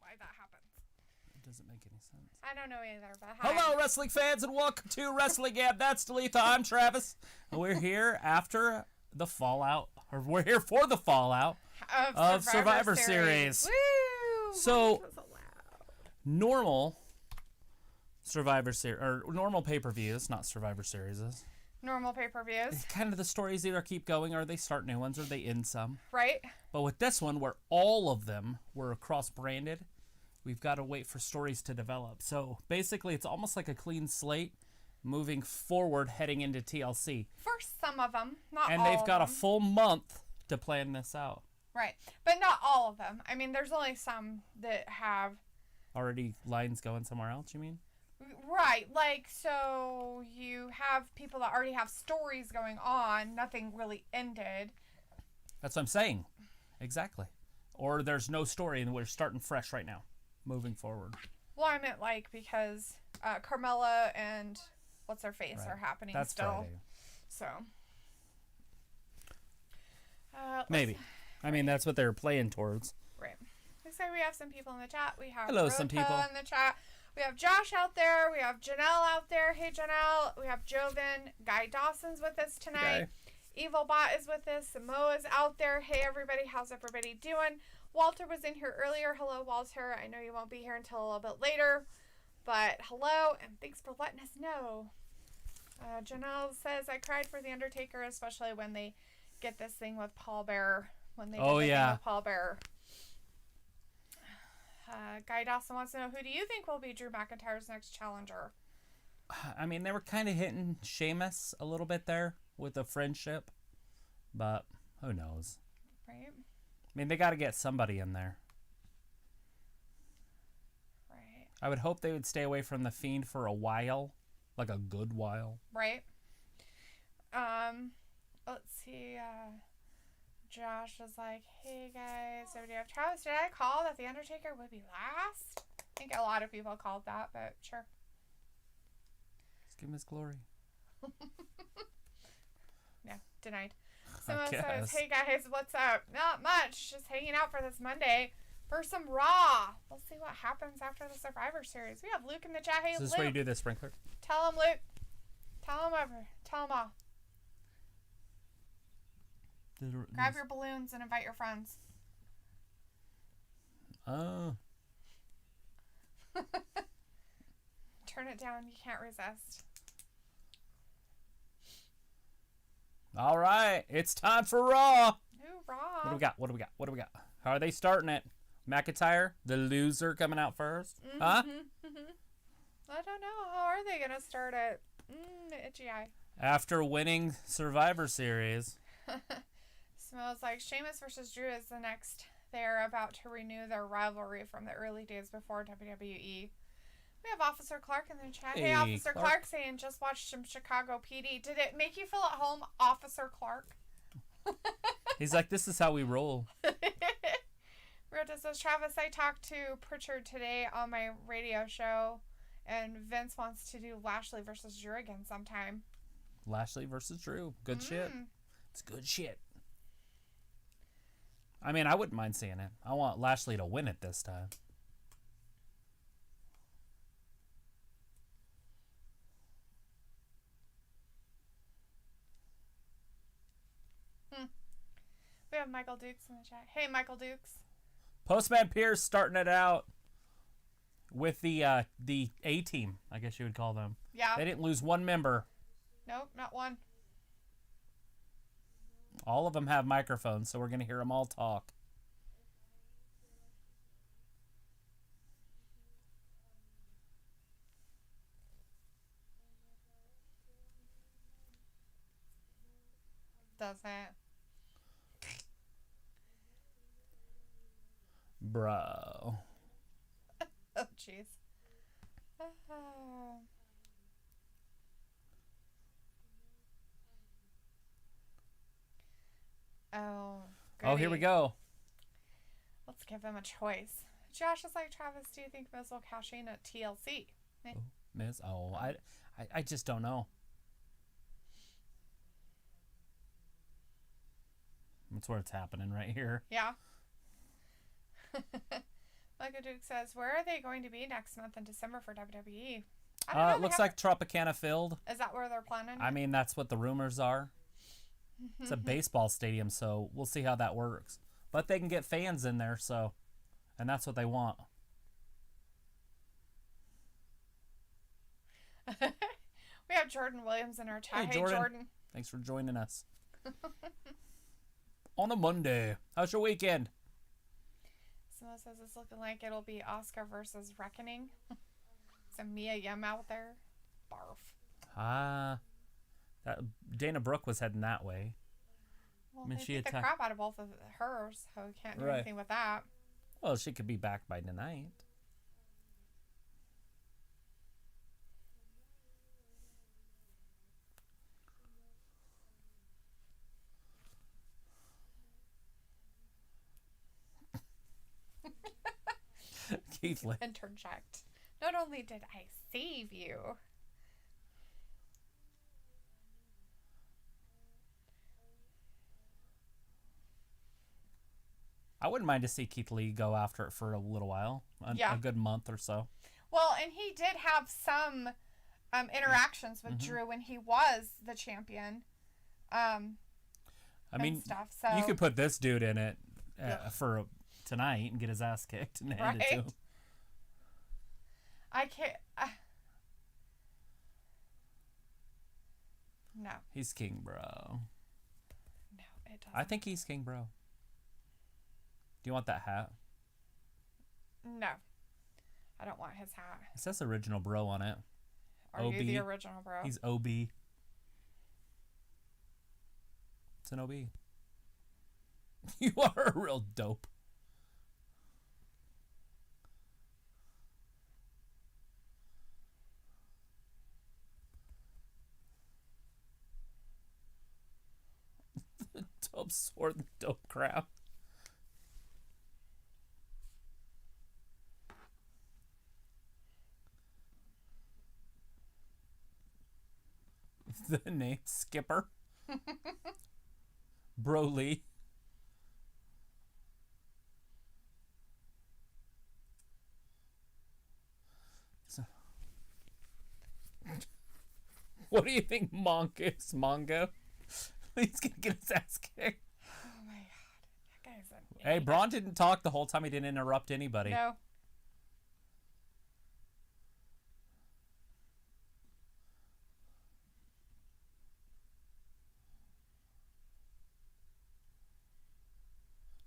why that happens. It doesn't make any sense. I don't know either, but hi. Hello, wrestling fans, and welcome to WrestlingGab. That's Dalethea. I'm Travis. And we're here after the fallout, or we're here for the fallout of Survivor Series. Woo! So, normal Survivor Series, or normal pay-per-views, not Survivor Series. Normal pay-per-views. Kind of the stories either keep going, or they start new ones, or they end some. Right. But with this one, where all of them were cross-branded, we've got to wait for stories to develop. So basically, it's almost like a clean slate moving forward, heading into TLC. For some of them, not all of them. And they've got a full month to plan this out. Right. But not all of them. I mean, there's only some that have... Already lines going somewhere else, you mean? Right. Like, so you have people that already have stories going on. Nothing really ended. That's what I'm saying. Exactly. Or there's no story and we're starting fresh right now. Moving forward. Well, I meant like because Carmella and what's her face are happening That's still. Friday. So maybe. I mean, that's what they're playing towards. Right. Looks like we have some people in the chat. We have Hello, some people in the chat. We have Josh out there. We have Janelle out there. Hey, Janelle. We have Joven. Guy Dawson's with us tonight. Evil Bot is with us. Mo is out there. Hey, everybody. How's everybody doing? Walter was in here earlier. Hello, Walter. I know you won't be here until a little bit later, but hello, and thanks for letting us know. Janelle says, I cried for The Undertaker, especially when they get this thing with Paul Bearer. When they get the thing with Paul Bearer. Guy Dawson wants to know, who do you think will be Drew McIntyre's next challenger? I mean, they were kind of hitting Sheamus a little bit there with the friendship, but who knows? Right. I mean, they got to get somebody in there. Right. I would hope they would stay away from The Fiend for a while. Like a good while. Right. Let's see. Josh was like, hey guys, so do you have Travis? Did I call that The Undertaker would be last? I think a lot of people called that, but sure. Just give him his glory. No, denied. Someone says, hey guys, what's up? Not much. Just hanging out for this Monday for some Raw. We'll see what happens after the Survivor Series. We have Luke in the chat. Hey, Is this Luke. where you do this, Sprinkler? Tell him, Luke. Tell him over. Tell him all. Grab your balloons and invite your friends. Oh. Turn it down. You can't resist. All right. It's time for Raw. Ooh, Raw. What do we got? How are they starting it? McIntyre, the loser, coming out first? Mm-hmm, Huh? Mm-hmm. I don't know. How are they going to start it? Itchy eye. After winning Survivor Series. Smells like Sheamus versus Drew is the next. They're about to renew their rivalry from the early days before WWE. We have Officer Clark in the chat. Hey, Officer Clark saying, just watched some Chicago PD. Did it make you feel at home, Officer Clark? He's like, this is how we roll. Rita says, Travis, I talked to Pritchard today on my radio show, and Vince wants to do Lashley versus Drew again sometime. Lashley versus Drew. Good shit. It's good shit. I mean, I wouldn't mind seeing it. I want Lashley to win it this time. We have Michael Dukes in the chat. Hey, Michael Dukes. Postman Pierce starting it out with the A-team, I guess you would call them. Yeah. They didn't lose one member. Nope, not one. All of them have microphones, so we're going to hear them all talk. Doesn't. Bro. Oh, jeez. Oh, goody. Oh, here we go. Let's give them a choice. Josh is like, Travis, do you think Miz will cash in at TLC? Oh, Miz? Oh, I just don't know. That's where it's happening right here. Yeah. Lucky Duke says, where are they going to be next month in December for WWE? I don't know. It looks like Tropicana Field. Is that where they're planning? I mean, that's what the rumors are. It's a baseball stadium, so we'll see how that works. But they can get fans in there, so, and that's what they want. We have Jordan Williams in our chat. Hey, Jordan. Thanks for joining us. On a Monday. How's your weekend? Someone says it's looking like it'll be Oscar versus Reckoning. Some Mia Yim out there. Barf. Dana Brooke was heading that way. Well, I mean, she beat the crap out of both of hers, so we can't do anything with that. Well, she could be back by tonight. Keith Lee. Interject. Not only did I save you. I wouldn't mind to see Keith Lee go after it for a little while. A good month or so. Well, and he did have some interactions with Drew when he was the champion. I mean, stuff, so. You could put this dude in it for tonight and get his ass kicked and hand it to him. I can't. No. He's king, bro. No, it doesn't. I think he's king, bro. Do you want that hat? No. I don't want his hat. It says original bro on it. Are you the original bro? He's OB. It's an OB. You are a real dope. Dope sword, dope crap. The name Skipper. Broly. What do you think Monk is, Mongo? He's gonna get his ass kicked. Oh my god. That guy's an idiot. Hey, Braun didn't talk the whole time. He didn't interrupt anybody. No.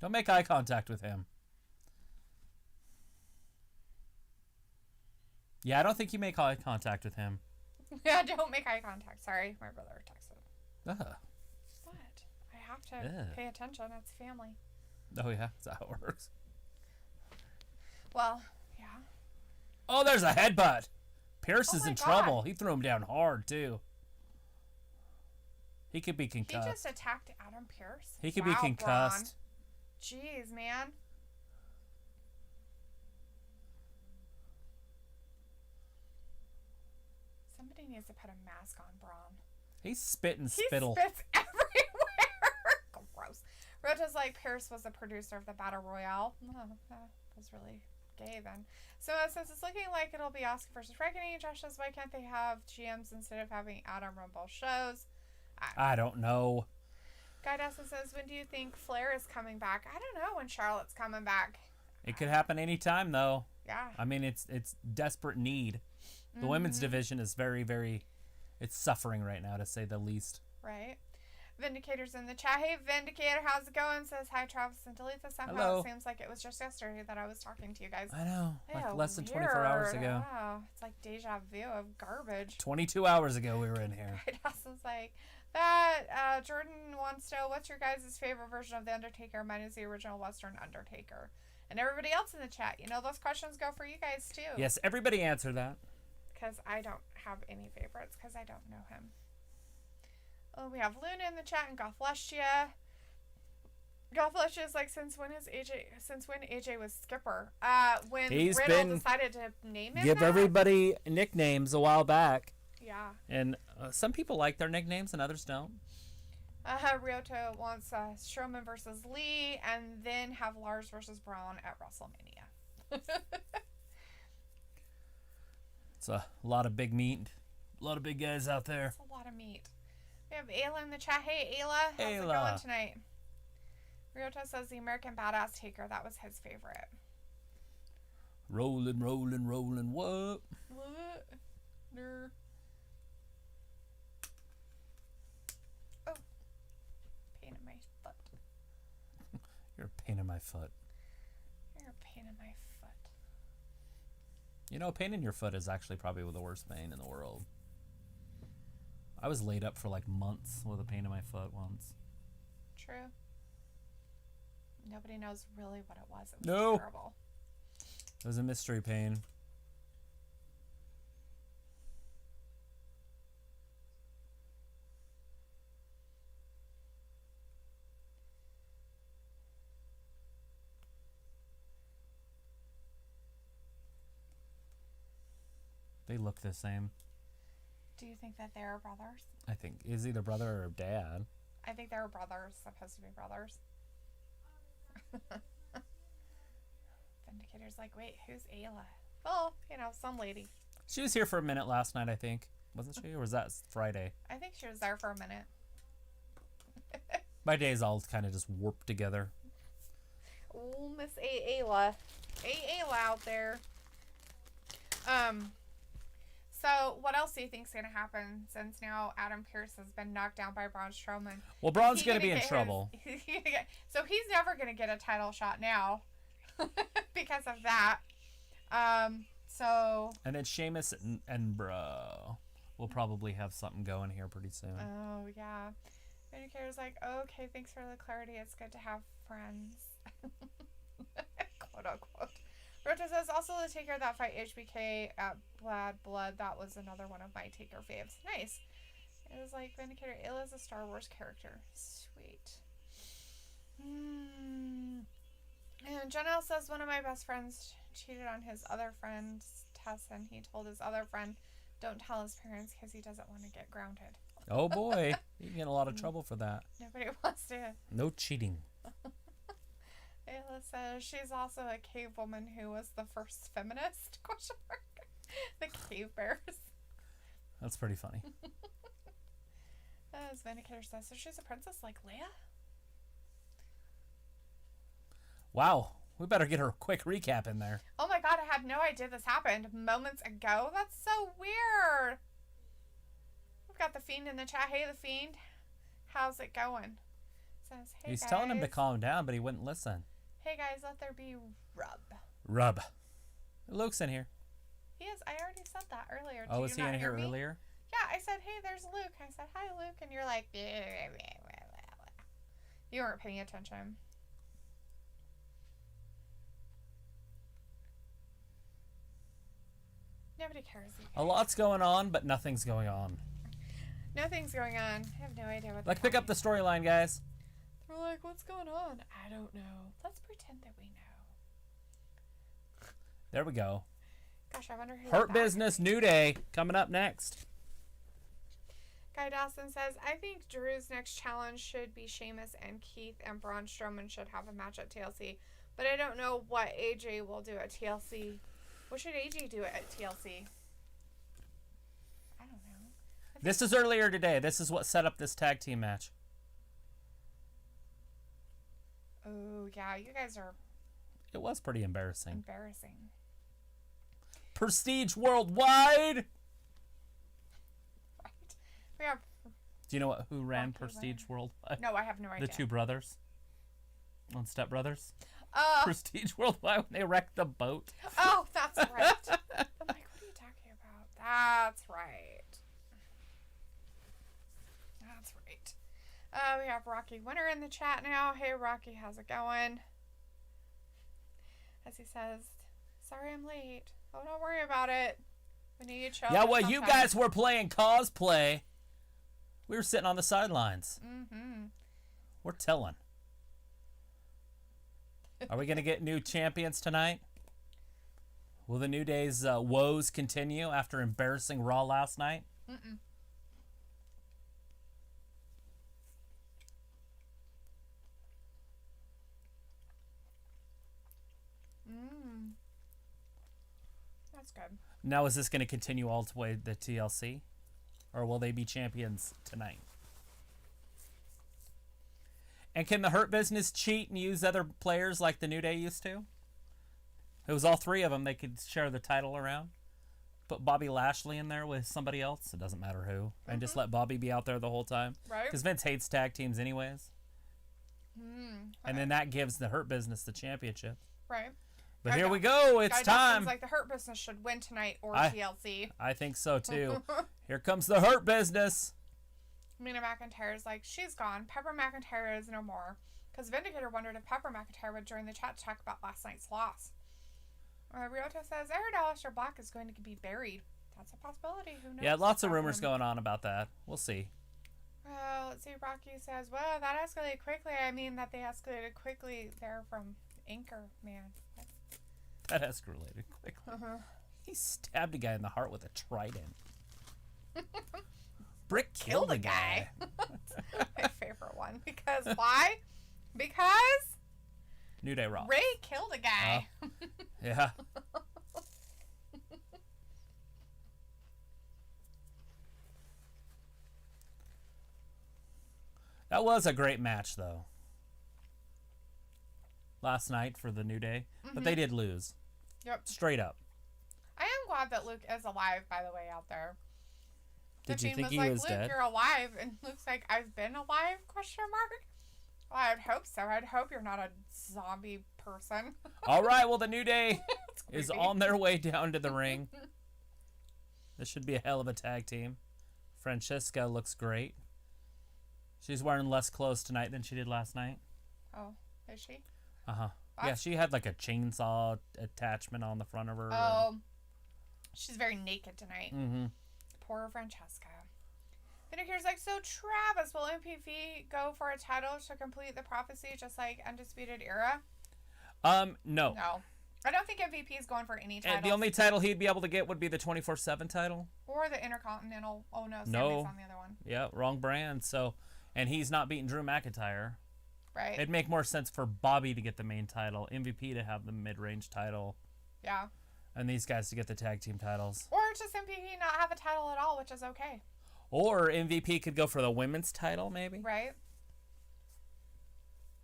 Don't make eye contact with him. Yeah, I don't think you make eye contact with him. Yeah, don't make eye contact. Sorry, my brother texted. Ugh. What? I have to pay attention. It's family. Oh, yeah? Is that how it works? Well, yeah. Oh, there's a headbutt. Pierce is in God. trouble. He threw him down hard, too. He could be concussed. He just attacked Adam Pierce? He could be concussed. Braun. Jeez, man. Somebody needs to put a mask on Braun. He's spitting spittle. He spits everywhere. Gross. Rota's like, Pierce was the producer of the Battle Royale. Oh, that was really gay then. So since it's looking like it'll be Oscar versus Reckoning, Josh says, why can't they have GMs instead of having Adam run both shows? I don't know. Guy Dawson says, when do you think Flair is coming back? I don't know when Charlotte's coming back. It could happen anytime, though. Yeah. I mean, it's desperate need. The women's division is very, very... It's suffering right now, to say the least. Right. Vindicator's in the chat. Hey, Vindicator, how's it going? Says, hi, Travis and Dalethea. Somehow Hello. It seems like it was just yesterday that I was talking to you guys. I know. Like Ew, less than 24 hours ago. Wow. It's like deja vu of garbage. 22 hours ago we were in here. Guy Dawson's like... That Jordan wants to know, what's your guys' favorite version of The Undertaker? Mine is the original Western Undertaker. And everybody else in the chat, you know, those questions go for you guys too. Yes, everybody answer that. Because I don't have any favorites because I don't know him. Oh, we have Luna in the chat and Gothlesia. Gothlesia is like, since when AJ was Skipper? When Riddle decided to name him Give everybody nicknames a while back. Yeah. And some people like their nicknames and others don't. Ryota wants Strowman versus Lee and then have Lars versus Braun at WrestleMania. It's a lot of big meat. A lot of big guys out there. It's a lot of meat. We have Ayla in the chat. Hey, Ayla. How's it going tonight? Ryota says the American Badass Taker. That was his favorite. Rolling, rolling, rolling. What? What? No. Oh. Pain in my foot. You're a pain in my foot. You're a pain in my foot. You know, pain in your foot is actually probably the worst pain in the world. I was laid up for like months with a pain in my foot once. True. Nobody knows really what it was. It was terrible. It was a mystery pain. They look the same. Do you think that they're brothers? I think. Is he the brother or dad? I think they're brothers. Supposed to be brothers. Vindicator's like, wait, who's Ayla? Well, you know, some lady. She was here for a minute last night, I think. Wasn't she? Or was that Friday? I think she was there for a minute. My days all kind of just warped together. Oh, Miss Ayla. Ayla out there. So, what else do you think's going to happen since now Adam Pearce has been knocked down by Braun Strowman? Well, Braun's going to be in trouble. So, he's never going to get a title shot now because of that. And then Sheamus and Bro will probably have something going here pretty soon. Oh, yeah. Vindicator's like, okay, thanks for the clarity. It's good to have friends. Quote, unquote. Rota says, also the Taker that fight HBK at Bad Blood. That was another one of my Taker faves. Nice. It was like, Vindicator, Ayla is a Star Wars character. Sweet. And Janelle says, one of my best friends cheated on his other friend, Tess, and he told his other friend, don't tell his parents because he doesn't want to get grounded. Oh, boy. You can get in a lot of trouble for that. Nobody wants to. No cheating. Ayla says she's also a cave woman who was the first feminist, question mark. The cave bears. That's pretty funny. As Vindicator says, so she's a princess like Leia? Wow. We better get her a quick recap in there. Oh my god, I had no idea this happened moments ago. That's so weird. We've got the Fiend in the chat. Hey, the Fiend. How's it going? Says, hey, He's guys. telling him to calm down, but he wouldn't listen. Hey guys, let there be Rub. Luke's in here. He is. I already said that earlier. Oh, was he in here earlier? Yeah, I said, hey, there's Luke. I said, hi, Luke. And you're like, you weren't paying attention. Nobody cares. A lot's going on, but nothing's going on. Nothing's going on. I have no idea what. Like, pick up the storyline, guys. We're like, what's going on? I don't know. Let's pretend that we know. There we go. Gosh, I wonder who. Hurt Business New Day coming up next. Guy Dawson says, I think Drew's next challenge should be Sheamus and Keith, and Braun Strowman should have a match at TLC. But I don't know what AJ will do at TLC. What should AJ do at TLC? I don't know. This is earlier today. This is what set up this tag team match. Oh, yeah. You guys are... It was pretty embarrassing. Embarrassing. Prestige Worldwide! Right. We have... Do you know who ran Prestige Worldwide? No, I have no idea. The two brothers. On Step Brothers. Oh. Prestige Worldwide when they wrecked the boat. Oh, that's right. I'm like, what are you talking about? That's right. That's right. We have Rocky Winter in the chat now. Hey, Rocky, how's it going? As he says, sorry I'm late. Oh, don't worry about it. We need you to show up. Yeah, well, you guys were playing cosplay. We were sitting on the sidelines. Mm-hmm. We're telling. Are we going to get new champions tonight? Will the New Day's woes continue after embarrassing Raw last night? Mm-mm. That's good. Now, is this going to continue all the way to TLC? Or will they be champions tonight? And can the Hurt Business cheat and use other players like the New Day used to? It was all three of them. They could share the title around. Put Bobby Lashley in there with somebody else. It doesn't matter who. And just let Bobby be out there the whole time. Right. Because Vince hates tag teams anyways. And then that gives the Hurt Business the championship. Right. But here we go. It's time. Seems like the Hurt Business should win tonight or TLC. I think so, too. Here comes the Hurt Business. Mina McIntyre's like, she's gone. Pepper McIntyre is no more. Because Vindicator wondered if Pepper McIntyre would join the chat to talk about last night's loss. Ryota says, I heard Aleister Black is going to be buried. That's a possibility. Who knows? Yeah, lots of rumors going on about that. We'll see. Let's see. Rocky says, well, that escalated quickly. I mean that they escalated quickly there from Anchor Man. That escalated quickly. He stabbed a guy in the heart with a trident. Brick killed a guy. My favorite one. Because why? Because New Day Raw. Ray killed a guy. Yeah. That was a great match, though. Last night for the New Day. But they did lose. Yep. Straight up. I am glad that Luke is alive, by the way, out there. Did you think he like, was Luke, dead? You're alive. And Luke's like, I've been alive, question mark? Well, I'd hope so. I'd hope you're not a zombie person. All right, well, the New Day is on their way down to the ring. This should be a hell of a tag team. Francesca looks great. She's wearing less clothes tonight than she did last night. Oh, is she? Uh-huh. Yeah, she had like a chainsaw attachment on the front of her. Oh, she's very naked tonight. Mm-hmm. Poor Francesca. Vindicator's like, so Travis, will MPV go for a title to complete the prophecy just like Undisputed Era? No. No. I don't think MVP is going for any title. And the only title he'd be able to get would be the 24/7 title. Or the Intercontinental. Oh, no. Sammy's on the other one. Yeah, wrong brand. So, and he's not beating Drew McIntyre. Right. It'd make more sense for Bobby to get the main title, MVP to have the mid-range title. Yeah. And these guys to get the tag team titles. Or just MVP not have a title at all, which is okay. Or MVP could go for the women's title, maybe. Right.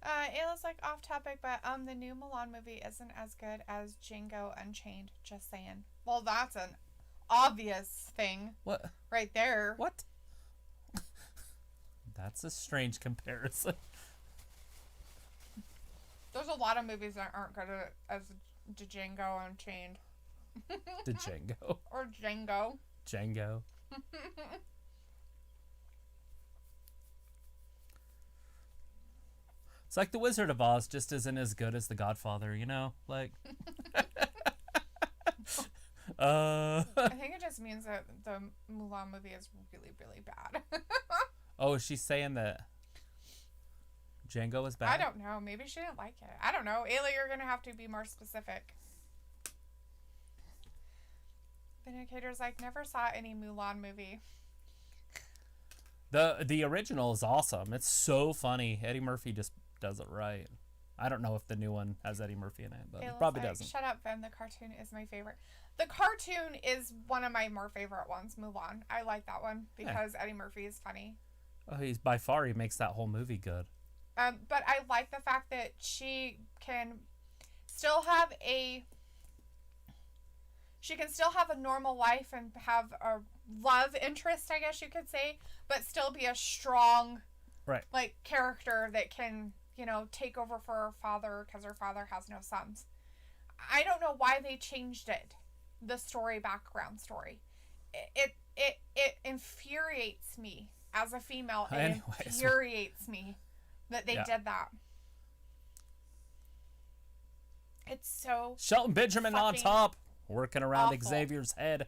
Ayla's like off topic, but the new Milan movie isn't as good as Django Unchained. Just saying. Well, that's an obvious thing. What? Right there. What? That's a strange comparison. There's a lot of movies that aren't good as Django Unchained. The Django. Or Django. Django. It's like The Wizard of Oz just isn't as good as The Godfather, you know? Like... I think it just means that the Mulan movie is really, really bad. Oh, is she saying that Django is bad? I don't know. Maybe she didn't like it. I don't know. Ayla, you're going to have to be more specific. Vindicator's like, never saw any Mulan movie. The original is awesome. It's so funny. Eddie Murphy just does it right. I don't know if the new one has Eddie Murphy in it, but it probably doesn't. Shut up, Vin. The cartoon is my favorite. The cartoon is one of my more favorite ones, Mulan. I like that one because Eddie Murphy is funny. Oh, he makes that whole movie good. But I like the fact that she can still have a normal life and have a love interest, I guess you could say, but still be a strong, character that can, take over for her father because her father has no sons. I don't know why they changed it, the background story. It infuriates me as a female. It infuriates me that they did that. It's so Shelton Benjamin on top, working around awful. Xavier's head.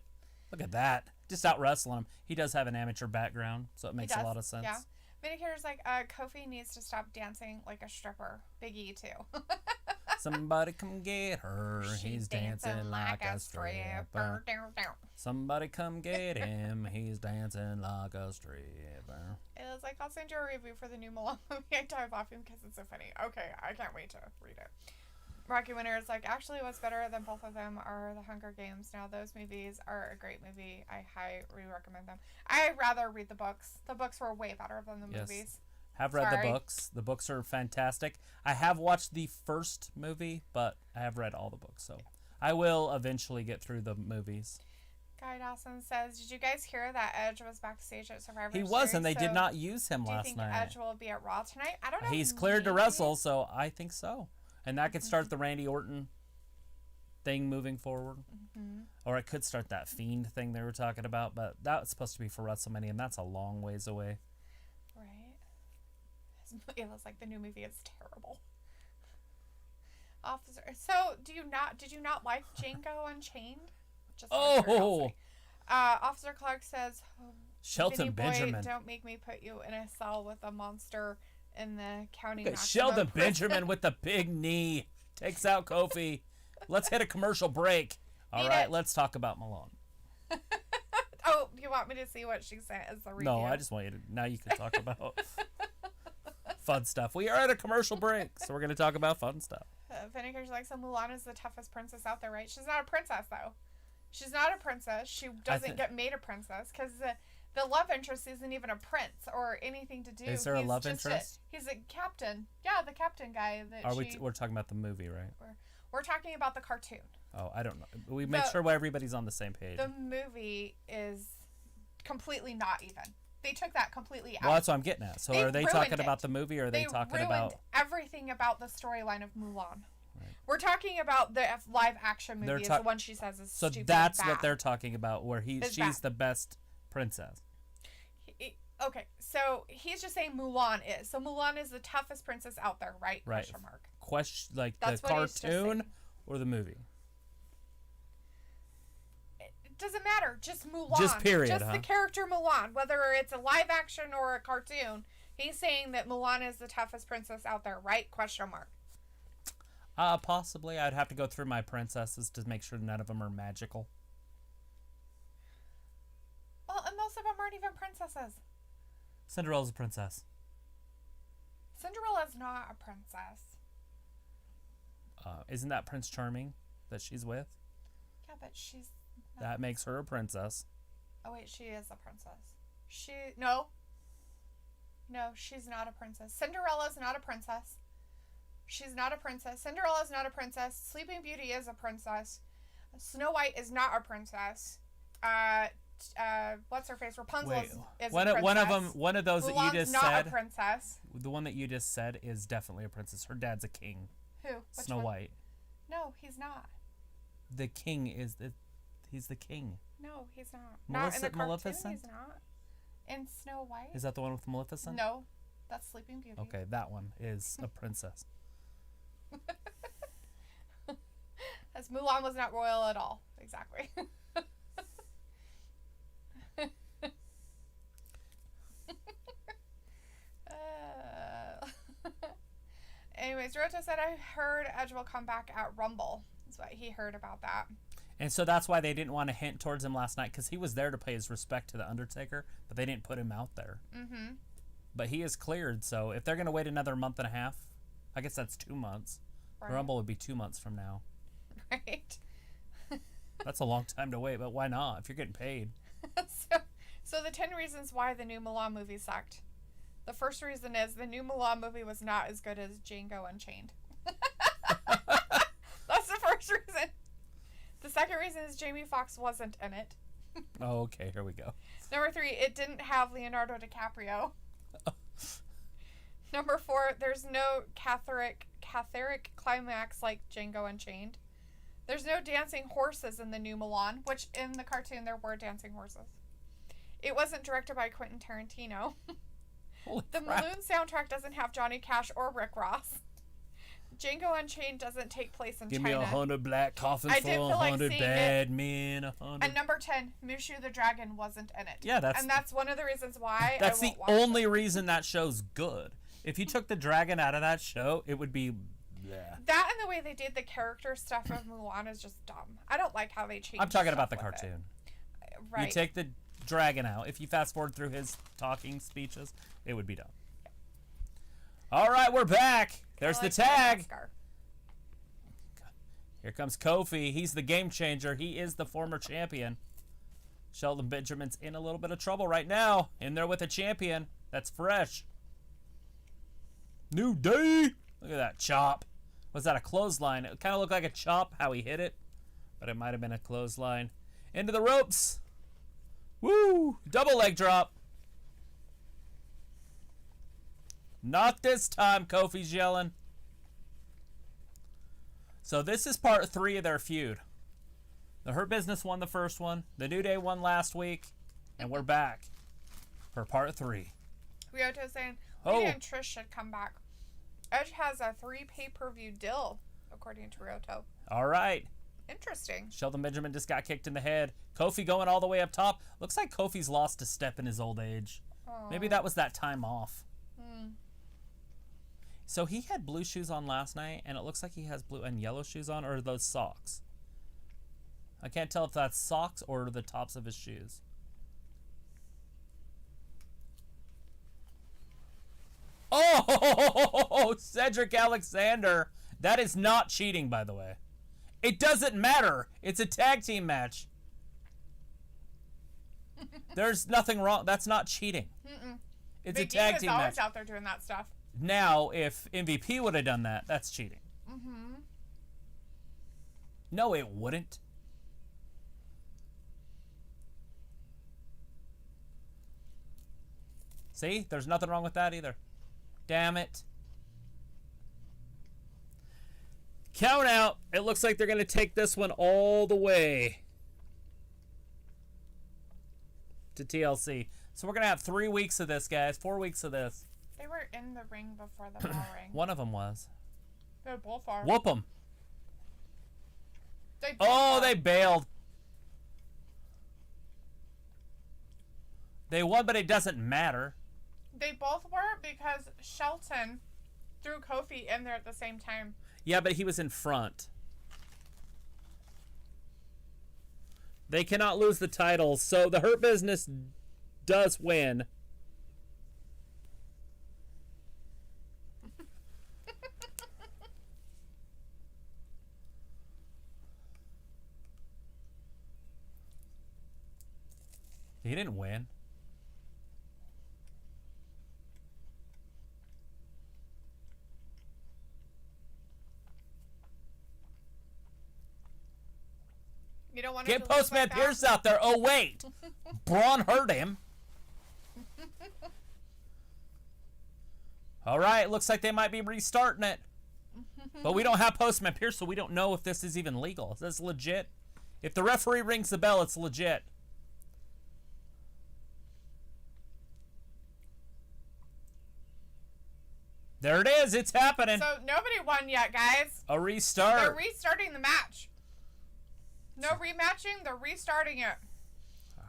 Look at that. Just out wrestling him. He does have an amateur background, so it makes a lot of sense. Yeah. Vindicator's like, Kofi needs to stop dancing like a stripper. Big E, too. Somebody come get her. He's dancing like a stripper. Somebody come get him. He's dancing like a stripper. It was like, I'll send you a review for the new Milan movie. I died laughing because it's so funny. Okay, I can't wait to read it. Rocky Winter is like, actually what's better than both of them are the Hunger Games. Now those movies are a great movie. I highly recommend them. I rather read the books. The books were way better than the movies. Have read the books. The books are fantastic. I have watched the first movie, but I have read all the books, so I will eventually get through the movies. Guy Dawson says, did you guys hear that Edge was backstage at Survivor He Series? was, and they did not use him last night. Do you think Edge will be at Raw tonight? I don't know. He's cleared to wrestle, so I think so. And that could start the Randy Orton thing moving forward. Or it could start that Fiend thing they were talking about, but that's supposed to be for WrestleMania, and that's a long ways away. Right. It looks like the new movie is terrible. Officer, so did you not like Django Unchained? Just Officer Clark says, Shelton Benjamin, don't make me put you in a cell with a monster in the county. Shelton Benjamin with the big knee takes out Kofi. Let's hit a commercial break. All right, let's talk about Milan. Oh, you want me to see what she said as the review? No, I just want you to. Now you can talk about fun stuff. We are at a commercial break, so we're going to talk about fun stuff. Vinegar's like, so Mulan is the toughest princess out there, right? She's not a princess, though. She's not a princess. She doesn't get made a princess because the love interest isn't even a prince or anything to do. Is there a love interest? He's a captain. Yeah, the captain guy. We're talking about the movie, right? We're talking about the cartoon. Oh, I don't know. We make sure everybody's on the same page. The movie is completely not even. They took that completely out. Well, that's what I'm getting at. So are they talking about the movie, or are they talking about everything about the storyline of Mulan? Right. We're talking about the live action movie. Is the one she says is stupid. So that's what they're talking about, where she's the best princess. Okay, so he's just saying Mulan is. So Mulan is the toughest princess out there, right? Right. Question mark. Like that's the cartoon or the movie? It doesn't matter. Just Mulan. Just period. Just the character Mulan, whether it's a live action or a cartoon. He's saying that Mulan is the toughest princess out there, right? Question mark. Possibly. I'd have to go through my princesses to make sure none of them are magical. Well, and most of them aren't even princesses. Cinderella's a princess. Cinderella's not a princess. Isn't that Prince Charming that she's with? Yeah, but she's... That makes her a princess. Oh, wait, she is a princess. No, she's not a princess. Cinderella's not a princess. She's not a princess. Cinderella's not a princess. Sleeping Beauty is a princess. Snow White is not a princess. What's her face? Rapunzel is a princess. One of those Mulan's that you just not said. A princess. The one that you just said is definitely a princess. Her dad's a king. Who? Snow White. No, he's not. The king is he's the king. No, he's not. Not Maleficent, in the cartoon, Maleficent? he's not. In Snow White. Is that the one with Maleficent? No, that's Sleeping Beauty. Okay, that one is a princess. As Mulan was not royal at all. Exactly. Anyways, Rota said, I heard Edge will come back at Rumble. That's what he heard about that. And so that's why they didn't want to hint towards him last night, because he was there to pay his respect to The Undertaker, but they didn't put him out there. Mm-hmm. But he is cleared, so if they're going to wait another month and a half, I guess that's 2 months. Right. Rumble would be 2 months from now. Right. That's a long time to wait, but why not if you're getting paid? So the 10 reasons why the new Mulan movie sucked. The first reason is the new Mulan movie was not as good as Django Unchained. That's the first reason. The second reason is Jamie Foxx wasn't in it. Oh, okay. Here we go. Number 3, it didn't have Leonardo DiCaprio. Number 4, there's no catharic climax like Django Unchained. There's no dancing horses in the new Mulan, which in the cartoon there were dancing horses. It wasn't directed by Quentin Tarantino. The Balloon soundtrack doesn't have Johnny Cash or Rick Ross. Django Unchained doesn't take place in China. Give me 100 black coffins for 100 bad men. 100. And number 10, Mushu the Dragon wasn't in it. Yeah, that's one of the reasons why that's the only reason that show's good. If you took the dragon out of that show, it would be... Yeah. That and the way they did the character stuff of Mulan is just dumb. I don't like how they changed. I'm talking about the cartoon. Right. You take the dragon out. If you fast forward through his talking speeches, it would be dumb. Yeah. All right, we're back. There's the tag. Here comes Kofi. He's the game changer. He is the former champion. Shelton Benjamin's in a little bit of trouble right now. In there with a champion. That's fresh. New Day. Look at that chop. Was that a clothesline? It kind of looked like a chop, how he hit it. But it might have been a clothesline. Into the ropes. Woo! Double leg drop. Not this time, Kofi's yelling. So this is part 3 of their feud. The Hurt Business won the first one. The New Day won last week. And we're back for part 3. Ryoto's saying, Lita and Trish should come back. Edge has a 3 pay-per-view deal, according to Ryoto. All right. Interesting. Shelton Benjamin just got kicked in the head. Kofi going all the way up top. Looks like Kofi's lost a step in his old age. Aww. Maybe that was that time off. Hmm. So he had blue shoes on last night, and it looks like he has blue and yellow shoes on, or are those socks? I can't tell if that's socks or the tops of his shoes. Oh, Cedric Alexander. That is not cheating, by the way. It doesn't matter. It's a tag team match. There's nothing wrong. That's not cheating. It's Big a tag E team is always match. out there doing that stuff. Now, if MVP would have done that, that's cheating. Mm-hmm. No, it wouldn't. See? There's nothing wrong with that either. Damn it. Count out. It looks like they're going to take this one all the way to TLC. So we're going to have 3 weeks of this, guys. 4 weeks of this. They were in the ring before the bell rang. One of them was. They both are. Whoop them. Oh, they bailed. They won, but it doesn't matter. They both were because Shelton threw Kofi in there at the same time. Yeah, but he was in front. They cannot lose the titles, so the Hurt Business does win. He didn't win. You don't want Get Postman Pierce out there. Oh, wait. Braun hurt him. All right. Looks like they might be restarting it. But we don't have Postman Pierce, so we don't know if this is even legal. Is this legit? If the referee rings the bell, it's legit. There it is. It's happening. So nobody won yet, guys. A restart. They're restarting the match. No rematching. They're restarting it.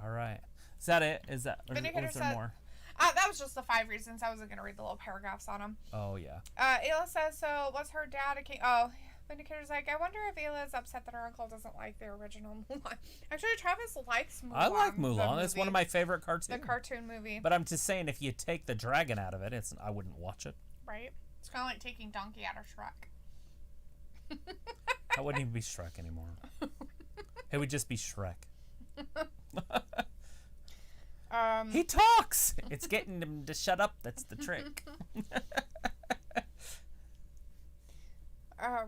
All right. Is that it? Is that? Or Vindicator was there said, more? that was just the 5 reasons. I wasn't going to read the little paragraphs on them. Oh, yeah. Ayla says, so was her dad a king? Oh, Vindicator's like, I wonder if Ayla is upset that her uncle doesn't like the original Mulan. Actually, Travis likes Mulan. I like Mulan. It's one of my favorite cartoons. The cartoon movie. But I'm just saying, if you take the dragon out of it, I wouldn't watch it. Right? It's kind of like taking Donkey out of Shrek. That wouldn't even be Shrek anymore. It would just be Shrek. He talks! It's getting him to shut up. That's the trick.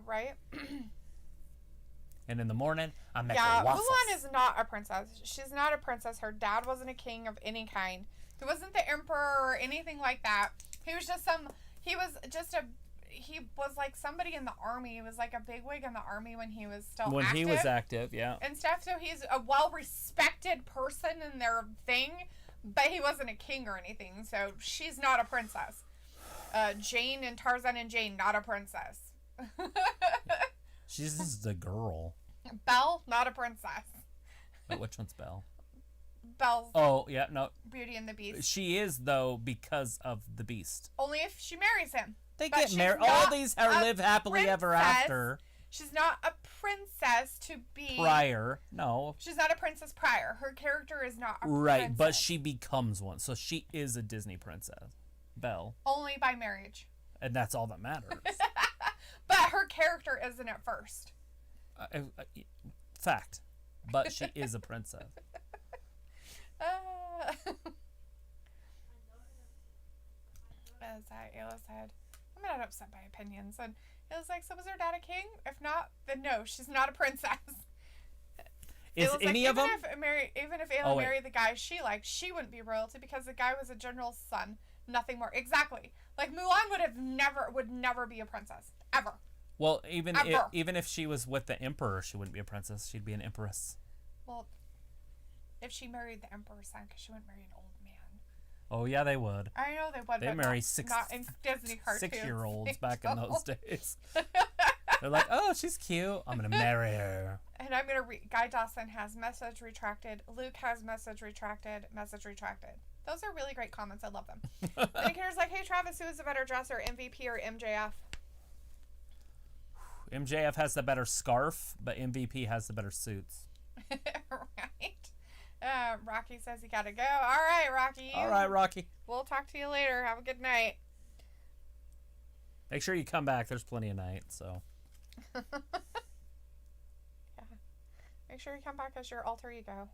Right? And in the morning, I'm making waffles. waffles. Mulan is not a princess. She's not a princess. Her dad wasn't a king of any kind. He wasn't the emperor or anything like that. He was just he was like somebody in the army. He was like a bigwig in the army when he was still active. When he was active, yeah. And stuff, so he's a well-respected person in their thing, but he wasn't a king or anything, so she's not a princess. Jane and Tarzan and Jane, not a princess. She's just a girl. Belle, not a princess. But which one's Belle? Belle's Oh, yeah, no. Beauty and the Beast. She is, though, because of the Beast. Only if she marries him. They But get married. she's All not these are live happily ever princess. after. She's not a princess to be... Prior. No. She's not a princess prior. Her character is not a Right, princess. but she becomes one. So she is a Disney princess. Belle. Only by marriage. And that's all that matters. But her character isn't at first. Fact. But she is a princess. As Ayla said, I'm not upset by opinions. And it was like, so was her dad a king? If not, then no, she's not a princess. Is any of them? Even if Ayla married the guy she liked, she wouldn't be royalty because the guy was a general's son. Nothing more. Exactly. Like Mulan would never be a princess. Ever. Well, even if she was with the emperor, she wouldn't be a princess. She'd be an empress. Well, if she married the emperor's son, because she wouldn't marry an old man. Oh, yeah, they would. I know they would, they but marry not in Disney cartoons. 6-year-olds back in those days. They're like, oh, she's cute. I'm going to marry her. And I'm going to read. Guy Dawson has message retracted. Luke has message retracted. Message retracted. Those are really great comments. I love them. Vindicator's like, hey, Travis, who is the better dresser, MVP or MJF? MJF has the better scarf, but MVP has the better suits. Right. Rocky says he got to go. All right, Rocky. All right, Rocky. We'll talk to you later. Have a good night. Make sure you come back. There's plenty of night, so. Yeah. Make sure you come back as your alter ego.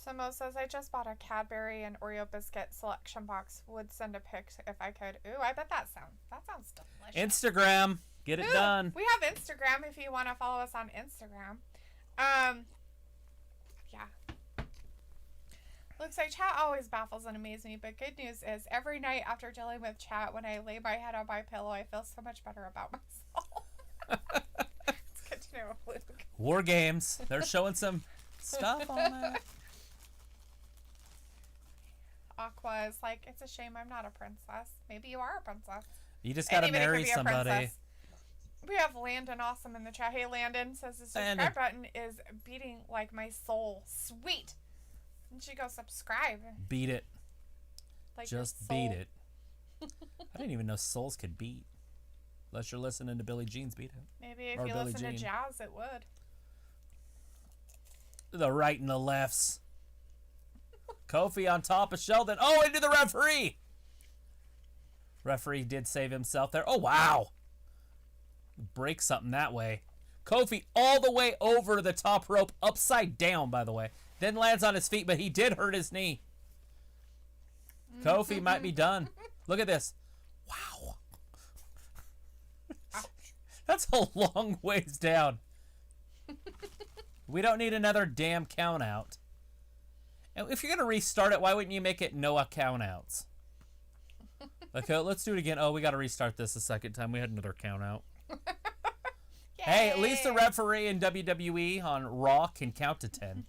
Samo says, I just bought a Cadbury and Oreo biscuit selection box. Would send a pic if I could. Ooh, I bet that sounds delicious. Instagram. Get it done. We have Instagram if you want to follow us on Instagram. Yeah. Looks like chat always baffles and amazes me, but good news is every night after dealing with chat, when I lay my head on my pillow, I feel so much better about myself. It's good to know, Luke. War Games. They're showing some stuff on that. Aqua is like, it's a shame I'm not a princess. Maybe you are a princess. You just gotta marry somebody. We have Landon Awesome in the chat. Hey, Landon says the subscribe button is beating like my soul. Sweet. And she goes, subscribe. Beat it. Like just beat it. I didn't even know souls could beat. Unless you're listening to Billie Jean's Beat It. Maybe if you listen to jazz, it would. The right and the lefts. Kofi on top of Sheldon. Oh, into the referee. Referee did save himself there. Oh, wow. Break something that way. Kofi all the way over the top rope, upside down, by the way. Then lands on his feet, but he did hurt his knee. Kofi might be done. Look at this. Wow. That's a long ways down. We don't need another damn count out. And if you're going to restart it, why wouldn't you make it no count outs? Okay, let's do it again. Oh, we got to restart this a second time. We had another count out. Hey, at least the referee in WWE on Raw can count to 10.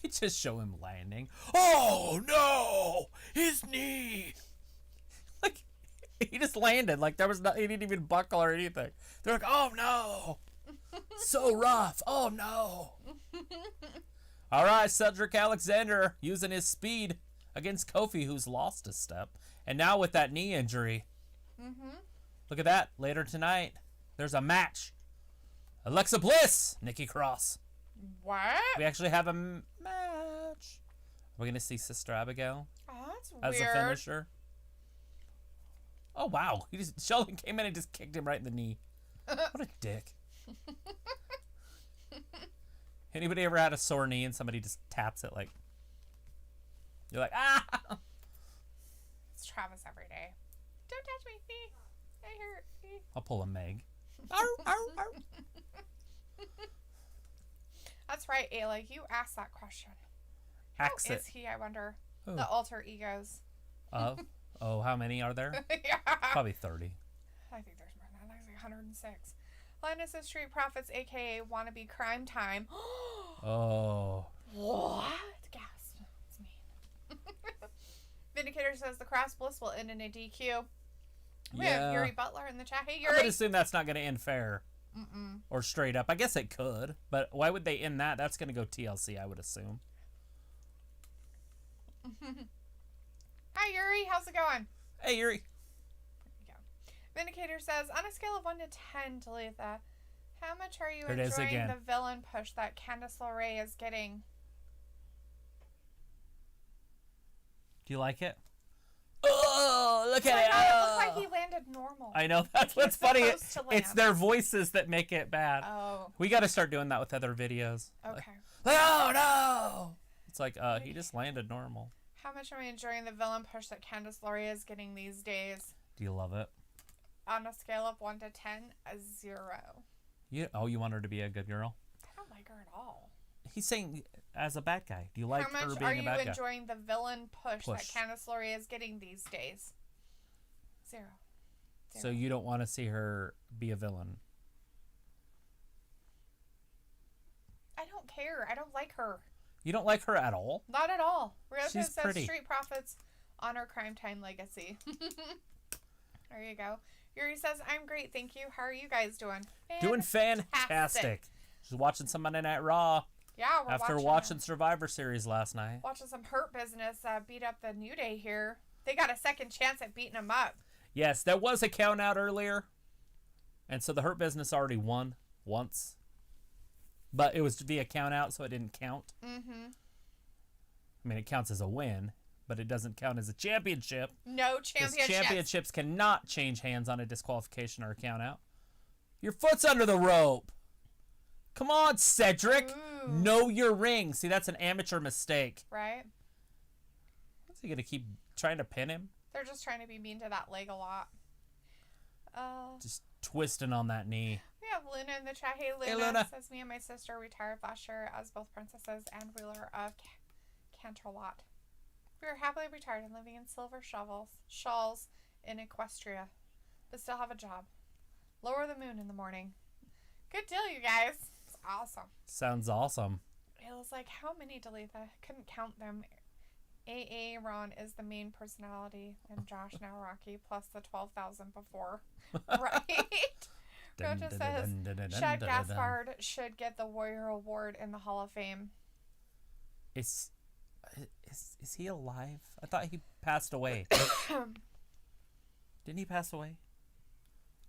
They just show him landing. Oh, no! His knee! Like, he just landed. Like, there was no, he didn't even buckle or anything. They're like, oh, no! So rough. Oh, no! All right, Cedric Alexander using his speed against Kofi, who's lost a step. And now with that knee injury. Look at that. Later tonight, there's a match. Alexa Bliss, Nikki Cross. What? We actually have a match. We're going to see Sister Abigail that's as weird. a finisher. Oh, wow. Sheldon came in and just kicked him right in the knee. What a dick. Anybody ever had a sore knee and somebody just taps it like... You're like, ah! It's Travis every day. Don't touch my knee. I hurt me. I'll pull a Meg. Arr, arr, arr. That's right, Ayla. You asked that question. How is he, I wonder? Who? The alter egos. Oh, how many are there? Yeah. Probably 30. I think there's more than that. There's like 106. Linus is Street Profits, a.k.a. Wannabe Crime Time. Oh. What? Gasp. That's mean. Vindicator says the Cross Bliss will end in a DQ. We have Yuri Butler in the chat. Hey, Yuri. I would assume that's not going to end fair. Or straight up. I guess it could. But why would they end that? That's going to go TLC, I would assume. Hi, Yuri. How's it going? Hey, Yuri. There you go. Vindicator says, on a scale of 1 to 10, Dalethea, how much are you There it is enjoying again. the villain push that Candice LeRae is getting? Do you like it? Oh, Oh, look Oh my at it. God, it Oh. looked like he landed normal. I know. That's Like what's he was funny. supposed to It's land. their voices that make it bad. Oh, We got to start doing that with other videos. okay. Oh, no. It's like, he just landed normal. How much am I enjoying the villain push that Candice LeRae is getting these days? Do you love it? On a scale of 1 to 10, a 0. You want her to be a good girl? I don't like her at all. He's saying as a bad guy. Do you like How her much being are a you bad guy? enjoying the villain push that Candice LeRae is getting these days? 0. So you don't want to see her be a villain? I don't care. I don't like her. You don't like her at all? Not at all. Ryota She's says pretty. Street Profits honor Crime Time legacy. There you go. Yuri says, I'm great, thank you. How are you guys doing? Doing fantastic. Just watching some Monday Night Raw. Yeah, we're after watching Survivor Series last night. Watching some Hurt Business beat up the New Day here. They got a second chance at beating them up. Yes, there was a count out earlier. And so the Hurt Business already won once. But it was via count out, so it didn't count. Mm-hmm. I mean, it counts as a win, but it doesn't count as a championship. No championships. Championships cannot change hands on a disqualification or a count out. Your foot's under the rope. Come on, Cedric. Ooh. Know your ring. See, that's an amateur mistake. Right? Is he going to keep trying to pin him? They're just trying to be mean to that leg a lot. Just twisting on that knee. We have Luna in the chat. Hey, Luna. Hey, Luna. Says, me and my sister retired last year as both princesses and ruler of Canterlot. We are happily retired and living in silver shawls in Equestria, but still have a job. Lower the moon in the morning. Good deal, you guys. It's awesome. Sounds awesome. It was like, how many, Dalethea? Couldn't count them. AA Ron is the main personality, and Josh now Rocky, plus the 12,000 before. Right? Rocha says, Shad Gaspard should get the Warrior Award in the Hall of Fame. Is he alive? I thought he passed away. Didn't he pass away?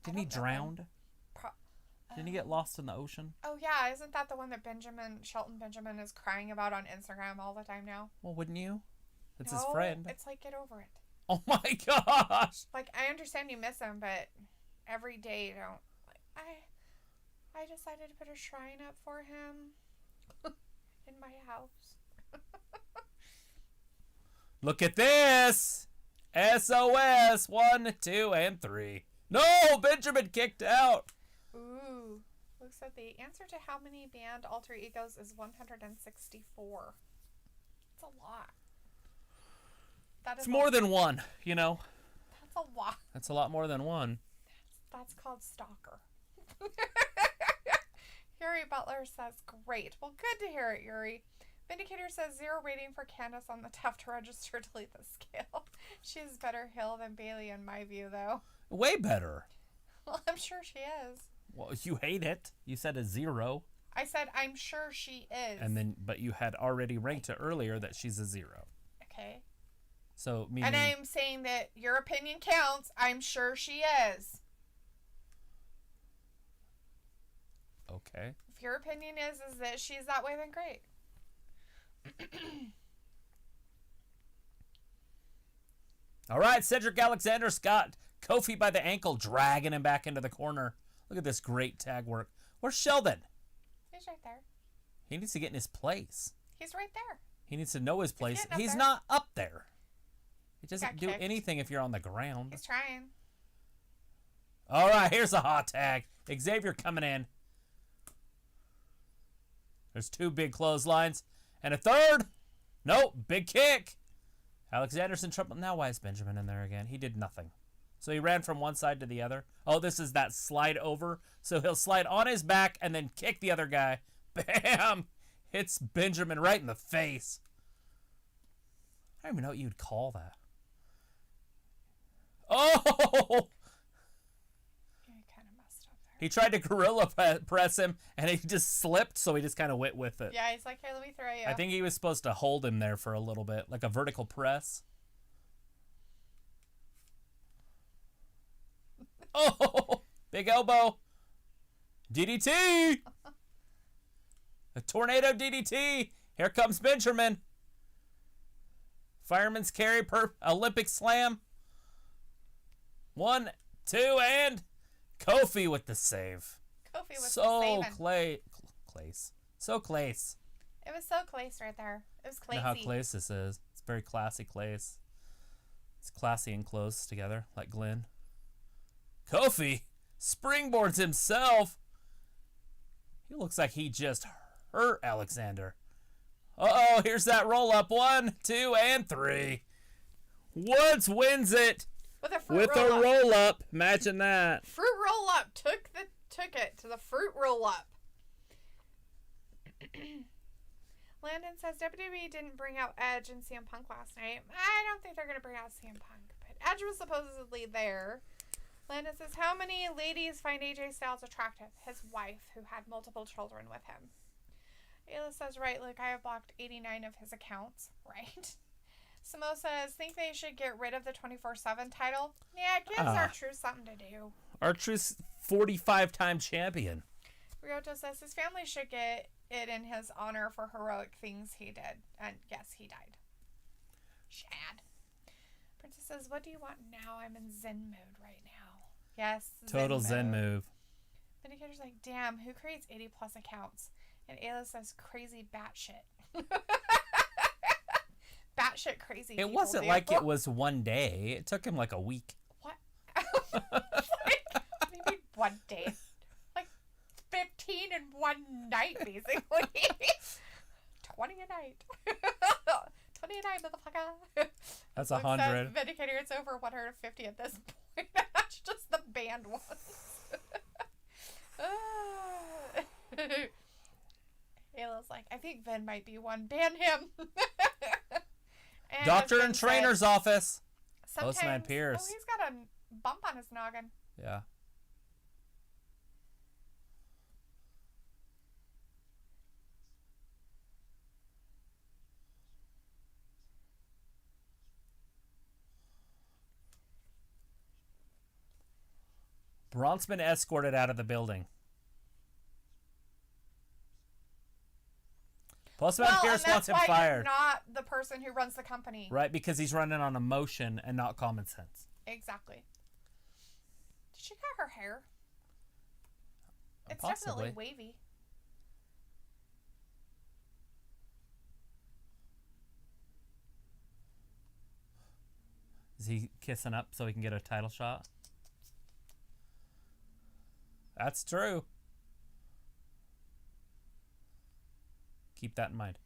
Didn't he drown? Didn't he get lost in the ocean? Oh, yeah. Isn't that the one that Shelton Benjamin is crying about on Instagram all the time now? Well, wouldn't you? It's no, his friend. It's like, get over it. Oh, my gosh. Like, I understand you miss him, but every day you don't. Like, I decided to put a shrine up for him in my house. Look at this. SOS 1, 2, and 3. No, Benjamin kicked out. Ooh. Looks like the answer to how many band alter egos is 164. That's a lot. It's more than one, you know. That's a lot. That's a lot more than one. That's called stalker. Yuri Butler says, great. Well, good to hear it, Yuri. Vindicator says, 0 rating for Candace on the tough to register delete the scale. She's better heel than Bailey in my view, though. Way better. Well, I'm sure she is. Well, you hate it. You said a 0. I said, I'm sure she is. But you had already ranked it earlier that she's a 0. Okay. So, meaning... And I'm saying that your opinion counts. I'm sure she is. Okay. If your opinion is that she's that way, then great. All right, Cedric Alexander Scott. Kofi by the ankle, dragging him back into the corner. Look at this great tag work. Where's Sheldon? He's right there. He needs to get in his place. He's right there. He needs to know his place. He's there. not up there. He doesn't Got do kicked. anything if you're on the ground. He's trying. All right, here's a hot tag. Xavier coming in. There's 2 big clotheslines. And a third. Nope, big kick. Alexander's in trouble. Now why is Benjamin in there again? He did nothing. So he ran from one side to the other. Oh, this is that slide over. So he'll slide on his back and then kick the other guy. Bam! Hits Benjamin right in the face. I don't even know what you'd call that. Oh! You kind of messed up there. He tried to gorilla press him, and he just slipped, so he just kind of went with it. Yeah, he's like, here, let me throw you. I think he was supposed to hold him there for a little bit, like a vertical press. Oh! Big elbow. DDT! A tornado DDT. Here comes Benjamin. Fireman's carry, Olympic slam. 1, 2, and Kofi with the save. Kofi was so saving. Clace. So Clace. It was so Clace right there. It was Clacey. You know how Clace this is. It's very classy Clace. It's classy and close together, like Glenn. Kofi springboards himself. He looks like he just hurt Alexander. Uh-oh, here's that roll-up. 1, 2, and 3. Woods wins it with a roll-up. Imagine that. Fruit roll-up. Took it to the fruit roll-up. Landon says WWE didn't bring out Edge and CM Punk last night. I don't think they're going to bring out CM Punk, but Edge was supposedly there. Landon says, how many ladies find AJ Styles attractive? His wife, who had multiple children with him. Ayla says, right, look, I have blocked 89 of his accounts. Right. Samo says, think they should get rid of the 24/7 title? Yeah, it gives R-Truth something to do. R-Truth's 45-time champion. Ryota says, his family should get it in his honor for heroic things he did. And yes, he died. Shad. Princess says, what do you want now? I'm in Zen mode right now. Yes. Total Zen move. Vindicator's like, damn, who creates 80 plus accounts? And Ayla says, crazy batshit. Batshit crazy. It wasn't like it was one day. It took him like a week. What? Maybe one day. Like 15 in one night, basically. 20 a night. 20 a night, motherfucker. That's 100. Vindicator, it's over 150 at this point. That's just the banned ones. Ayla's like, I think Vin might be one. Ban him. Doctor and trainer's office. Postman Pierce. Oh, he's got a bump on his noggin. Yeah. Braun's been escorted out of the Postman Pierce wants him fired. He's not the person who runs the company. Right, because he's running on emotion and not common sense. Exactly. Did she cut her hair? It's Possibly. definitely wavy. Is he kissing up so he can get a title shot? That's true. Keep that in mind.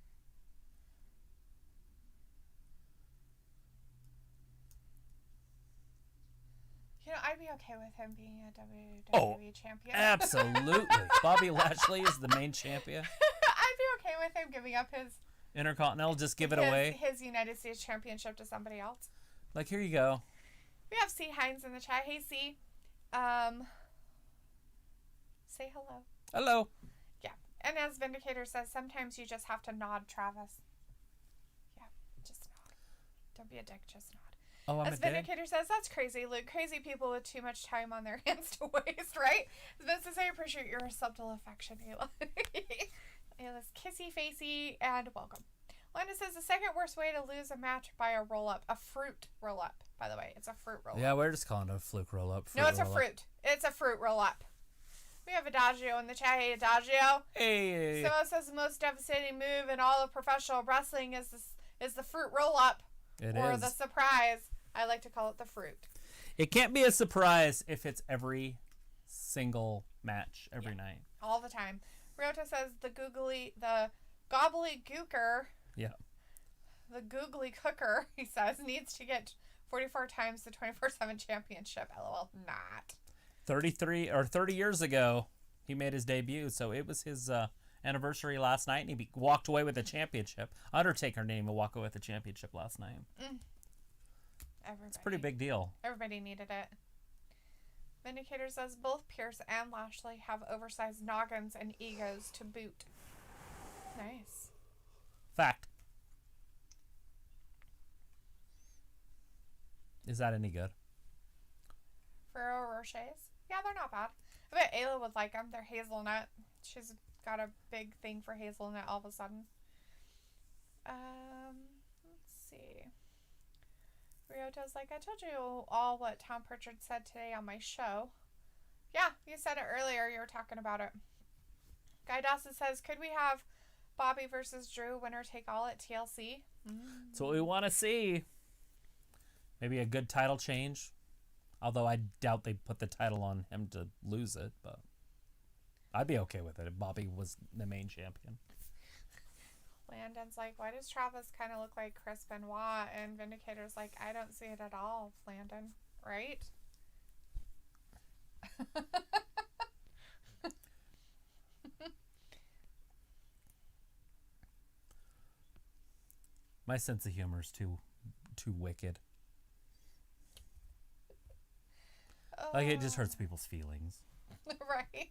You know, I'd be okay with him being a WWE champion. Absolutely. Bobby Lashley is the main champion. I'd be okay with him giving up his Intercontinental, just give it away. His United States Championship to somebody else. Like, here you go. We have C. Hines in the chat. Hey, C. Say hello. Hello. Yeah. And as Vindicator says, sometimes you just have to nod, Travis. Yeah, just nod. Don't be a dick, just nod. Oh, I'm as Vindicator says, that's crazy, Luke. Crazy people with too much time on their hands to waste, right? Vince says, I appreciate your subtle affection, Ayla. Ayla's kissy-facey and welcome. Lana says, the second worst way to lose a match by a roll-up. A fruit roll-up, by the way. It's a fruit roll-up. Yeah, we're just calling it a fluke roll-up. No, it's a fruit. It's a fruit roll-up. We have Adagio in the chat. Hey, Adagio. Hey. Someone says the most devastating move in all of professional wrestling is the fruit roll-up. Or the surprise. I like to call it the fruit. It can't be a surprise if it's every single match, every night. All the time. Ryota says the gobbly gooker. Yeah. The googly cooker, he says, needs to get 44 times the 24/7 championship. LOL. Not. 30 years ago, he made his debut, so it was his anniversary last night, and he walked away with the championship. Undertaker didn't even walk away with the championship last night. It's a pretty big deal. Everybody needed it. Vindicator says both Pierce and Lashley have oversized noggins and egos to boot. Nice. Fact. Is that any good? Ferrero Rochers? Yeah, they're not bad. I bet Ayla would like them. They're hazelnut. She's got a big thing for hazelnut all of a sudden. Let's see. Ryota's like, I told you all what Tom Pritchard said today on my show. Yeah, you said it earlier. You were talking about it. Guy Dawson says, could we have Bobby versus Drew winner take all at TLC? That's what we want to see. Maybe a good title change. Although I doubt they put the title on him to lose it, but I'd be okay with it if Bobby was the main champion. Landon's like, why does Travis kind of look like Chris Benoit? And Vindicator's like, I don't see it at all, Landon. Right? My sense of humor is too wicked. Like, it just hurts people's feelings. Right?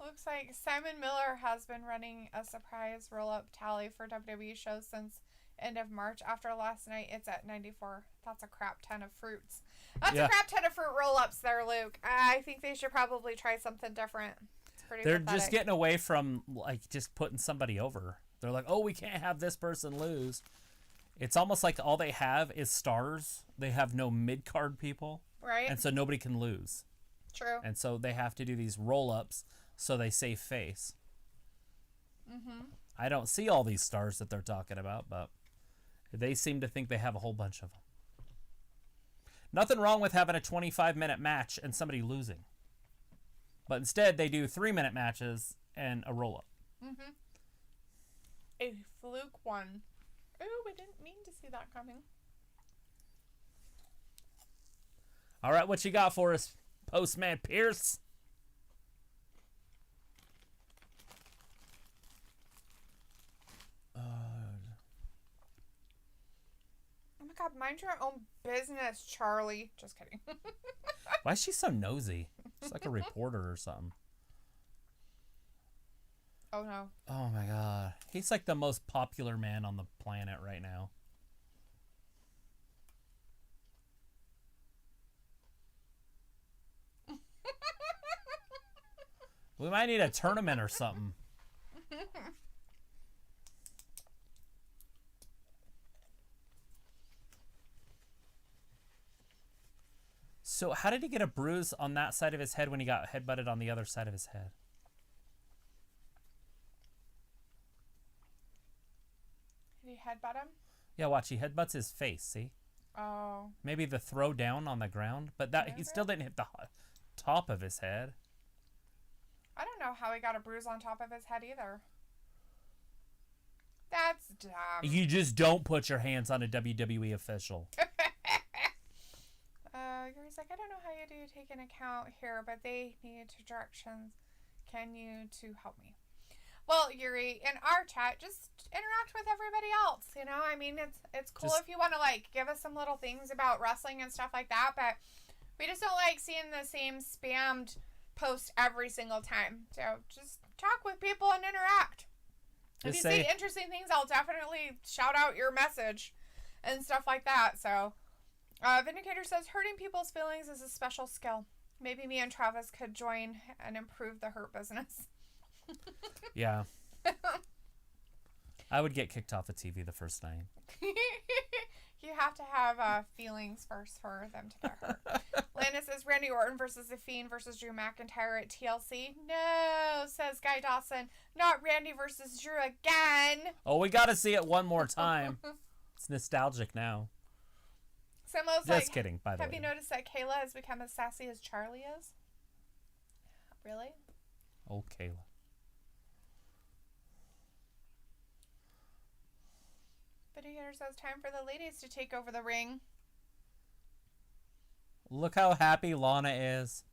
Looks like Simon Miller has been running a surprise roll-up tally for WWE shows since end of March. After last night, it's at 94. That's a crap ton of fruits. That's a crap ton of fruit roll-ups there, Luke. I think they should probably try something different. It's pretty They're pathetic. just getting away from, like, just putting somebody over. They're like, oh, we can't have this person lose. It's almost like all they have is stars. They have no mid-card people. Right. And so nobody can lose. True. And so they have to do these roll-ups so they save face. Mm-hmm. I don't see all these stars that they're talking about, but they seem to think they have a whole bunch of them. Nothing wrong with having a 25-minute match and somebody losing. But instead, they do 3-minute matches and a roll-up. Mm-hmm. A fluke one. Ooh, I didn't mean to see that coming. All right, what you got for us, Postman Pierce? Oh my god, mind your own business, Charlie. Just kidding. Why is she so nosy? She's like a reporter or something. Oh no. Oh my god. He's like the most popular man on the planet right now. We might need a tournament or something. So how did he get a bruise on that side of his head when he got headbutted on the other side of his head? Did he headbutt him? Yeah, watch. He headbutts his face, see? Oh. Maybe the throw down on the ground, but that he still didn't hit the top of his head. I don't know how he got a bruise on top of his head either. That's dumb. You just don't put your hands on a WWE official. Yuri's like, I don't know how you do take an account here, but they need directions. Can you to help me? Well, Yuri, in our chat, just interact with everybody else. You know, I mean, it's cool if you want to like give us some little things about wrestling and stuff like that, but we just don't like seeing the same spammed post every single time. So just talk with people and interact. If you see interesting things, I'll definitely shout out your message and stuff like that. So, Vindicator says, hurting people's feelings is a special skill. Maybe me and Travis could join and improve the hurt business. Yeah. I would get kicked off the TV the first night. You have to have feelings first for them to get hurt. Landis says Randy Orton versus The Fiend versus Drew McIntyre at TLC. No, says Guy Dawson. Not Randy versus Drew again. Oh, we got to see it one more time. It's nostalgic now. Simo's Just kidding, by the way. Have you noticed that Kayla has become as sassy as Charlie is? Really? Oh, Kayla. But here says time for the ladies to take over the ring. Look how happy Lana is.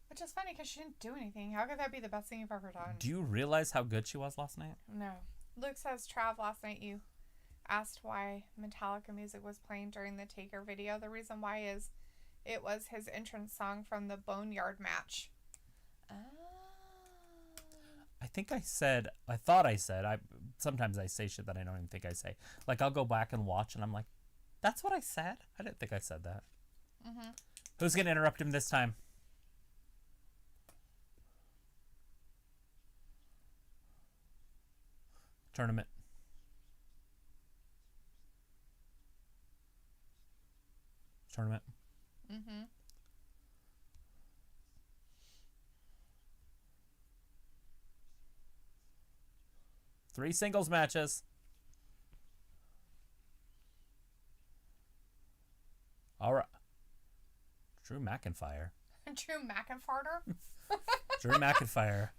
Which is funny because she didn't do anything. How could that be the best thing you've ever done? Do you realize how good she was last night? No. Luke says, Trav, last night you asked why Metallica music was playing during the Taker video. The reason why is it was his entrance song from the Boneyard match. Sometimes I say shit that I don't even think I say. Like, I'll go back and watch and I'm like, that's what I said? I didn't think I said that. Mm-hmm. Who's going to interrupt him this time? Tournament. Mm-hmm. 3 singles matches. All right. Drew McIntyre. Drew McIntyre. Drew McIntyre.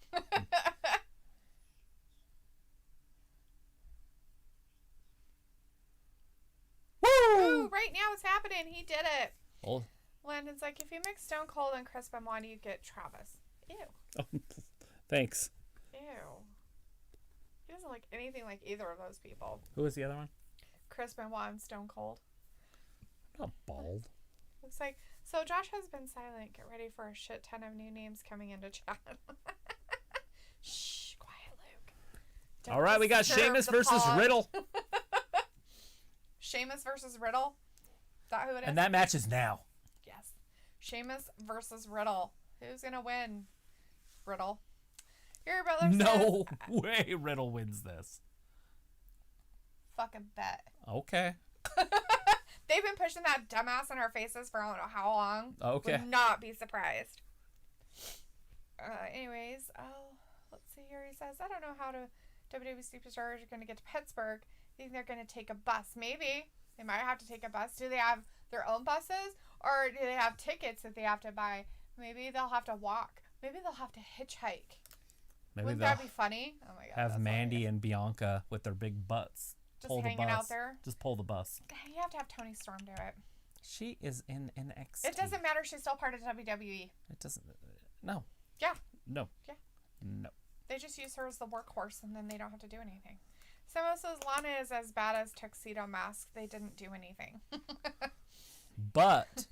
Ooh, right now it's happening. He did it. Oh. Landon's like, if you mix Stone Cold and Chris Benoit, you get Travis. Ew. Oh, thanks. Ew. He doesn't like anything like either of those people. Who was the other one? Chris Benoit and Stone Cold. Not bald. Looks like, so Josh has been silent. Get ready for a shit ton of new names coming into chat. Shh, quiet, Luke. Don't All right, we got disturb Sheamus the versus pod. Riddle. Sheamus versus Riddle. Is that who it is? And that match is now. Yes. Sheamus versus Riddle. Who's going to win? Riddle. Your brother No way Riddle wins this. Fucking bet. Okay. They've been pushing that dumbass in our faces for I don't know how long. Okay. Would not be surprised. Anyways, let's see here. He says, I don't know how WWE superstars are going to get to Pittsburgh. I think they're going to take a bus. Maybe. They might have to take a bus. Do they have their own buses? Or do they have tickets that they have to buy? Maybe they'll have to walk. Maybe they'll have to hitchhike. Maybe Wouldn't that be funny? Oh my god. have that's Mandy hilarious. and Bianca with their big butts. Just pull the hanging bus. out there. Just pull the bus. You have to have Toni Storm do it. She is in NXT. It doesn't matter. She's still part of WWE. It doesn't. No. Yeah. No. Yeah. No. They just use her as the workhorse, and then they don't have to do anything. Someone says Lana is as bad as Tuxedo Mask. They didn't do anything. But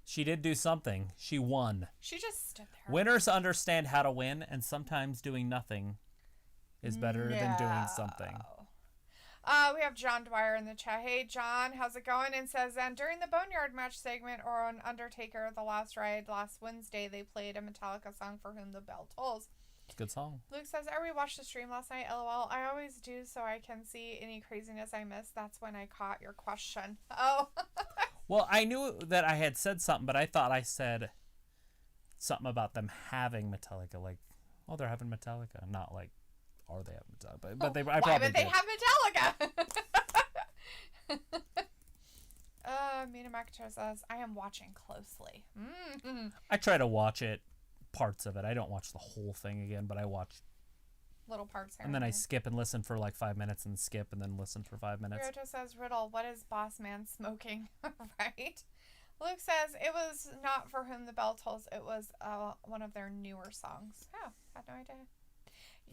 she did do something. She won. She just stood there. Winners understand how to win, and sometimes doing nothing is better than doing something. We have John Dwyer in the chat. Hey, John, how's it going? And says, and during the Boneyard match segment or on Undertaker, The Last Ride, last Wednesday, they played a Metallica song For Whom the Bell Tolls. It's a good song. Luke says, I rewatched the stream last night, LOL. I always do so I can see any craziness I missed. That's when I caught your question. Oh. Well, I knew that I had said something, but I thought I said something about them having Metallica. Like, oh, they're having Metallica. Not like, are they having Metallica? But they, I probably why would they did. have Metallica? Mina McIntyre says, I am watching closely. Mm-hmm. I try to watch it, parts of it. I don't watch the whole thing again, but I watch Little parts here. and then I skip and listen for like 5 minutes and skip and then listen for 5 minutes. Ryoto says, Riddle, what is Boss Man smoking? Right? Luke says, it was not For Whom the Bell Tolls. It was one of their newer songs. Oh, had no idea.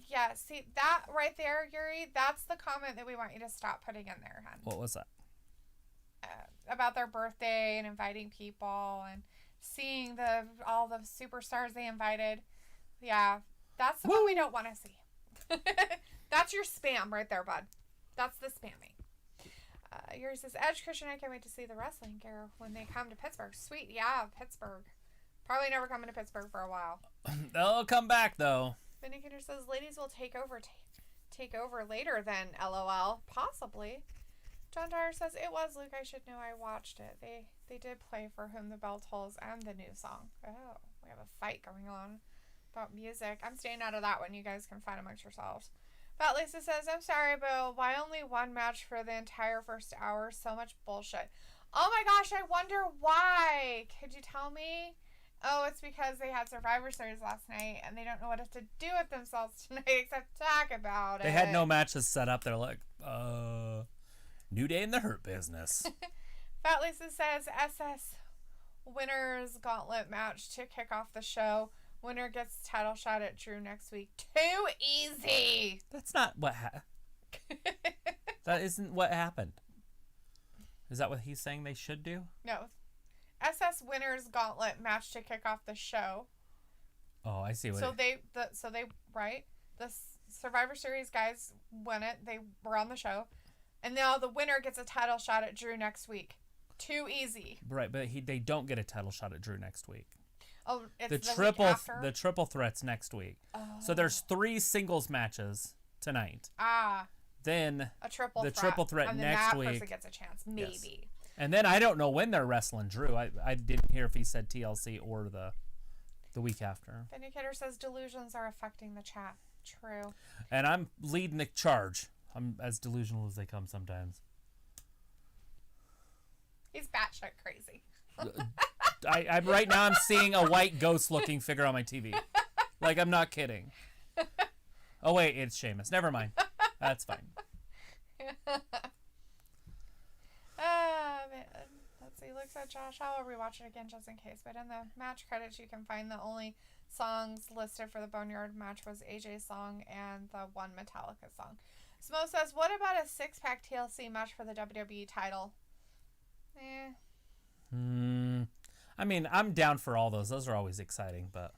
Yeah, see, that right there, Yuri, that's the comment that we want you to stop putting in there, hon. What was that? About their birthday and inviting people and seeing all the superstars they invited. Yeah, that's the one we don't want to see. That's your spam right there, bud. That's the spamming. Yours says, Edge, Christian, I can't wait to see the wrestling gear when they come to Pittsburgh. Sweet, yeah, Pittsburgh. Probably never coming to Pittsburgh for a while. They'll come back though. Vindicator says, ladies will take over later then, LOL. Possibly. John Dyer says, it was Luke. I should know. I watched it. They did play For Whom the Bell Tolls and the new song. Oh, we have a fight going on about music. I'm staying out of that one. You guys can fight amongst yourselves. But Lisa says, I'm sorry, but why only one match for the entire first hour? So much bullshit. Oh my gosh, I wonder why. Could you tell me? Oh, it's because they had Survivor Series last night and they don't know what to do with themselves tonight except talk about it. They had no matches set up. They're like, New Day in the Hurt Business. Fat Lisa says, SS Winners Gauntlet match to kick off the show. Winner gets title shot at Drew next week. Too easy. That's not what that isn't what happened. Is that what he's saying they should do? No. SS Winners Gauntlet match to kick off the show. Oh, I see what right? The Survivor Series guys won it. They were on the show. And now the winner gets a title shot at Drew next week. Too easy. Right, but they don't get a title shot at Drew next week. Oh, it's week after? The triple threat's next week. Oh. So there's 3 singles matches tonight. Then the triple threat and next that week. Person gets a chance, maybe. Yes. And then I don't know when they're wrestling Drew. I didn't hear if he said TLC or the week after. Vindicator says delusions are affecting the chat. True. And I'm leading the charge. I'm as delusional as they come sometimes. He's batshit crazy. I'm right now. I'm seeing a white ghost-looking figure on my TV. Like, I'm not kidding. Oh wait, it's Sheamus. Never mind. That's fine. Let's see. Looks at Josh. I'll rewatch it again just in case. But in the match credits, you can find the only songs listed for the Boneyard match was AJ's song and the one Metallica song. Smo says, "What about a 6-pack TLC match for the WWE title?" I mean, I'm down for all those. Those are always exciting, but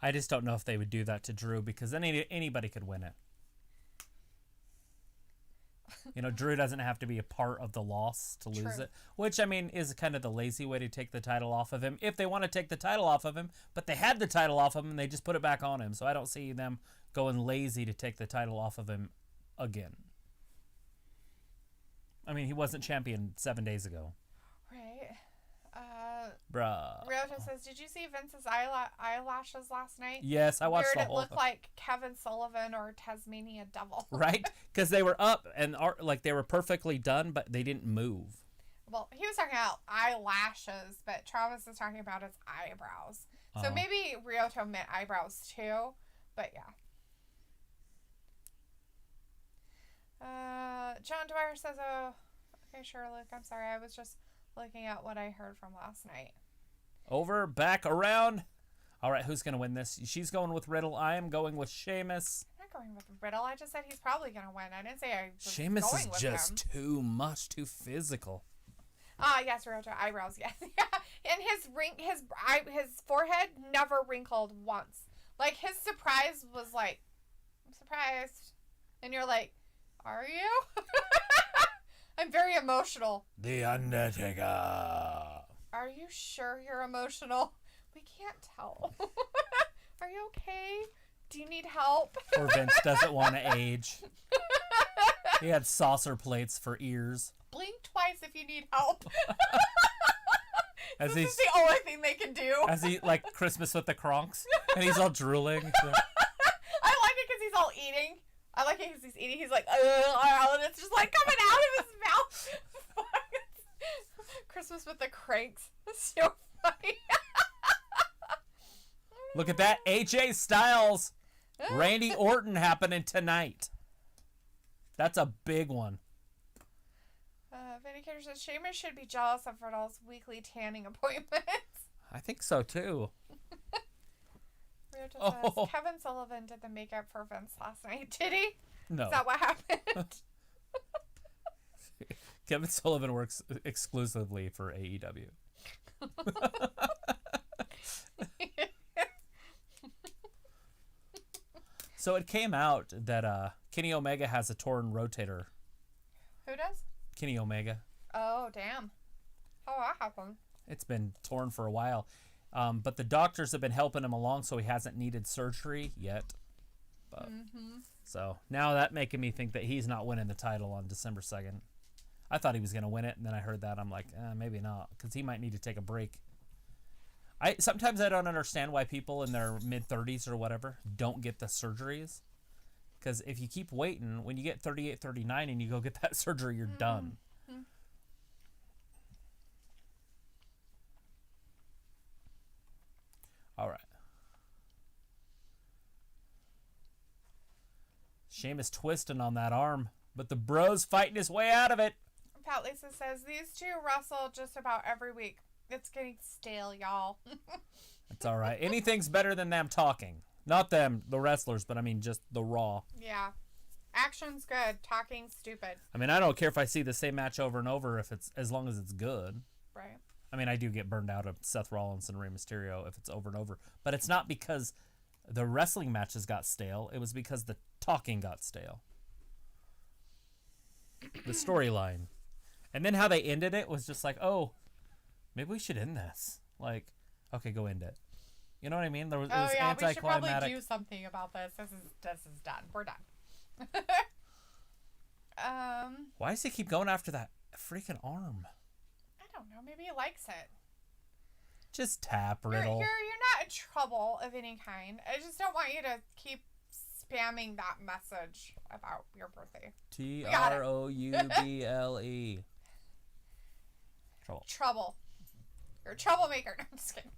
I just don't know if they would do that to Drew because then anybody could win it. You know, Drew doesn't have to be a part of the loss to lose it, which, I mean, is kind of the lazy way to take the title off of him. If they want to take the title off of him, but they had the title off of him and they just put it back on him. So I don't see them going lazy to take the title off of him again. I mean, he wasn't champion 7 days ago. Right. Bruh. Ryota says, "Did you see Vince's eyelashes last night?" Yes, I watched the whole. It looked like Kevin Sullivan or Tasmania Devil. Right? Because they were up and like they were perfectly done, but they didn't move. Well, he was talking about eyelashes, but Travis is talking about his eyebrows. So maybe Ryota meant eyebrows too, but yeah. John Dwyer says, "Oh, okay, sure, Luke. I'm sorry. I was just looking at what I heard from last night." Over, back, around. All right, who's going to win this? She's going with Riddle. I am going with Sheamus. I'm not going with Riddle. I just said he's probably going to win. I didn't say I was Sheamus going with him. Sheamus is just too much, too physical. Yes, Ryota, eyebrows, yes. Yeah. And his forehead never wrinkled once. Like, his surprise was like, "I'm surprised." And you're like, "Are you?" I'm very emotional. The Undertaker. Are you sure you're emotional? We can't tell. Are you okay? Do you need help? Poor Vince doesn't want to age. He had saucer plates for ears. Blink twice if you need help. This is the only thing they can do. As he, like Christmas with the Kronks, and he's all drooling. So. I like it because he's all eating. I like it because he's eating. He's like, and it's just like coming out of his mouth. Christmas with the Cranks. That's so funny. Look at that. AJ Styles, Randy Orton happening tonight. That's a big one. Vindicator says, "Sheamus should be jealous of Riddle's weekly tanning appointments." I think so, too. Ryota says, "Kevin Sullivan did the makeup for Vince last night." Did he? No. Is that what happened? Kevin Sullivan works exclusively for AEW. So it came out that Kenny Omega has a torn rotator. Who does? Kenny Omega. Oh, damn. How that happened? It's been torn for a while. But the doctors have been helping him along, so he hasn't needed surgery yet. But, So now that making me think that he's not winning the title on December 2nd. I thought he was going to win it, and then I heard that. I'm like, maybe not, because he might need to take a break. Sometimes I don't understand why people in their mid-30s or whatever don't get the surgeries. Because if you keep waiting, when you get 38, 39 and you go get that surgery, you're done. All right. Sheamus twisting on that arm, but the bro's fighting his way out of it. Pat Lisa says, "These two wrestle just about every week. It's getting stale, y'all." That's all right. Anything's better than them talking. Not them, the wrestlers, but I mean just the Raw. Yeah. Action's good. Talking's stupid. I mean, I don't care if I see the same match over and over if it's as long as it's good. Right. I mean, I do get burned out of Seth Rollins and Rey Mysterio if it's over and over. But it's not because the wrestling matches got stale. It was because the talking got stale. The storyline. And then how they ended it was just like, oh, maybe we should end this. Like, okay, go end it. You know what I mean? It was anticlimactic. We should probably do something about this. This is done. We're done. Why does he keep going after that freaking arm? I don't know. Maybe he likes it. Just tap, Riddle. You're not in trouble of any kind. I just don't want you to keep spamming that message about your birthday. TROUBLE. Trouble. You're a troublemaker. No, I'm just kidding.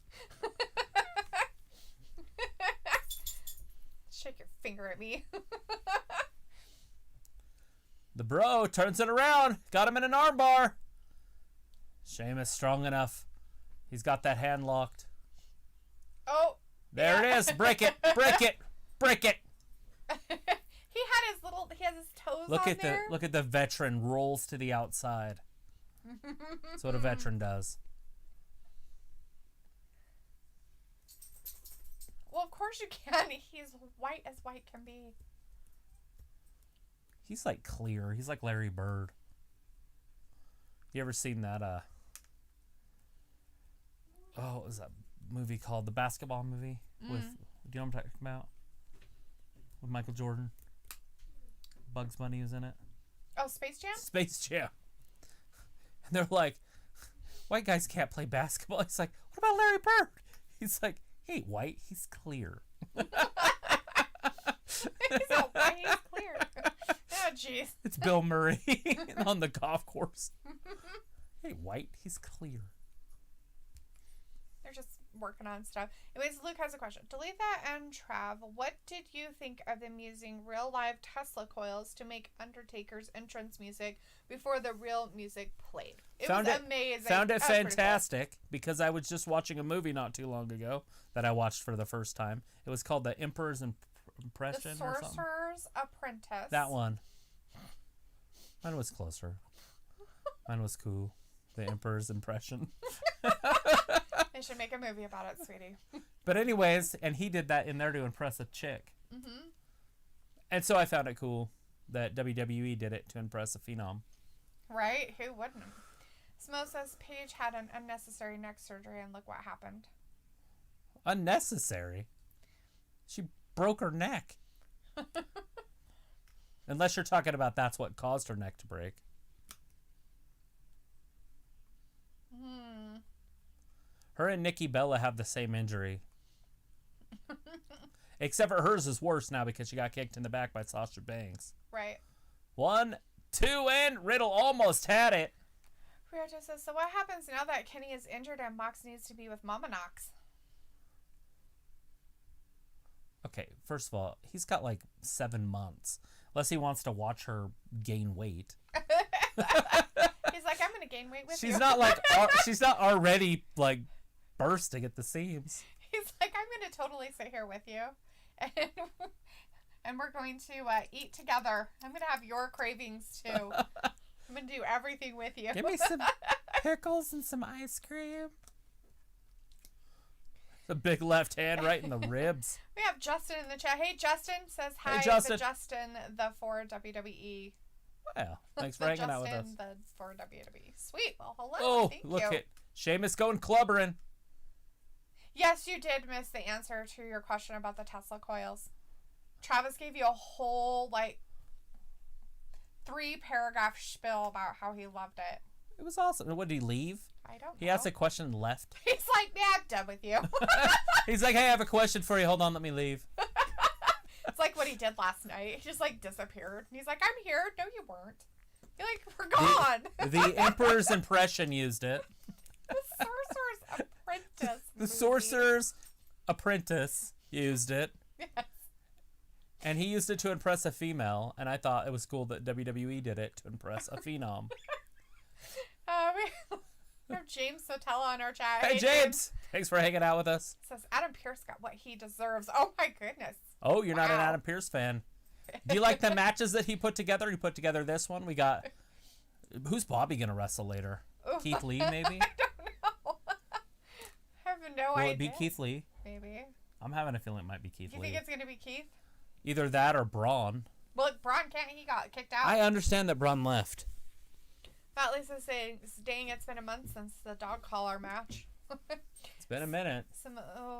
Shake your finger at me. The bro turns it around. Got him in an armbar. Sheamus strong enough. He's got that hand locked. Oh. There it is. Break it. Break it. Break it. He has his toes look on at there. Look at the veteran rolls to the outside. That's what a veteran does. Well, of course you can. He's white as white can be. He's like clear. He's like Larry Bird. You ever seen that what was that movie called? The basketball movie with, do you know what I'm talking about? With Michael Jordan. Bugs Bunny is in it. Oh, Space Jam? Space Jam. And they're like, white guys can't play basketball. He's like, what about Larry Bird? He's like, he ain't white. He's clear. He's not white. He's clear. Oh, jeez. It's Bill Murray on the golf course. He ain't white. He's clear. They're just working on stuff. Anyways, Luke has a question. Dalethea and Trav, what did you think of them using real live Tesla coils to make Undertaker's entrance music before the real music played? It was amazing. Found it fantastic because I was just watching a movie not too long ago that I watched for the first time. It was called The Emperor's Impression The or something. Sorcerer's Apprentice. That one. Mine was closer. Mine was cool. The Emperor's Impression. They should make a movie about it, sweetie. But anyways, and he did that in there to impress a chick. Mm-hmm. And so I found it cool that WWE did it to impress a phenom. Right? Who wouldn't? Smo says Paige had an unnecessary neck surgery and look what happened. Unnecessary? She broke her neck. Unless you're talking about that's what caused her neck to break. Her and Nikki Bella have the same injury. Except for hers is worse now because she got kicked in the back by Sasha Banks. Right. 1, 2, and Riddle almost had it. Rioja says, so what happens now that Kenny is injured and Mox needs to be with Mama Knox? Okay, first of all, he's got like 7 months. Unless he wants to watch her gain weight. He's like, I'm going to gain weight with you. She's not like, she's not already like bursting at the seams. He's like, I'm going to totally sit here with you. And we're going to eat together. I'm going to have your cravings too. I'm going to do everything with you. Give me some pickles and some ice cream. The big left hand right in the ribs. We have Justin in the chat. Hey, Justin says hi. Hey, Justin. To Justin, the for WWE. Well, thanks for hanging out with us. The for WWE. Sweet. Well, hello. Oh, Thank look you. at Sheamus going clubbering. Yes, you did miss the answer to your question about the Tesla coils. Travis gave you a whole 3-paragraph spiel about how he loved it. It was awesome. What, did he leave? I don't know. He asked a question and left. He's like, yeah, I'm done with you. He's like, hey, I have a question for you. Hold on, let me leave. It's like what he did last night. He just disappeared. And he's like, I'm here. No, you weren't. You're like, we're gone. The Emperor's Impression used it. The Sorcerer's Apprentice. The Sorcerer's Apprentice used it. Yes. And he used it to impress a female, and I thought it was cool that WWE did it to impress a phenom. We have James Sotella on our chat. Hey, James! Thanks for hanging out with us. Says Adam Pearce got what he deserves. Oh my goodness. Oh, you're not an Adam Pearce fan. Do you like the matches that he put together? He put together this one. We got... Who's Bobby going to wrestle later? Ooh. Keith Lee, maybe? I don't know. I have no idea. Will it be Keith Lee? Maybe. I'm having a feeling it might be Keith Lee. You think it's going to be Keith? Either that or Braun. Well, Braun can't. He got kicked out. I understand that Braun left. Fat Lisa saying, dang, it's been a month since the dog collar match. It's been a minute.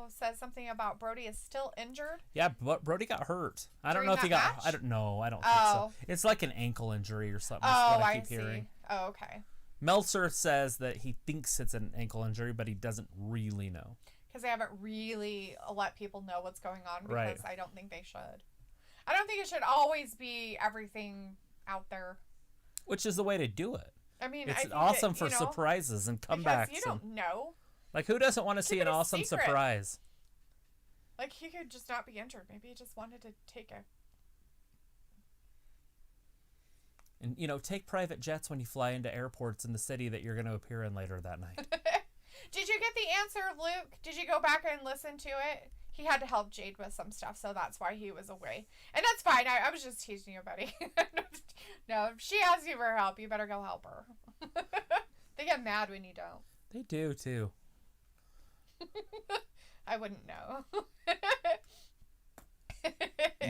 Says something about Brody is still injured. Yeah, but Brody got hurt. I don't know if he got. match? I don't know. I don't think so. It's like an ankle injury or something. Oh, That's what I keep see. hearing. Oh, okay. Meltzer says that he thinks it's an ankle injury, but he doesn't really know. Because they haven't really let people know what's going on. Because Right. I don't think they should. I don't think it should always be everything out there. Which is the way to do it. I mean, it's I think awesome that, for surprises and comebacks. Because you don't know. Like, who doesn't want to see an awesome secret. surprise? Like, he could just not be injured. Maybe he just wanted to take a... And, take private jets when you fly into airports in the city that you're going to appear in later that night. Did you get the answer, Luke? Did you go back and listen to it? He had to help Jade with some stuff, so that's why he was away. And that's fine. I was just teasing you, buddy. No, if she asks you for help, you better go help her. They get mad when you don't. They do, too. I wouldn't know.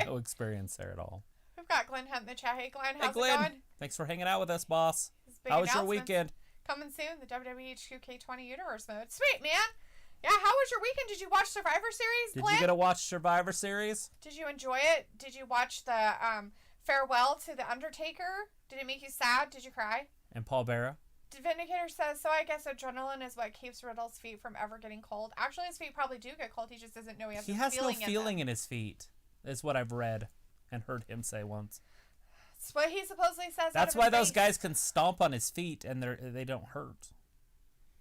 No experience there at all. We've got Glenn Hunt in the chat. Hey, Glenn, how's Hey, Glenn. it going? Thanks for hanging out with us, boss. Big How was your announcements. weekend? Coming soon, the WWE HQ K20 Universe mode. Sweet, man. Yeah, how was your weekend? Did you watch Survivor Series, Did Glenn? you get to watch Survivor Series? Did you enjoy it? Did you watch the farewell to The Undertaker? Did it make you sad? Did you cry? And Paul Bearer? Vindicator says, so I guess adrenaline is what keeps Riddle's feet from ever getting cold. Actually, his feet probably do get cold. He just doesn't know he has no feeling in his feet, is what I've read and heard him say once. That's what he supposedly says. That's why those guys can stomp on his feet and they don't hurt.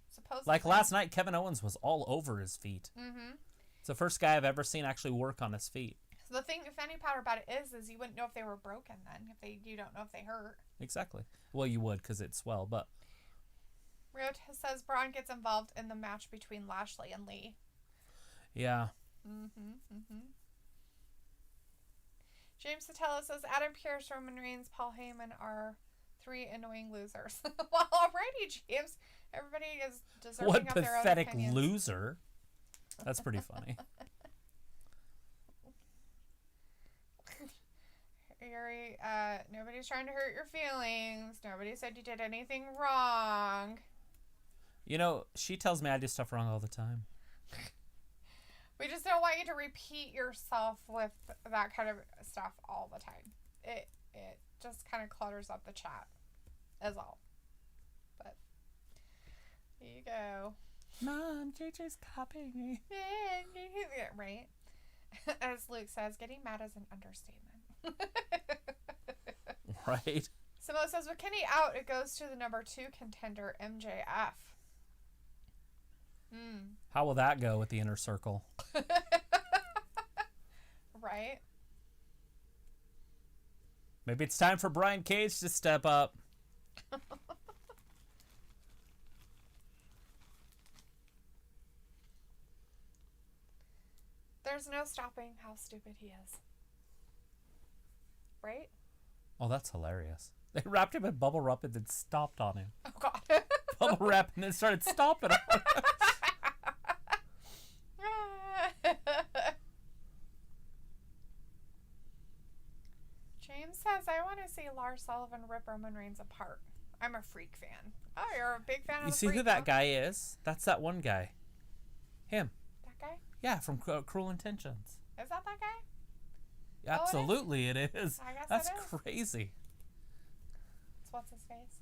Supposedly. Like last night, Kevin Owens was all over his feet. Mm-hmm. It's the first guy I've ever seen actually work on his feet. So the thing, the funny part about it is you wouldn't know if they were broken then. You don't know if they hurt. Exactly. Well, you would because it's swell, but... Rio says Braun gets involved in the match between Lashley and Lee. Yeah. James Sotelo says Adam Pearce, Roman Reigns, Paul Heyman are 3 annoying losers. Well, alrighty, James. Everybody is deserving What of their own pathetic opinions. loser. That's pretty funny. Yuri, nobody's trying to hurt your feelings. Nobody said you did anything wrong. She tells me I do stuff wrong all the time. We just don't want you to repeat yourself with that kind of stuff all the time. It just kind of clutters up the chat, is all. But here you go. Mom, JJ's copying me. Right. As Luke says, getting mad is an understatement. Right. Samo says, with Kenny out, it goes to the number 2 contender, MJF. How will that go with the inner circle? Right? Maybe it's time for Brian Cage to step up. There's no stopping how stupid he is. Right? Oh, that's hilarious. They wrapped him in bubble wrap and then stomped on him. Oh, God. Bubble wrap and then started stomping on him. James says, I want to see Lars Sullivan rip Roman Reigns apart. I'm a Freak fan. Oh, you're a big fan of You the see Freak, who that guy is? That's that one guy. Him. That guy? Yeah, from Cruel Intentions. Is that guy? Absolutely, it is. I guess That's it is. crazy. It's what's his face?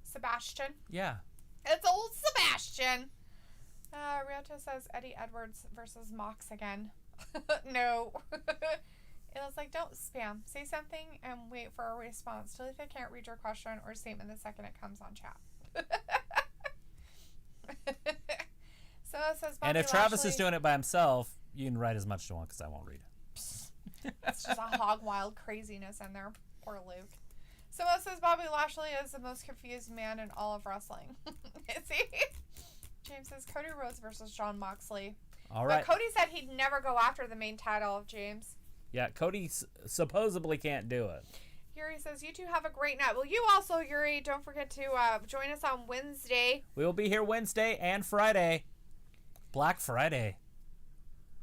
Sebastian. Yeah. It's old Sebastian. Rioto says Eddie Edwards versus Mox again. No. It was like, don't spam. Say something and wait for a response. Dalethea can't read your question or statement the second it comes on chat. So it says Bobby And if Travis Lashley, is doing it by himself, you can write as much as you want because I won't read it. it's just a hog wild craziness in there. Poor Luke. So it says Bobby Lashley is the most confused man in all of wrestling. Is he? James says Cody Rhodes versus Jon Moxley. All right. But Cody said he'd never go after the main title, James. Yeah, Cody supposedly can't do it. Yuri says, you two have a great night. Well, you also, Yuri, don't forget to join us on Wednesday. We will be here Wednesday and Friday. Black Friday.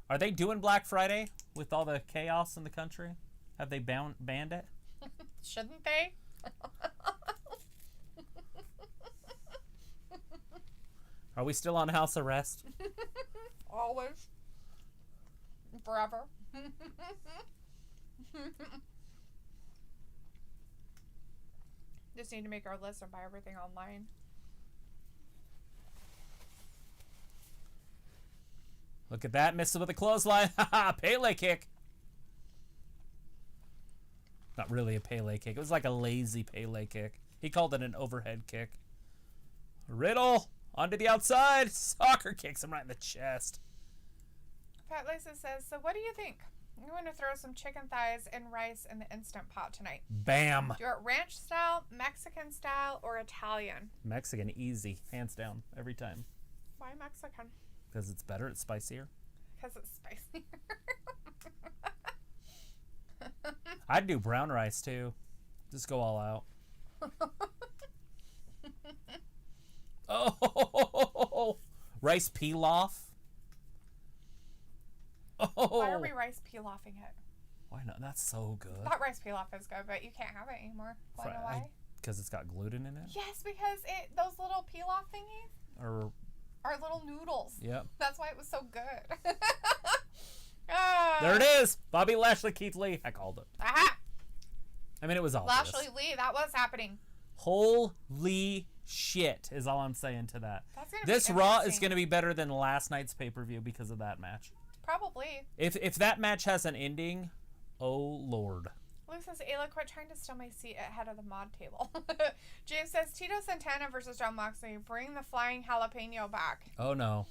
Are they doing Black Friday with all the chaos in the country? Have they banned it? Shouldn't they? Are we still on house arrest? Always. Forever. Just need to make our list and buy everything online. Look at that. Missed it with a clothesline. Haha. Pele kick. Not really a Pele kick. It was like a lazy Pele kick. He called it an overhead kick. Riddle. Onto the outside. Soccer kicks him right in the chest. Pat Lisa says, so what do you think? I'm going to throw some chicken thighs and rice in the Instant Pot tonight. Bam. Do it ranch style, Mexican style, or Italian? Mexican, easy. Hands down. Every time. Why Mexican? Because it's better. It's spicier. Because it's spicy. I'd do brown rice, too. Just go all out. Oh, rice pilaf. Oh, why are we rice pilafing it? Why not? That's so good. I thought rice pilaf is good, but you can't have it anymore. Why? Know why? Because it's got gluten in it. Yes, because those little pilaf thingies are little noodles. Yep. That's why it was so good. There it is. Bobby Lashley, Keith Lee. I called it. Aha! I mean, it was obvious. Lashley Lee, that was happening. Holy shit is all I'm saying to that. That's gonna this be Raw is going to be better than last night's pay-per-view because of that match. Probably. If that match has an ending, oh Lord. Luke says, Ayla, quit trying to steal my seat at head of the mod table. James says, Tito Santana versus John Moxley. Bring the flying jalapeno back. Oh no.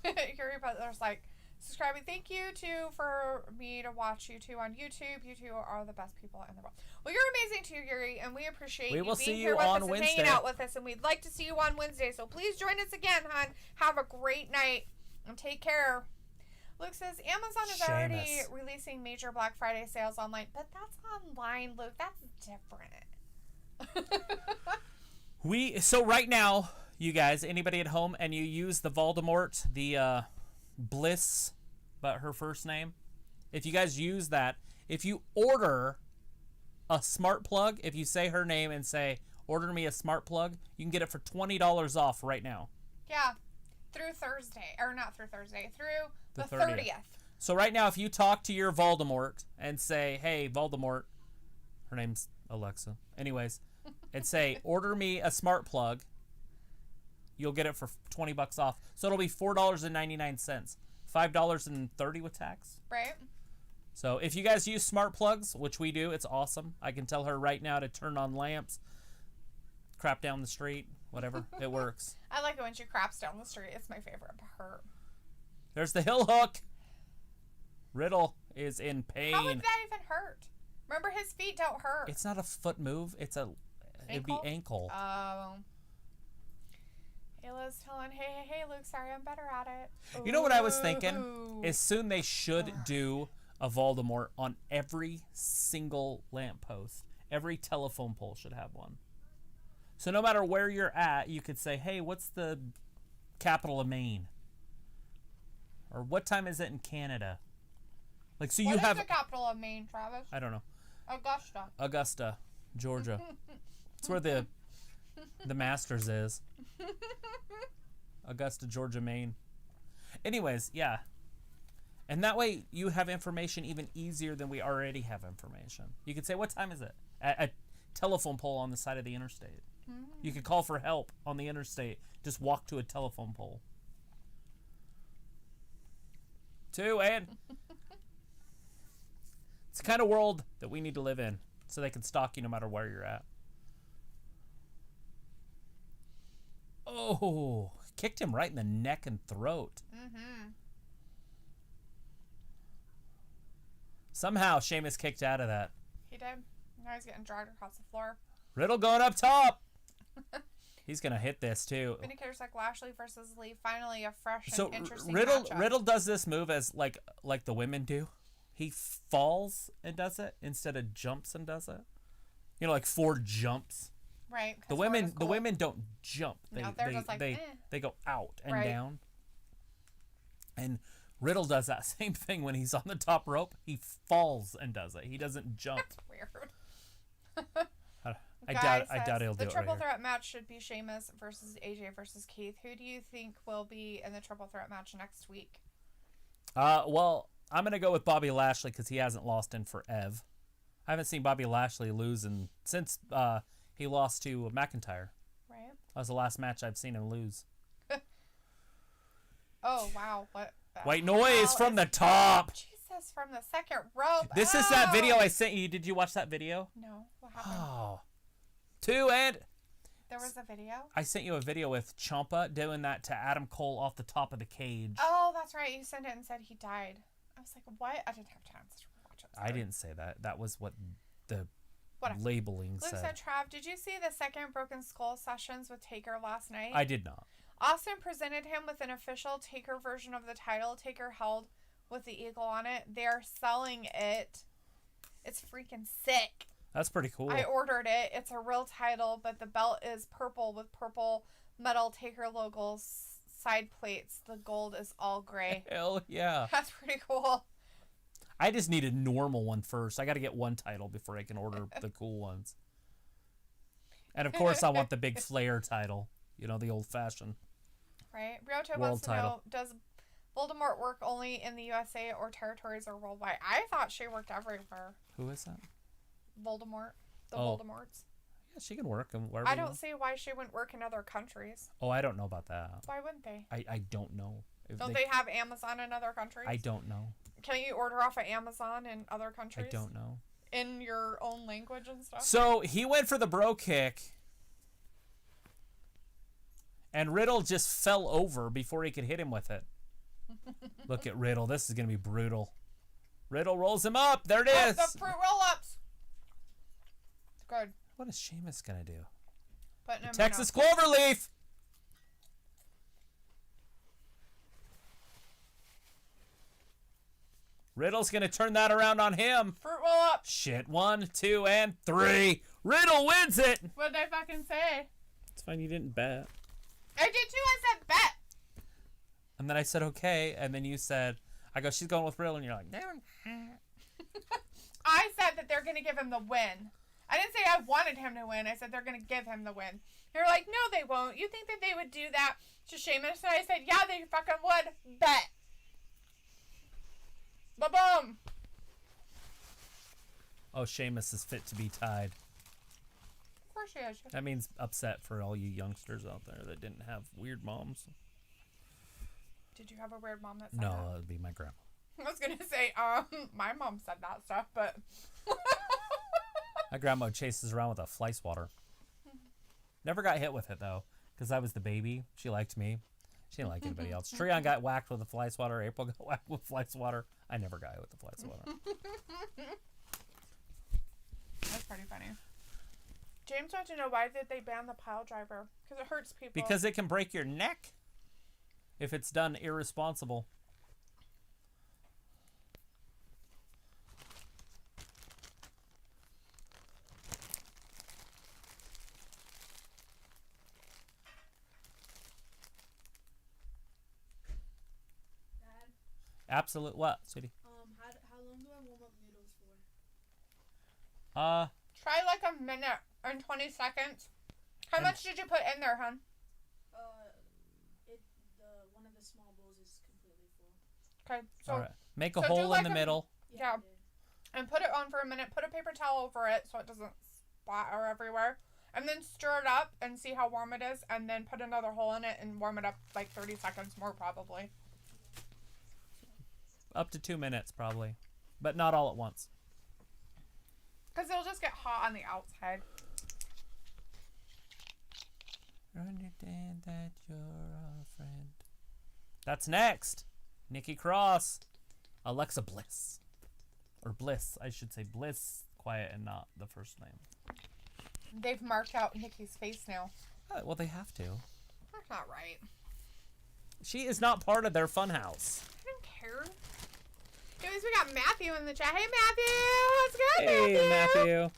Yuri Butler's like, subscribing. Thank you too for me to watch you two on YouTube. You two are the best people in the world. Well, you're amazing too, Yuri, and we appreciate you being here with us and hanging out with us. And we'd like to see you on Wednesday. So please join us again, hon. Have a great night and take care. Luke says Amazon is already releasing major Black Friday sales online, but that's online, Luke. That's different. So right now, you guys, anybody at home, and you use the Voldemort, the Bliss, but her first name. If you guys use that, if you order a smart plug, if you say her name and say, order me a smart plug, you can get it for $20 off right now. Yeah. Through Thursday. Or not through Thursday. Through the 30th. So right now, if you talk to your Voldemort and say, hey, Voldemort, her name's Alexa. Anyways, and say, order me a smart plug, you'll get it for $20 off. So it'll be $4.99. $5.30 with tax. Right. So if you guys use smart plugs, which we do, it's awesome. I can tell her right now to turn on lamps, crap down the street, whatever. It works. I like it when she craps down the street. It's my favorite part. There's the heel hook. Riddle is in pain. How would that even hurt? Remember, his feet don't hurt. It's not a foot move. It'd be ankle. Oh. Ayla's telling, hey, Luke, sorry, I'm better at it. You know what I was thinking? Is soon they should do a Voldemort on every single lamppost. Every telephone pole should have one. So no matter where you're at, you could say, hey, what's the capital of Maine? Or what time is it in Canada? Like, so you have... What is the capital of Maine, Travis? I don't know. Augusta, Georgia. It's where the Masters is. Augusta, Georgia, Maine. Anyways, yeah. And that way you have information even easier than we already have information. You could say, what time is it? A telephone pole on the side of the interstate. Mm-hmm. You could call for help on the interstate. Just walk to a telephone pole. 2, and... It's the kind of world that we need to live in, so they can stalk you no matter where you're at. Oh, kicked him right in the neck and throat. Mm-hmm. Somehow, Sheamus kicked out of that. He did. Now he's getting dragged across the floor. Riddle going up top. He's going to hit this, too. Vindicators like Lashley versus Lee. Finally, a fresh and interesting matchup. Riddle does this move as like the women do. He falls and does it instead of jumps and does it. You know, like 4 jumps. Right. The women don't jump. They go out and down. And Riddle does that same thing when he's on the top rope. He falls and does it. He doesn't jump. That's weird. I doubt he'll do it. The triple right threat match should be Sheamus versus AJ versus Keith. Who do you think will be in the triple threat match next week? Well, I'm gonna go with Bobby Lashley because he hasn't lost in forever. I haven't seen Bobby Lashley lose since he lost to McIntyre. Right. That was the last match I've seen him lose. Oh wow! What? White noise from the top. Jesus, from the second rope. This is that video I sent you. Did you watch that video? No. What happened? Oh. There was a video? I sent you a video with Ciampa doing that to Adam Cole off the top of the cage. Oh, that's right. You sent it and said he died. I was like, what? I didn't have time to watch it. Sorry. I didn't say that. That was what the Whatever. labeling Luke said. said, Trav, did you see the second Broken Skull sessions with Taker last night? I did not. Austin presented him with an official Taker version of the title Taker held with the eagle on it. They're selling it. It's freaking sick. That's pretty cool. I ordered it. It's a real title, but the belt is purple with purple metal Taker logos, side plates. The gold is all gray. Hell yeah. That's pretty cool. I just need a normal one first. I got to get one title before I can order the cool ones. And of course, I want the big Flair title. You know, the old fashioned. Right. Ryoto World wants to know, does Voldemort work only in the USA or territories or worldwide? I thought she worked everywhere. Who is that? Voldemort. The Voldemorts. Yeah, she can work. I don't see why she wouldn't work in other countries. Oh, I don't know about that. Why wouldn't they? I don't know. Don't they have Amazon in other countries? I don't know. Can you order off of Amazon in other countries? I don't know. In your own language and stuff? So he went for the bro kick. And Riddle just fell over before he could hit him with it. Look at Riddle. This is going to be brutal. Riddle rolls him up. There it is. The fruit roll-ups. Good. What is Sheamus going to do? Texas Cloverleaf. Riddle's going to turn that around on him. Fruit roll-up. Shit. 1, 2, and 3. Riddle wins it. What did I fucking say? It's fine. You didn't bet. I did too. I said bet. And then I said, okay. And then you said, I go, she's going with Riddle. And you're like, no. I said that they're going to give him the win. I didn't say I wanted him to win. I said they're going to give him the win. You're like, no, they won't. You think that they would do that to Sheamus? And I said, yeah, they fucking would. Bet. Ba-boom. Oh, Sheamus is fit to be tied. Of course she is. That means upset for all you youngsters out there that didn't have weird moms. Did you have a weird mom that said that? No, that would be my grandma. I was going to say, my mom said that stuff, but... My grandma chases around with a fly swatter. Never got hit with it, though, because I was the baby. She liked me. She didn't like anybody else. Treon got whacked with a fly swatter. April got whacked with fly swatter. I never got hit with the fly swatter. That's pretty funny. James wants to know, why did they ban the pile driver? Because it hurts people. Because it can break your neck if it's done irresponsible. Absolute what, sweetie? How long do I warm up noodles for? Try like a minute and 20 seconds. How much did you put in there, hon? One of the small bowls is completely full. Okay, so all right. Make a hole in the middle. Yeah. And put it on for a minute. Put a paper towel over it so it doesn't splatter everywhere. And then stir it up and see how warm it is. And then put another hole in it and warm it up like 30 seconds more probably. Up to 2 minutes, probably. But not all at once. Because it'll just get hot on the outside. Understand that you're a friend. That's next. Nikki Cross. Alexa Bliss. Or Bliss. I should say Bliss. Quiet and not the first name. They've marked out Nikki's face now. Well, they have to. That's not right. She is not part of their funhouse. I don't care. Anyways, we got Matthew in the chat. Hey, Matthew! What's good, Hey, Matthew.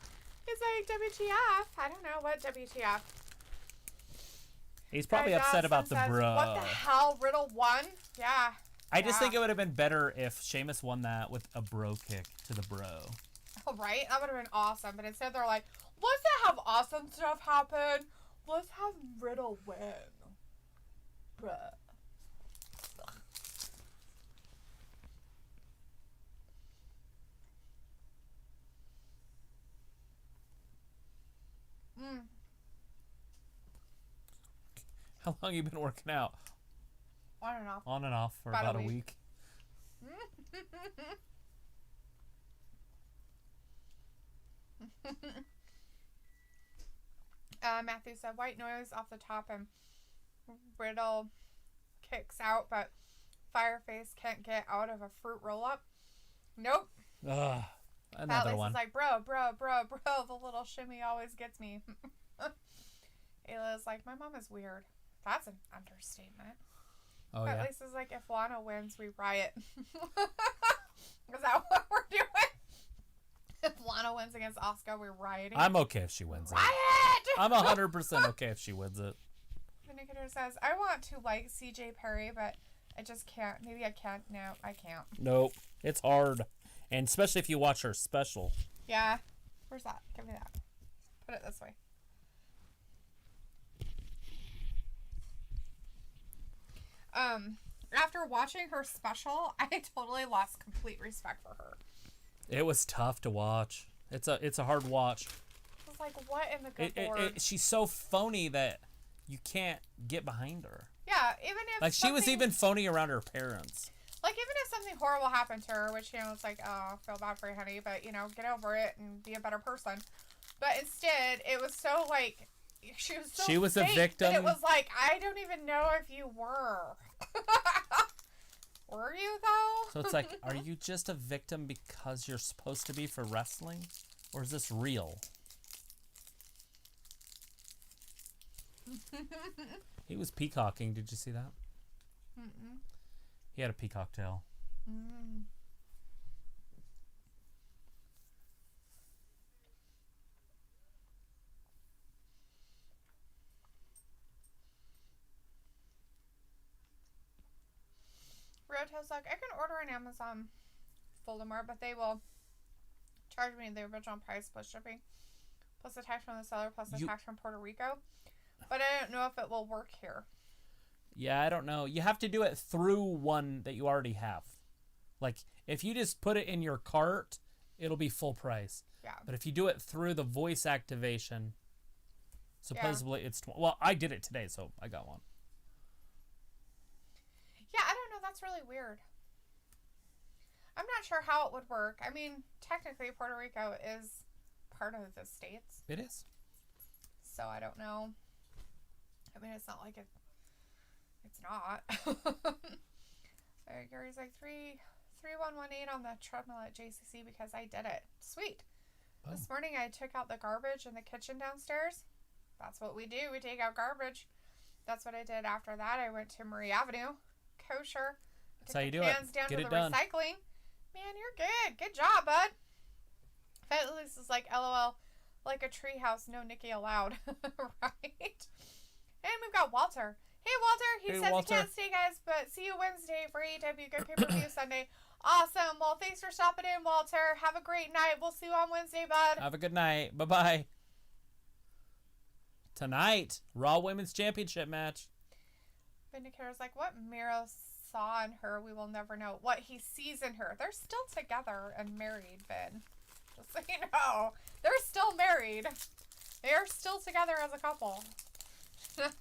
He's like, WTF? I don't know what WTF. He's probably upset about the bro. What the hell? Riddle won? Yeah. I just think it would have been better if Sheamus won that with a bro kick to the bro. Oh, right? That would have been awesome. But instead they're like, Let's not have awesome stuff happen. Let's have Riddle win. Bruh. How long you been working out? I don't know. On and off for about a week. Matthew said white noise off the top and Riddle kicks out, but Fireface can't get out of a fruit roll up. Nope. Another one. Is like, bro, the little shimmy always gets me. Ayla's like, my mom is weird. That's an understatement. Oh, yeah. Lisa's like, if Lana wins, we riot. Is that what we're doing? If Lana wins against Asuka, we're rioting. I'm okay if she wins Riot! it. I'm 100% okay if she wins it. Vindicator says, I want to like CJ Perry, but I just can't. Maybe I can't. No, I can't. Nope. It's hard. And especially if you watch her special. Yeah. Where's that? Give me that. Put it this way. After watching her special, I totally lost complete respect for her. It was tough to watch. It's a hard watch. I was like, what in the good Lord? She's so phony that you can't get behind her. Yeah, even if like she was even phony around her parents. Like even if something horrible happened to her, which it's like, oh, I feel bad for you, honey, but get over it and be a better person. But instead, it was so like she was so a victim. It was like I don't even know if you were. Were you though? So it's like, are you just a victim because you're supposed to be for wrestling, or is this real? He was peacocking. Did you see that? Mm-mm. He had a peacock tail. Mm. Roadhouse like, I can order an Amazon Voldemort, but they will charge me the original price plus shipping, plus the tax from the seller, plus the tax from Puerto Rico. But I don't know if it will work here. Yeah, I don't know. You have to do it through one that you already have. Like, if you just put it in your cart, it'll be full price. Yeah. But if you do it through the voice activation, supposedly it's... Well, I did it today, so I got one. Yeah, I don't know. That's really weird. I'm not sure how it would work. I mean, technically, Puerto Rico is part of the States. It is. So I don't know. I mean, it's not like it's not. Gary's like 3118 on the treadmill at JCC because I did it. Sweet. Oh. This morning I took out the garbage in the kitchen downstairs. That's what we do. We take out garbage. That's what I did after that. I went to Marie Avenue. Kosher. That's how you do it. Down Get to it the done. Recycling. Man, you're good. Good job, bud. At least it's like LOL, like a treehouse, no Nikki allowed. Right? And we've got Walter. Hey, Walter. He says Walter. he can't stay, guys, but see you Wednesday for AEW. Good pay-per-view Sunday. Awesome. Well, thanks for stopping in, Walter. Have a great night. We'll see you on Wednesday, bud. Have a good night. Bye-bye. Tonight, Raw Women's Championship match. Vindicator's like, what Miro saw in her, we will never know. What he sees in her. They're still together and married, Vin. Just so you know. They're still married. They are still together as a couple.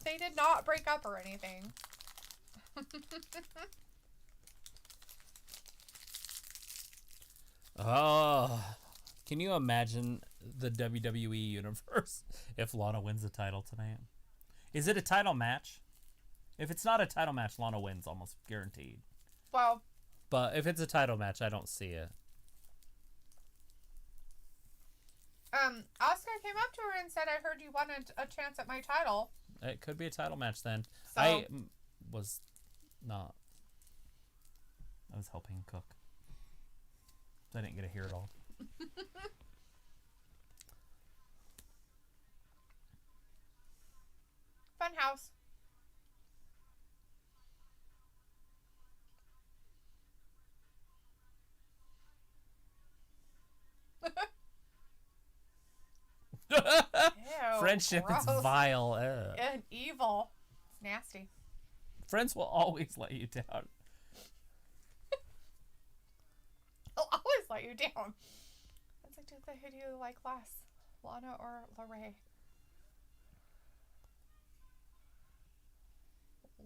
They did not break up or anything. Oh, can you imagine the WWE universe if Lana wins the title tonight? Is it a title match? If it's not a title match, Lana wins almost guaranteed. Well, but if it's a title match, I don't see it. Oscar came up to her and said, I heard you wanted a chance at my title. It could be a title match then. So, I was not. I was helping cook. So I didn't get to hear it all. Funhouse. Friendship, it's Gross. vile. Ugh. And evil. It's nasty. Friends will always let you down. I'll always let you down. It's like, who do you like less? Lana or Lorraine?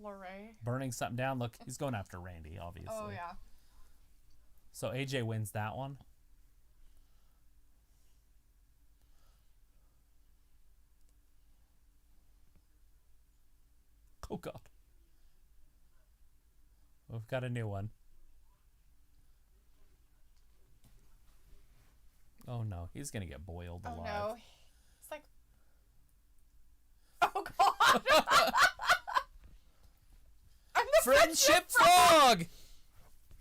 Lorraine. Burning something down. Look, he's going after Randy, obviously. Oh, yeah. So AJ wins that one. Oh, God. We've got a new one. Oh, no. He's going to get boiled alive. Oh, no. It's like... Oh, God. I'm the Friendship frog!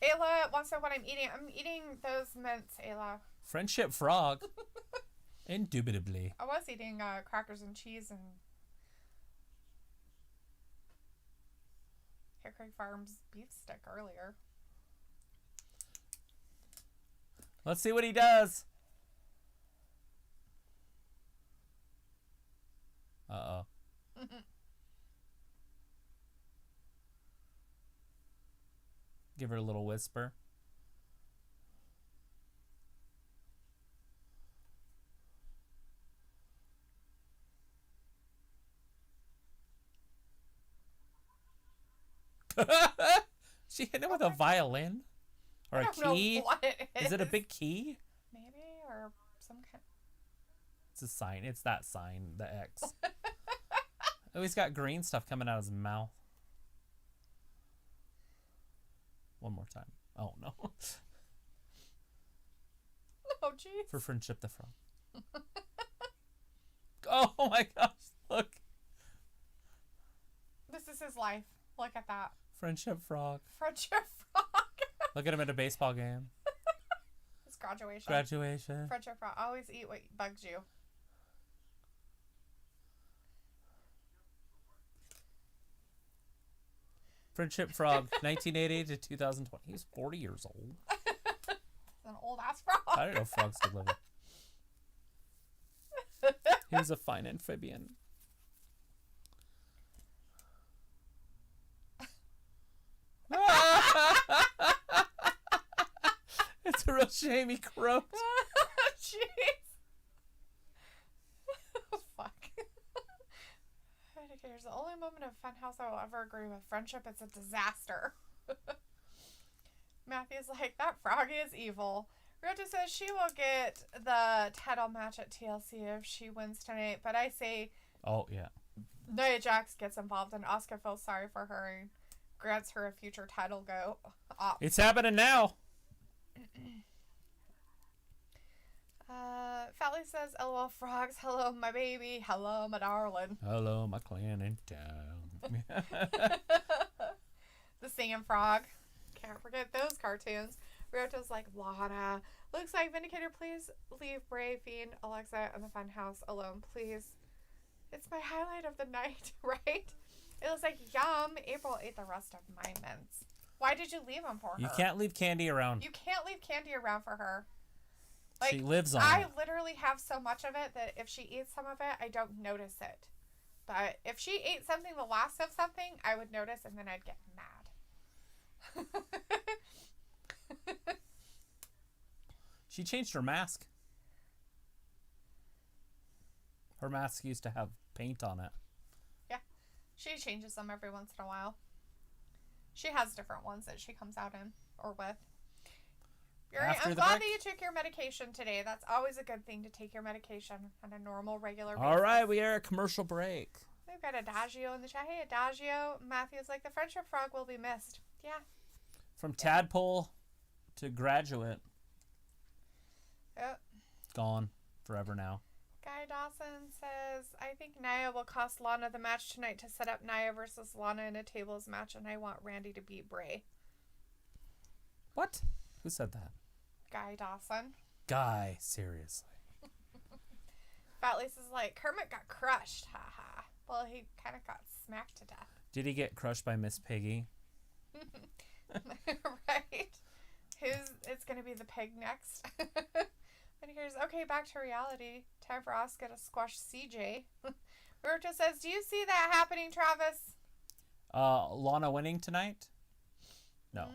Ayla wants to know what I'm eating. I'm eating those mints, Ayla. Friendship frog. Indubitably. I was eating crackers and cheese and Hare Creek Farms beef stick earlier. Let's see what he does. Uh-oh. Give her a little whisper. She hit him with a violin? Or a I don't key? know what it is. Is it a big key? Maybe, or some kind. It's a sign. It's that sign, the X. Oh, he's got green stuff coming out of his mouth. One more time. Oh, no. Oh, jeez. For Friendship the Frog. Oh, my gosh. Look. This is his life. Look at that. Friendship Frog. Friendship frog. Look at him at a baseball game. It's graduation. Graduation. Friendship frog. Always eat what bugs you. Friendship Frog, 1980 to 2020. He was 40 years old. An old ass frog. I didn't know frogs could live. He was a fine amphibian. It's a real shame he croaked. Jeez. Oh, fuck. Here's the only moment of Funhouse I will ever agree with. Friendship, it's a disaster. Matthew's like, that froggy is evil. Rota says she will get the title match at TLC if she wins tonight, but I say Oh, yeah. Nia Jax gets involved and Asuka feels sorry for her and grants her a future title go. It's happening now. Fally says, LOL frogs, hello my baby, hello my darling. Hello, my clan in town. The singing frog. Can't forget those cartoons. Ryoto's like, Lana. Looks like Vindicator, please leave Bray, Fiend, Alexa, and the Funhouse alone, please. It's my highlight of the night, right? It was like, yum. April ate the rest of my mints. Why did you leave them for her? You can't leave candy around. You can't leave candy around for her. She lives on I it. literally have so much of it that if she eats some of it, I don't notice it. But if she ate something the last of something, I would notice and then I'd get mad. She changed her mask. Her mask used to have paint on it. Yeah. She changes them every once in a while. She has different ones that she comes out in or with. I'm glad that you took your medication today. That's always a good thing to take your medication on a normal, regular basis. All right, we are a commercial break. We've got Adagio in the chat. Hey, Adagio. Matthew's like, the Friendship Frog will be missed. Yeah. From tadpole to graduate. Yep. Gone. Forever now. Guy Dawson says, I think Nia will cost Lana the match tonight to set up Nia versus Lana in a tables match, and I want Randy to beat Bray. What? Who said that? Guy Dawson. Guy, seriously. Fat Lisa's like, Kermit got crushed. Haha. Well, he kind of got smacked to death. Did he get crushed by Miss Piggy? Right? It's going to be the pig next. And here's, okay, back to reality. Time for Asuka to squash CJ. Roberto says, do you see that happening, Travis? Lana winning tonight? No.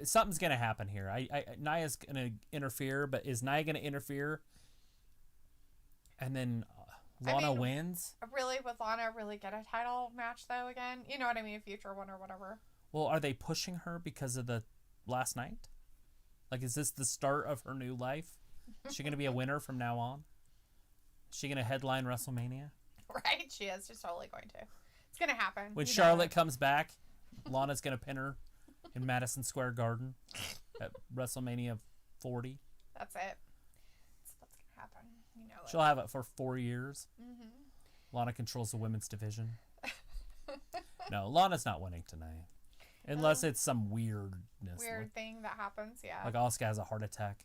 Something's going to happen here. Nia's going to interfere, but is Nia going to interfere? And then Lana wins? Really, would Lana really get a title match, though, again? You know what I mean? Future one or whatever. Well, are they pushing her because of the last night? Like, is this the start of her new life? Is she going to be a winner from now on? Is she going to headline WrestleMania? Right, she is. She's totally going to. It's going to happen. When Charlotte comes back, Lana's going to pin her in Madison Square Garden at WrestleMania 40. That's it. That's what's going to happen. You know it. She'll have it for 4 years. Mm-hmm. Lana controls the women's division. No, Lana's not winning tonight. Unless it's some weirdness. Weird thing that happens, yeah. Like Asuka has a heart attack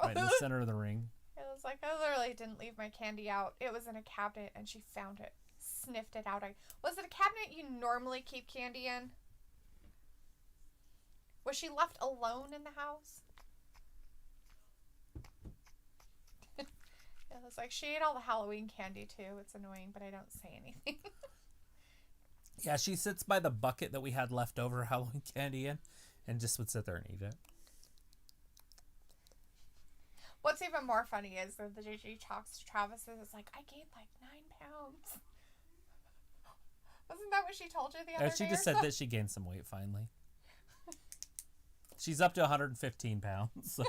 right in the center of the ring. It was like, I literally didn't leave my candy out. It was in a cabinet, and she found it. Sniffed it out. Was it a cabinet you normally keep candy in? Was she left alone in the house? It was like, she ate all the Halloween candy, too. It's annoying, but I don't say anything. Yeah, she sits by the bucket that we had left over Halloween candy in and just would sit there and eat it. What's even more funny is that the JG talks to Travis and is like, I gained like 9 pounds. Wasn't that what she told you the other day? She just said that she gained some weight finally. She's up to 115 pounds. So.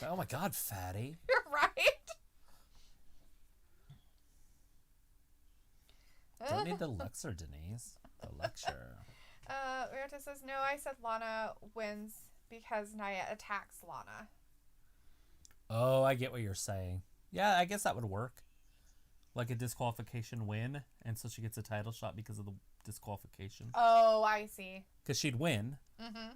Oh my God, fatty. You're right. Don't need the lecture, Denise. The lecture. Rita says, no, I said Lana wins because Nia attacks Lana. Oh, I get what you're saying. Yeah, I guess that would work. Like a disqualification win, and so she gets a title shot because of the disqualification. Oh, I see. Because she'd win. Mm-hmm.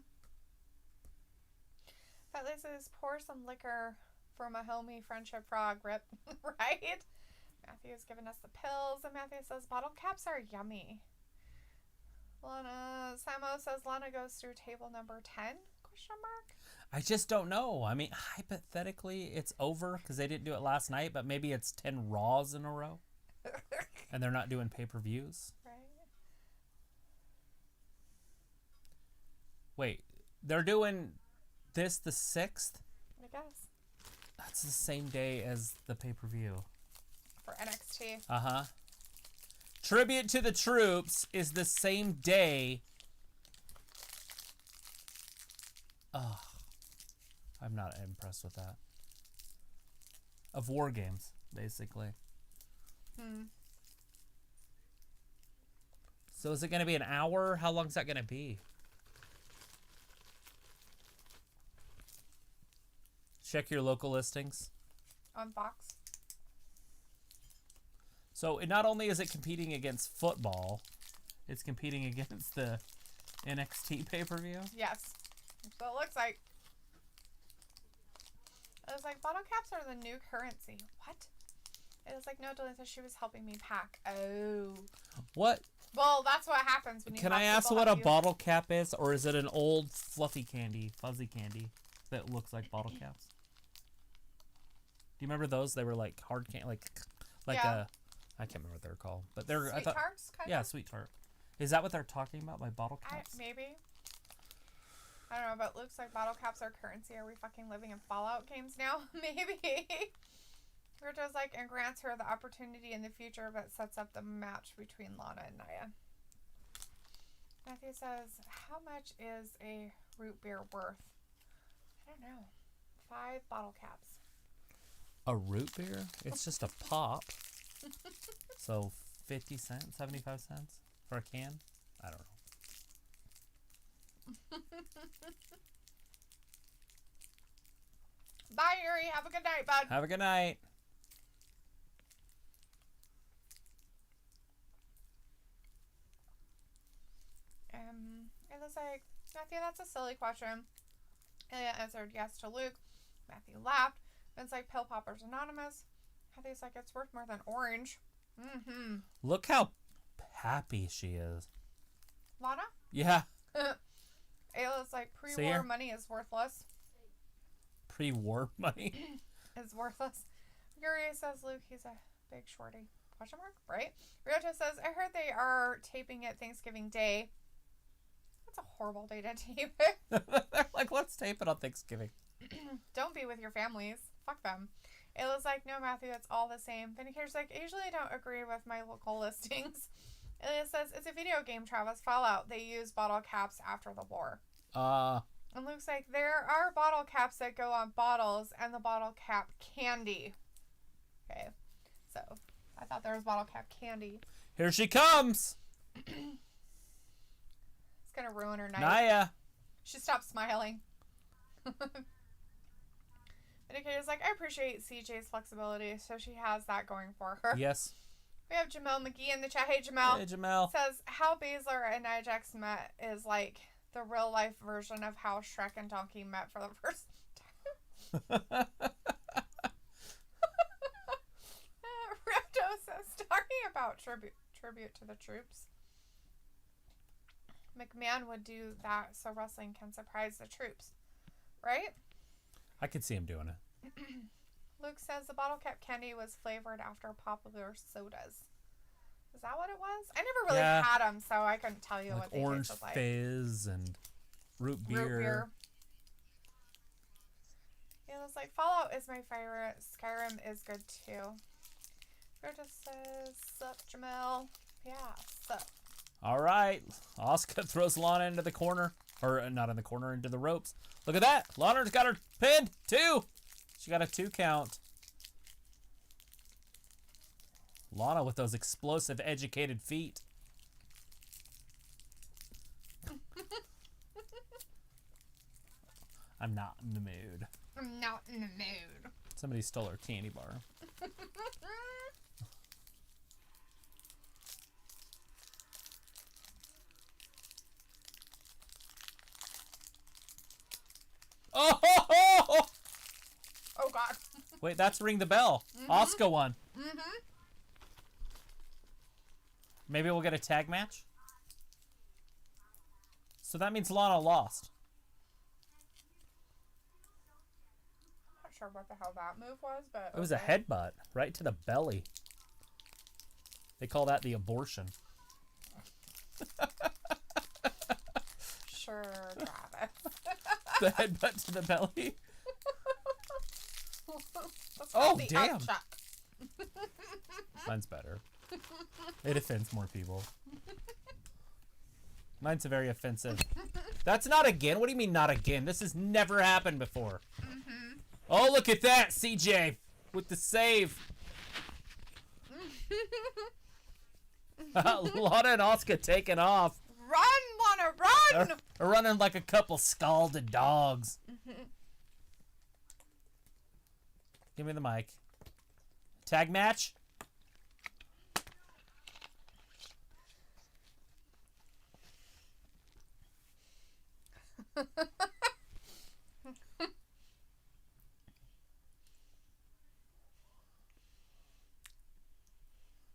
But Liz says, pour some liquor for my homie Friendship Frog, rip. Right? Matthew's giving us the pills, and Matthew says, bottle caps are yummy. Samo says, Lana goes through table number 10? Question mark? I just don't know. I mean, hypothetically, it's over because they didn't do it last night, but maybe it's 10 Raws in a row. And they're not doing pay-per-views. Right. Wait, they're doing this the 6th? I guess. That's the same day as the pay-per-view. For NXT. Uh-huh. Tribute to the Troops is the same day. Oh, I'm not impressed with that. Of War Games, basically. So is it going to be an hour? How long is that going to be? Check your local listings. On Fox. So it not only is it competing against football, it's competing against the NXT pay-per-view. Yes. So it looks like. It was like, bottle caps are the new currency. What? It was like, no, Dalethea, she was helping me pack. Oh. What? Well, that's what happens when you Can have I ask people what a help you. bottle cap is? Or is it an old fluffy candy, fuzzy candy that looks like bottle caps? Do you remember those? They were like hard candy, like Yeah. I can't remember what they're called, but they're Sweet tarts, kind yeah, of? sweet tart. Is that what they're talking about by bottle caps? Maybe. I don't know, but it looks like bottle caps are currency. Are we fucking living in Fallout games now? Maybe. Rito's like, and grants her the opportunity in the future, but sets up the match between Lana and Nia. Matthew says, how much is a root beer worth? I don't know. 5 bottle caps. A root beer? It's just a pop. So 50 cents, 75 cents for a can? I don't know. Bye, Yuri. Have a good night, bud. Have a good night. It was like, Matthew, that's a silly question. Elliot answered yes to Luke. Matthew laughed. Vince like, Pill Poppers Anonymous. Matthew's like, it's worth more than orange. Mm-hmm. Look how happy she is. Lana? Yeah. Ayla's like, See pre-war her? money is worthless. Pre-war money. is worthless. Yuri says Luke, he's a big shorty. Question mark? Right? Ryota says, I heard they are taping it Thanksgiving Day. That's a horrible day to tape it. They're like, let's tape it on Thanksgiving. Don't be with your families. Fuck them. Ayla's like, no, Matthew, it's all the same. Vindicator's like, I usually don't agree with my local listings. Ilya says, it's a video game, Travis. Fallout. They use bottle caps after the war. And Luke's like, there are bottle caps that go on bottles and the bottle cap candy. Okay. So, I thought there was bottle cap candy. Here she comes. It's going to ruin her night. Naya. She stopped smiling. Vindicator's like, I appreciate CJ's flexibility, so she has that going for her. Yes. We have Jamel McGee in the chat. Hey, Jamel. Hey, Jamel. Says, how Baszler and Nia Jax met is like the real life version of how Shrek and Donkey met for the first time. Ripto says, talking about tribute to the troops. McMahon would do that so wrestling can surprise the troops. Right? I could see him doing it. Luke says the bottle cap candy was flavored after popular sodas. Is that what it was? I never really had them, so I couldn't tell you like what they orange tasted like. fizz and root beer. Root beer. Yeah, it was like Fallout is my favorite. Skyrim is good too. Rita says, sup, Jamel? Yeah, sup. All right. Asuka throws Lana into the corner. Or not in the corner, into the ropes. Look at that. Lana's got her pinned. 2. She got a 2 count. Lana with those explosive, educated feet. I'm not in the mood. I'm not in the mood. Somebody stole her candy bar. Oh! Oh, God. Wait, that's Ring the Bell. Asuka won. Maybe we'll get a tag match? So that means Lana lost. Not sure what the hell that move was, but... It was a headbutt right to the belly. They call that the abortion. Sure, Travis. The headbutt to the belly? Oh, damn. Mine's better. It offends more people. Mine's very offensive. That's not again? What do you mean not again? This has never happened before. Oh, look at that, CJ, with the save. Lana and Asuka taking off. Run, Lana, run! They're running like a couple scalded dogs. Give me the mic. Tag match?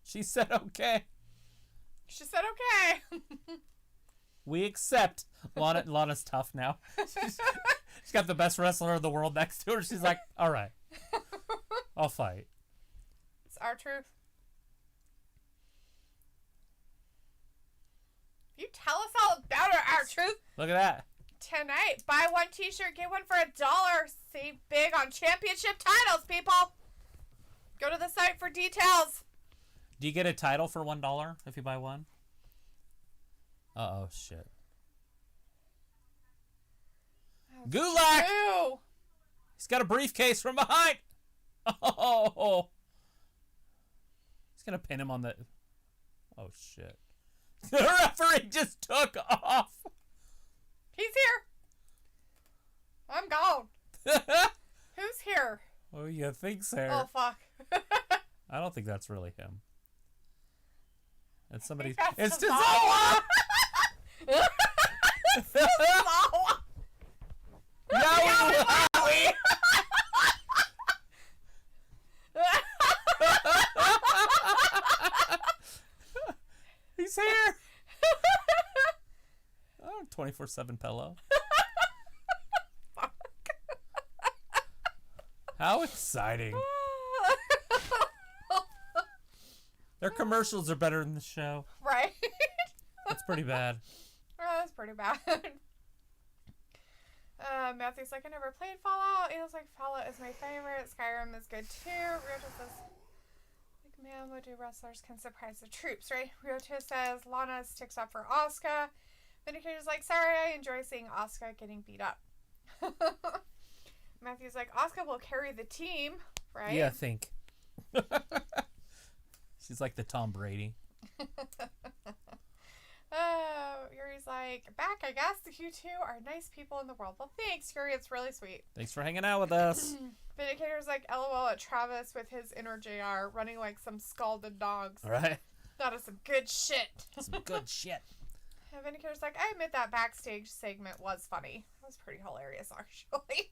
She said okay. She said okay. We accept. Lana's tough now. She's got the best wrestler in the world next to her. She's like, all right, I'll fight. It's our truth. You tell us all about our truth. Look at that. Tonight, buy one t-shirt, get one for $1. Save big on championship titles, people. Go to the site for details. Do you get a title for $1 if you buy one? Uh-oh, shit. Gulak! Ew. He's got a briefcase from behind. Oh. He's going to pin him on the... Oh, shit. The referee just took off. He's here. I'm gone. Who's here? Oh, you think so? Oh, fuck. I don't think that's really him. It's somebody... That's It's Tozawa! Tozawa! Tozawa! Yowie! He's here! Oh, 24/7 pillow. How exciting. Their commercials are better than the show. Right? That's pretty bad. Oh, that's pretty bad. Matthew's like, I never played Fallout. He was like, Fallout is my favorite. Skyrim is good too. Ryoto says, like, man, what do wrestlers can surprise the troops, right? Ryoto says, Lana sticks up for Asuka. Vindicator's like, sorry, I enjoy seeing Asuka getting beat up. Matthew's like, Asuka will carry the team, right? Yeah, I think. She's like the Tom Brady. Oh, Yuri's like, back, I guess. You two are nice people in the world. Well, thanks, Yuri. It's really sweet. Thanks for hanging out with us. Vindicator's like, LOL at Travis with his inner JR running like some scalded dogs. All right. That is some good shit. Some good shit. And Vindicator's like, I admit that backstage segment was funny. It was pretty hilarious, actually.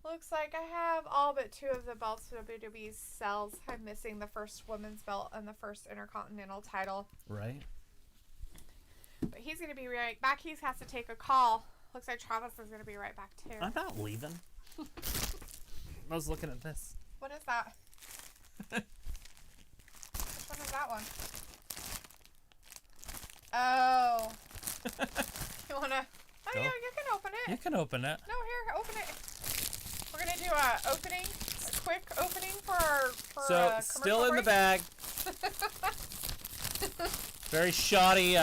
Looks like I have all but 2 of the belts WWE sells. I'm missing the first women's belt and the first Intercontinental title. Right. But he's going to be right back. He has to take a call. Looks like Travis is going to be right back, too. I'm not leaving. I was looking at this. What is that? Which one is that one? Oh. You want to... Oh, Go. yeah, you can open it. You can open it. No, here, open it. We're going to do a quick opening for So, still in the bag. Very shoddy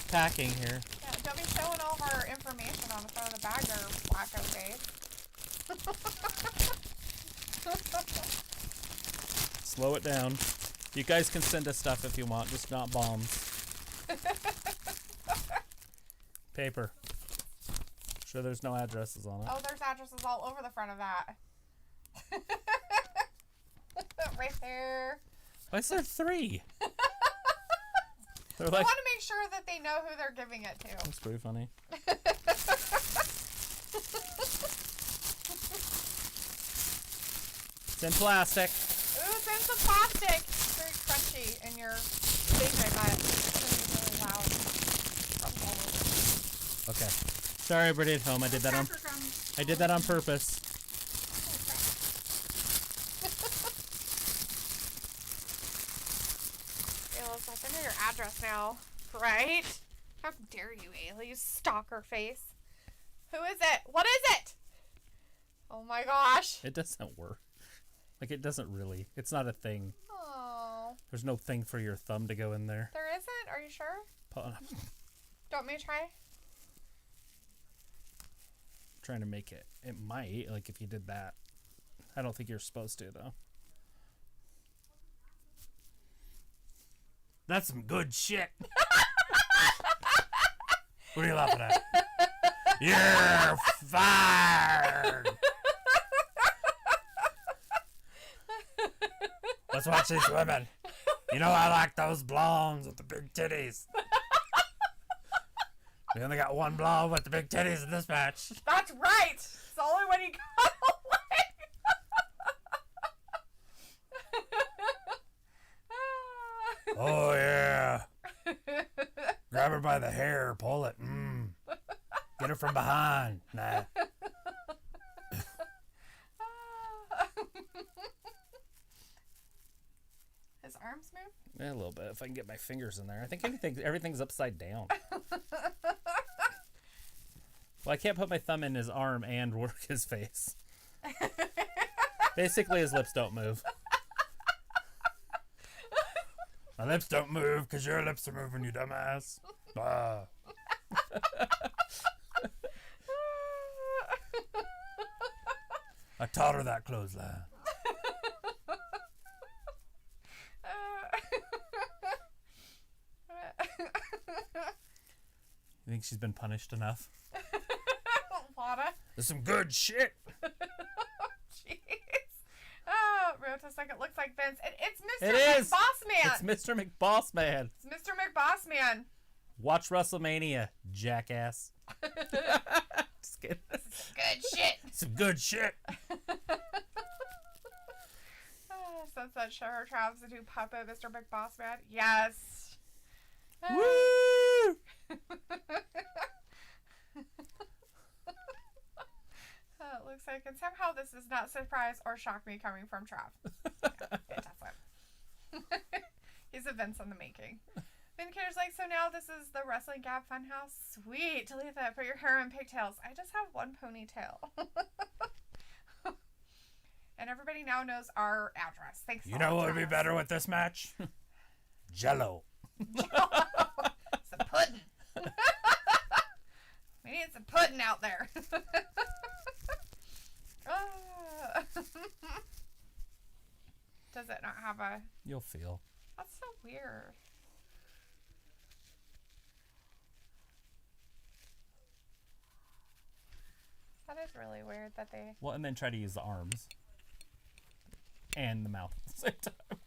packing here. Yeah, don't be showing all of our information on the front of the bag there, wacko Dave. Slow it down. You guys can send us stuff if you want, just not bombs. Paper. Sure there's no addresses on it. Oh, there's addresses all over the front of that. Right there. Why is there 3? They're I like, want to make sure that they know who they're giving it to. that's pretty funny. It's in plastic. Ooh, it's in some plastic. It's very crunchy in your thing, I bet. It's really loud. From all over. Okay. Sorry, everybody at home. I did that on purpose. Ayla's like, I know your address now, right? How dare you, Ayla, you stalker face. Who is it? What is it? Oh my gosh. It doesn't work. Like, it doesn't really. It's not a thing. Oh. There's no thing for your thumb to go in there. There isn't? Are you sure? I'm Don't me try? trying to make it. It might, like, if you did that. I don't think you're supposed to, though. That's some good shit. What are you laughing at? You're fired. Let's watch these women. You know I like those blondes with the big titties. We only got one blonde with the big titties in this match. That's right. It's the only one he got away. Oh, yeah. Grab her by the hair, pull it. Get her from behind. Nah. His arms move? Yeah, a little bit. If I can get my fingers in there. I think everything's upside down. Well, I can't put my thumb in his arm and work his face. Basically, his lips don't move. My lips don't move because your lips are moving, you dumbass. Ah. I taught her that clothesline. You think she's been punished enough? Lana. There's some good shit. Jeez. Oh, Ryota's like, it looks like Vince. It's Mr. It is. McBossman. It's Mr. McBossman. It's Mr. McBossman. Watch WrestleMania, jackass. Just kidding. Good shit. Some good shit. Sunset Show her Travis to do puppet Mr. McBossman. Yes. Woo! It looks like, and somehow this does not surprise or shock me coming from Trav. Yeah, it doesn't. He's a Vince in the making. Vindicator's like, so now this is the Wrestling Gab Funhouse? Sweet. Dalethea, put your hair in pigtails. I just have one ponytail. And everybody now knows our address. Thanks. You know what would be better with this match? Jello. Some pudding. We need some pudding out there. Does it not have a... You'll feel. That's so weird. That is really weird that they... Well, and then try to use the arms. And the mouth at the same time.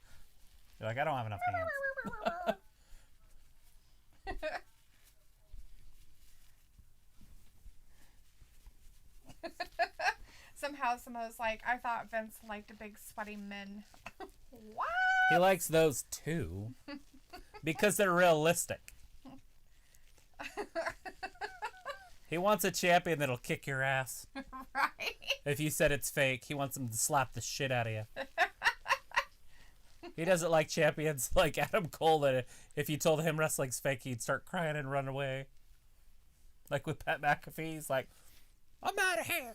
You're like, I don't have enough hands. Somehow Samoa's like, I thought Vince liked big sweaty men. What? He likes those too. Because they're realistic. He wants a champion that'll kick your ass. Right? If you said it's fake, he wants him to slap the shit out of you. He doesn't like champions like Adam Cole that if you told him wrestling's fake, he'd start crying and run away. Like with Pat McAfee, he's like, I'm out of here.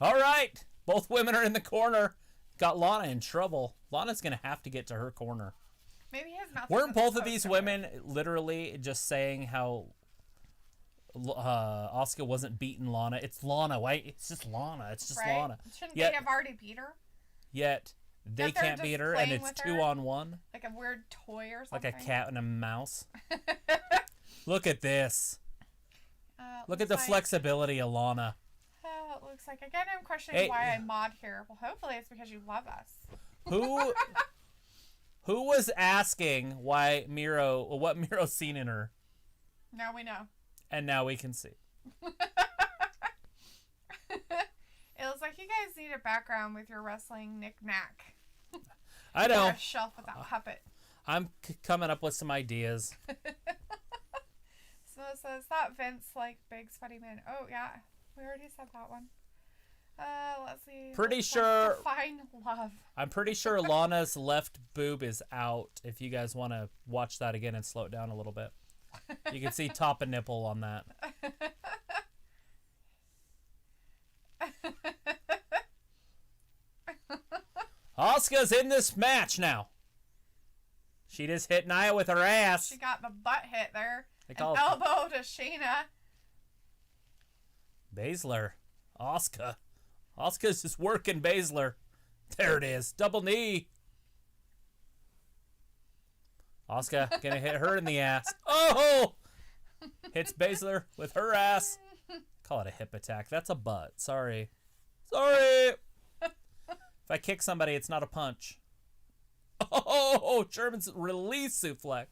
All right. Both women are in the corner. Got Lana in trouble. Lana's going to have to get to her corner. Maybe his mouth. Weren't both of these women literally just saying how Asuka wasn't beating Lana? It's Lana, right? It's just Lana. It's just right? Lana. Shouldn't Yet- they have already beat her? Yet they That they're can't just beat her, and playing it's with her? 2-on-1, Like a weird toy or like something? a cat and a mouse. Look at this. Look at the looks like- flexibility of Lana. Oh, it looks like, again, I'm questioning why I mod here. Well, hopefully it's because you love us. Who was asking why what Miro's seen in her? Now we know. And now we can see. It looks like you guys need a background with your wrestling knick-knack. I know. Or a shelf with that puppet. I'm coming up with some ideas. So it says that Vince like big sweaty men. Oh yeah, we already said that one. Let's see. Pretty Looks sure- like Define love. I'm pretty sure Lana's left boob is out. If you guys want to watch that again and slow it down a little bit. You can see top of nipple on that. Asuka's in this match now. She just hit Nia with her ass. She got the butt hit there. They An call it- elbow to Shayna. Baszler. Asuka. Asuka's just working Baszler. There it is. Double knee. Asuka gonna hit her in the ass. Oh! Hits Baszler with her ass. Call it a hip attack. That's a butt. Sorry. Sorry. If I kick somebody, it's not a punch. Oh! German's release suplex.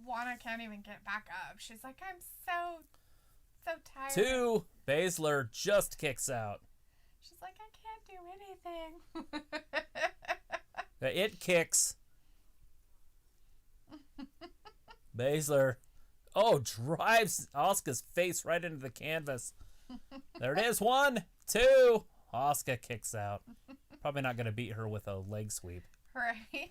Lana can't even get back up. She's like, I'm so tired. 2. Baszler just kicks out. She's like, I can't do anything. It kicks. Baszler. Oh, drives Asuka's face right into the canvas. There it is. 1, 2. Asuka kicks out. Probably not going to beat her with a leg sweep. Right?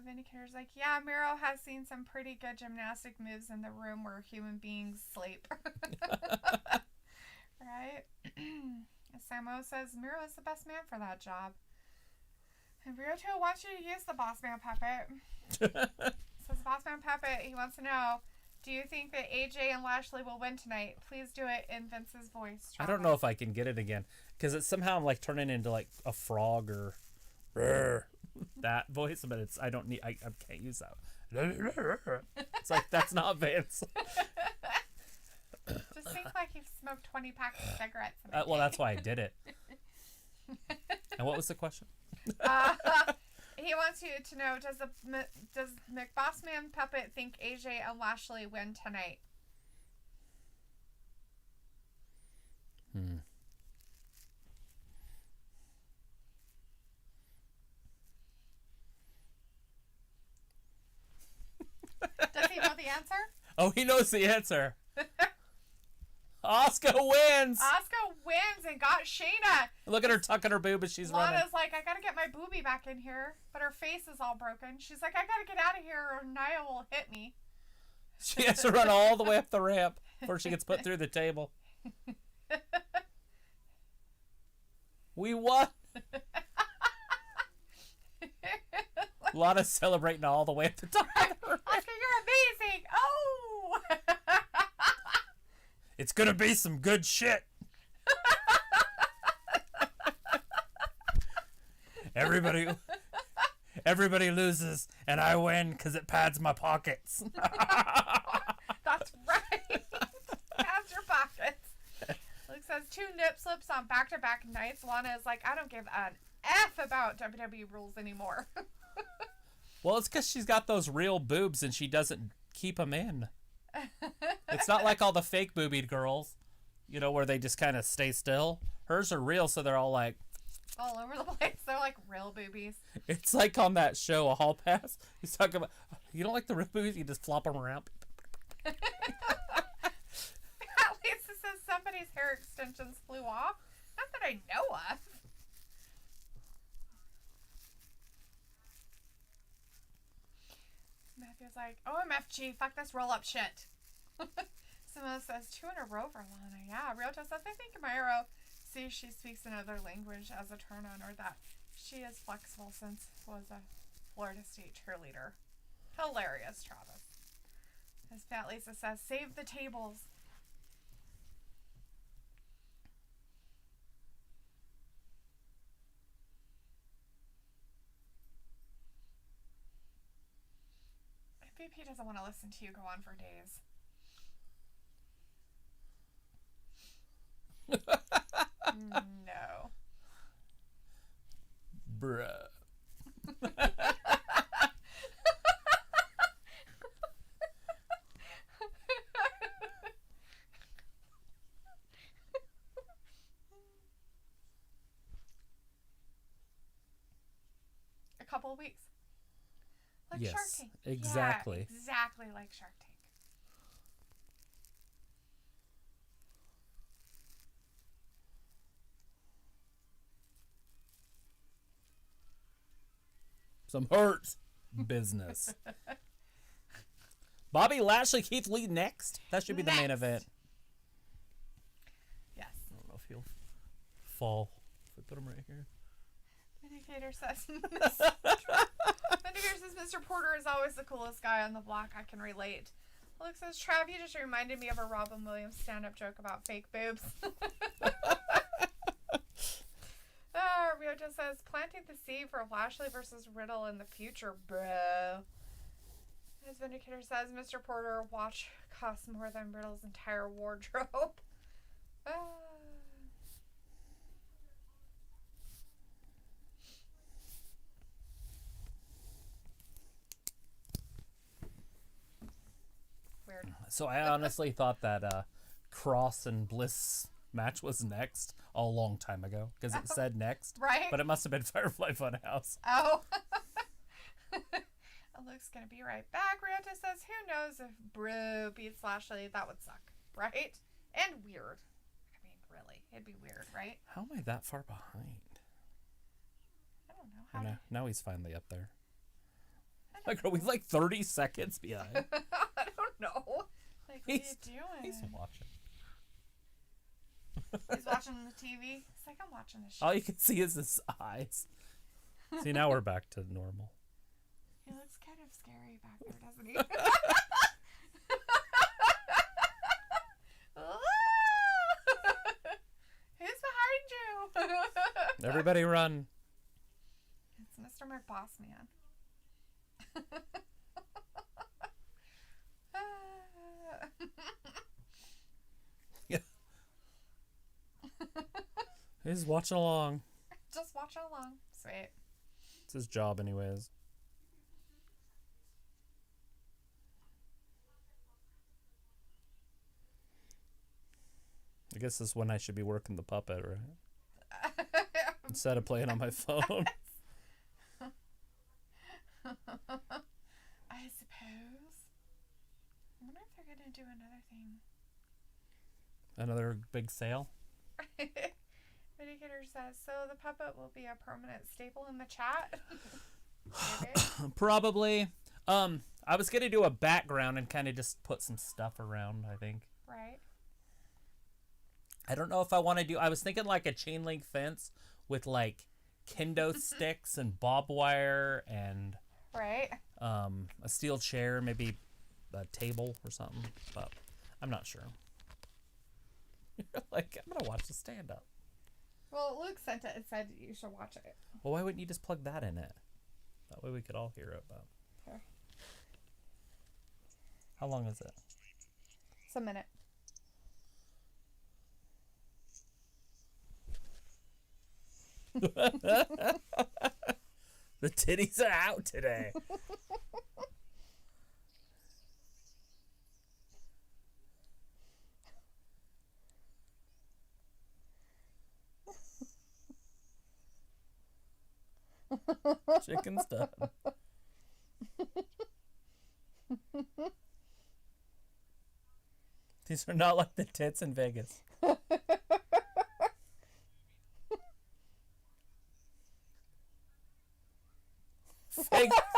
Vindicator's like, yeah, Miro has seen some pretty good gymnastic moves in the room where human beings sleep. Right? Samo says Miro is the best man for that job. And Ryoto wants you to use the boss man puppet. Says boss man puppet, he wants to know, do you think that AJ and Lashley will win tonight? Please do it in Vince's voice. I don't know if I can get it again. Because it's somehow I'm like turning into like a frog or that voice. But I can't use that. It's like, that's not Vince. Just think like you've smoked 20 packs of cigarettes. In a Well, day. that's why I did it. And what was the question? He wants you to know, does McBossman Puppet think AJ and Lashley win tonight? Does he know the answer? Oh, he knows the answer. Asuka wins. Asuka wins and got Shayna. Look at her tucking her boob as she's running. Lana's like, I gotta get my boobie back in here, but her face is all broken. She's like, I gotta get out of here or Nia will hit me. She has to run all the way up the ramp before she gets put through the table. We won. Lana's celebrating all the way up the top of the ramp. Asuka, you're amazing. Oh! It's gonna be some good shit. Everybody loses, and I win because it pads my pockets. That's right. Pads your pockets. Luke says 2 nip slips on back-to-back nights. Lana is like, I don't give an F about WWE rules anymore. Well, it's because she's got those real boobs and she doesn't keep them in. It's not like all the fake boobied girls, you know, where they just kind of stay still. Hers are real, so they're all like... all over the place. They're like real boobies. It's like on that show, A Hall Pass. He's talking about, you don't like the real boobies? You just flop them around. At least it says somebody's hair extensions flew off. Not that I know of. Matthew's like, OMFG, fuck this roll-up shit. Simone says 2 in a row for Lana. Yeah, Ryota says, I think Mayro sees she speaks another language as a turn-on, or that she is flexible since was a Florida State cheerleader. Hilarious, Travis. As Fat Lisa says, save the tables. BP doesn't want to listen to you go on for days. No. Bruh. A couple of weeks. Like Yes, Shark Tank. exactly. Yeah, exactly like Shark Tank. Some hurt business. Bobby Lashley, Keith Lee next. That should be the main Next. event. Yes. I don't know if he'll fall. If I put him right here. Vindicator says Mr. Porter is always the coolest guy on the block. I can relate. Luke says, Trav, you just reminded me of a Robin Williams stand-up joke about fake boobs. Ryota says, planting the seed for Lashley versus Riddle in the future, bro. As Vindicator says, Mr. Porter watch costs more than Riddle's entire wardrobe. Weird. So I honestly thought that Cross and Bliss match was next a long time ago because it said next. Right? But it must have been Firefly Funhouse. Oh. Luke's gonna be right back. Ryota says, who knows if Bro beats Lashley? That would suck, right? And weird. I mean, really. It'd be weird, right? How am I that far behind? I don't know. How Now he's finally up there. Like, are we like 30 seconds behind? I don't know. Like, what are you doing? He's watching. He's watching the TV. It's like, I'm watching this shit. All you can see is his eyes. See, now we're back to normal. He looks kind of scary back there, doesn't he? Who's behind you? Everybody run. It's Mr. McBoss Man. He's watching along. Just watch along. Sweet. It's his job anyways. I guess this is when I should be working the puppet, right? Instead of playing on my phone. I suppose. wonder if they're going to do another thing. Another big sale? Mitigator says, so the puppet will be a permanent staple in the chat? Probably. I was going to do a background and kind of just put some stuff around, I think. Right. I don't know if I want to do... I was thinking like a chain link fence with like kendo sticks and barbed wire and... Right. A steel chair, maybe a table or something, but I'm not sure. Like, I'm going to watch the stand-up. Well, Luke sent it and said you should watch it. Well, why wouldn't you just plug that in it? That way we could all hear it. But... Here. How long is it? It's a minute. The titties are out today. Chicken's done. These are not like the tits in Vegas.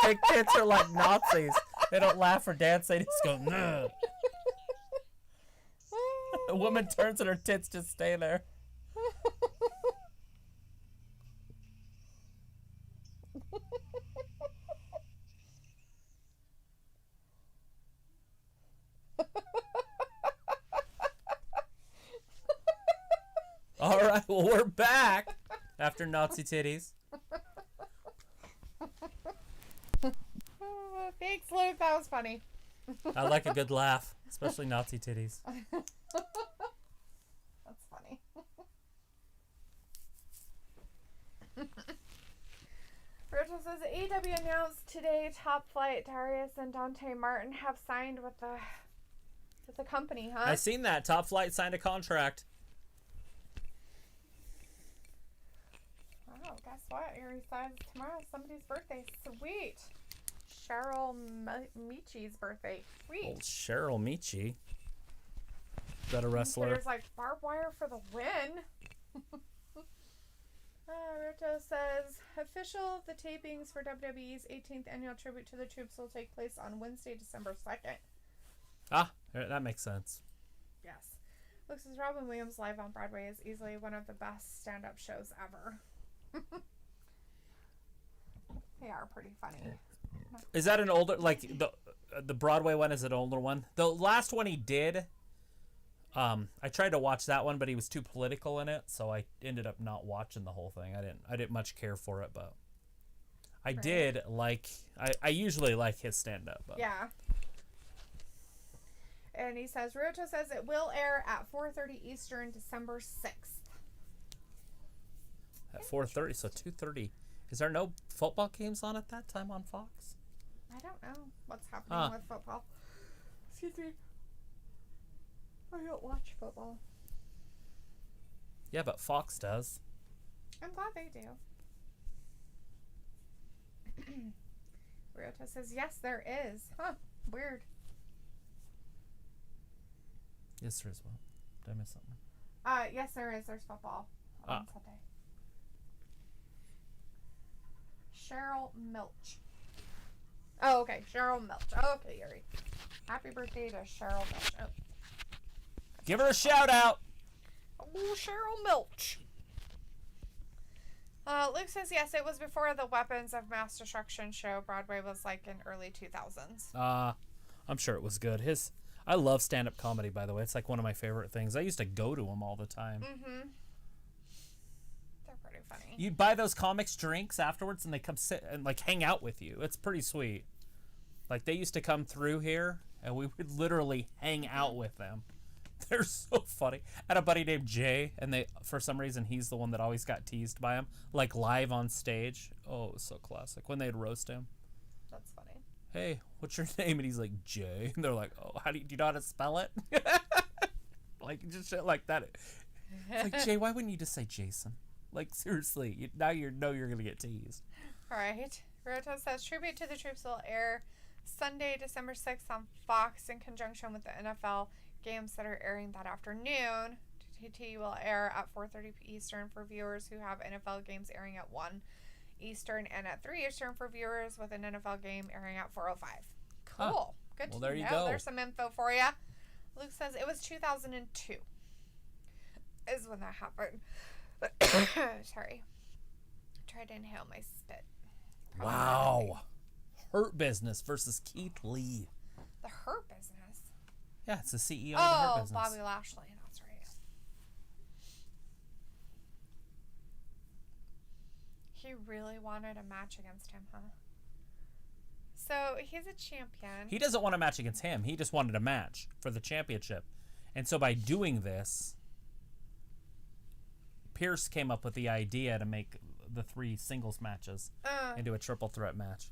Fake tits are like Nazis. They don't laugh or dance. They just go, no. A woman turns and her tits just stay there. All right, well, we're back after Nazi titties. Thanks, Luke. That was funny. I like a good laugh, especially Nazi titties. That's funny. Rachel says AEW announced today Top Flight Darius and Dante Martin have signed with the company, huh? I seen that. Top Flight signed a contract. Wow, guess what? Aries says tomorrow's somebody's birthday. Sweet. Cheryl Michi's birthday. Sweet. Old Cheryl Michi. Is that a wrestler? There's like barbed wire for the win. Ruto says, official, the tapings for WWE's 18th annual tribute to the troops will take place on Wednesday, December 2nd. Ah, that makes sense. Yes. Looks as Robin Williams live on Broadway is easily one of the best stand-up shows ever. They are pretty funny. Is that an older, like the Broadway one is an older one? The last one he did, I tried to watch that one, but he was too political in it, so I ended up not watching the whole thing. I didn't much care for it, but I did like, I usually like his stand-up. But. Yeah. And he says, Ruto says it will air at 4:30 Eastern, December 6th. At 4:30, so 2:30. Is there no football games on at that time on Fox? I don't know what's happening with football. Excuse me. I don't watch football. Yeah, but Fox does. I'm glad they do. Ryota says, yes, there is. Huh. Weird. Yes, there is one. Did I miss something? Yes, there is. There's football on Sunday. Cheryl Milch. Oh, okay. Cheryl Milch. Oh, okay, Yuri. Happy birthday to Cheryl Milch. Oh. Give her a shout out. Oh, Cheryl Milch. Luke says, yes, it was before the Weapons of Mass Destruction show. Broadway was like in early 2000s. I'm sure it was good. I love stand-up comedy, by the way. It's like one of my favorite things. I used to go to them all the time. Mm-hmm. They're pretty funny. You'd buy those comics drinks afterwards, and they come sit and like hang out with you. It's pretty sweet. Like they used to come through here, and we would literally hang out with them. They're so funny. I had a buddy named Jay, and for some reason he's the one that always got teased by him, like live on stage. Oh, it was so classic when they'd roast him. That's funny. Hey, what's your name? And he's like, Jay. And they're like, oh, do you know how to spell it? Like, just shit like that. It's like, Jay, why wouldn't you just say Jason? Like, seriously, now you know you're going to get teased. All right. Roto says, tribute to the troops will air Sunday, December 6th on Fox in conjunction with the NFL games that are airing that afternoon. TT will air at 4:30 Eastern for viewers who have NFL games airing at 1 Eastern and at 3 Eastern for viewers with an NFL game airing at 4:05. Cool. Huh. Good Well, to there you know. go. There's some info for you. Luke says it was 2002 is when that happened. Sorry. Tried to inhale my spit. Probably not healthy. Wow. Hurt Business versus Keith Lee. The Hurt Business. Yeah, it's the CEO of the Hurt Business. Bobby Lashley. That's right. He really wanted a match against him, huh? So he's a champion. He doesn't want a match against him. He just wanted a match for the championship. And so by doing this, Pierce came up with the idea to make the 3 singles matches into a triple threat match.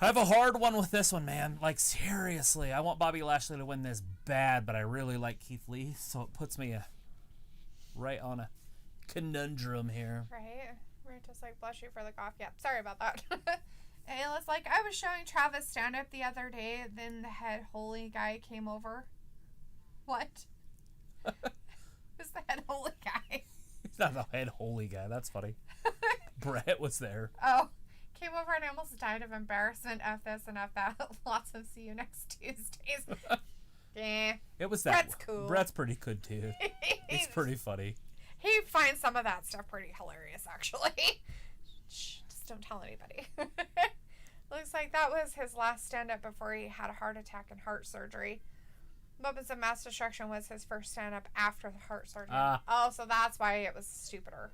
I have a hard one with this one, man. Like, seriously, I want Bobby Lashley to win this bad, but I really like Keith Lee, so it puts me right on a conundrum here. Right? We're just like, bless you for the cough. Yeah, sorry about that. And it's like, I was showing Travis stand-up the other day, then the head holy guy came over. What? Who's the head holy guy? He's not the head holy guy. That's funny. Brett was there. Oh, came over and I almost died of embarrassment. F this and F that. Lots of see you next Tuesdays. Yeah. It was that. Brett's cool. Brett's pretty good, too. It's pretty funny. He finds some of that stuff pretty hilarious, actually. Shh, just don't tell anybody. Looks like that was his last stand-up before he had a heart attack and heart surgery. Moments of Mass Destruction was his first stand-up after the heart surgery. Oh, so that's why it was stupider.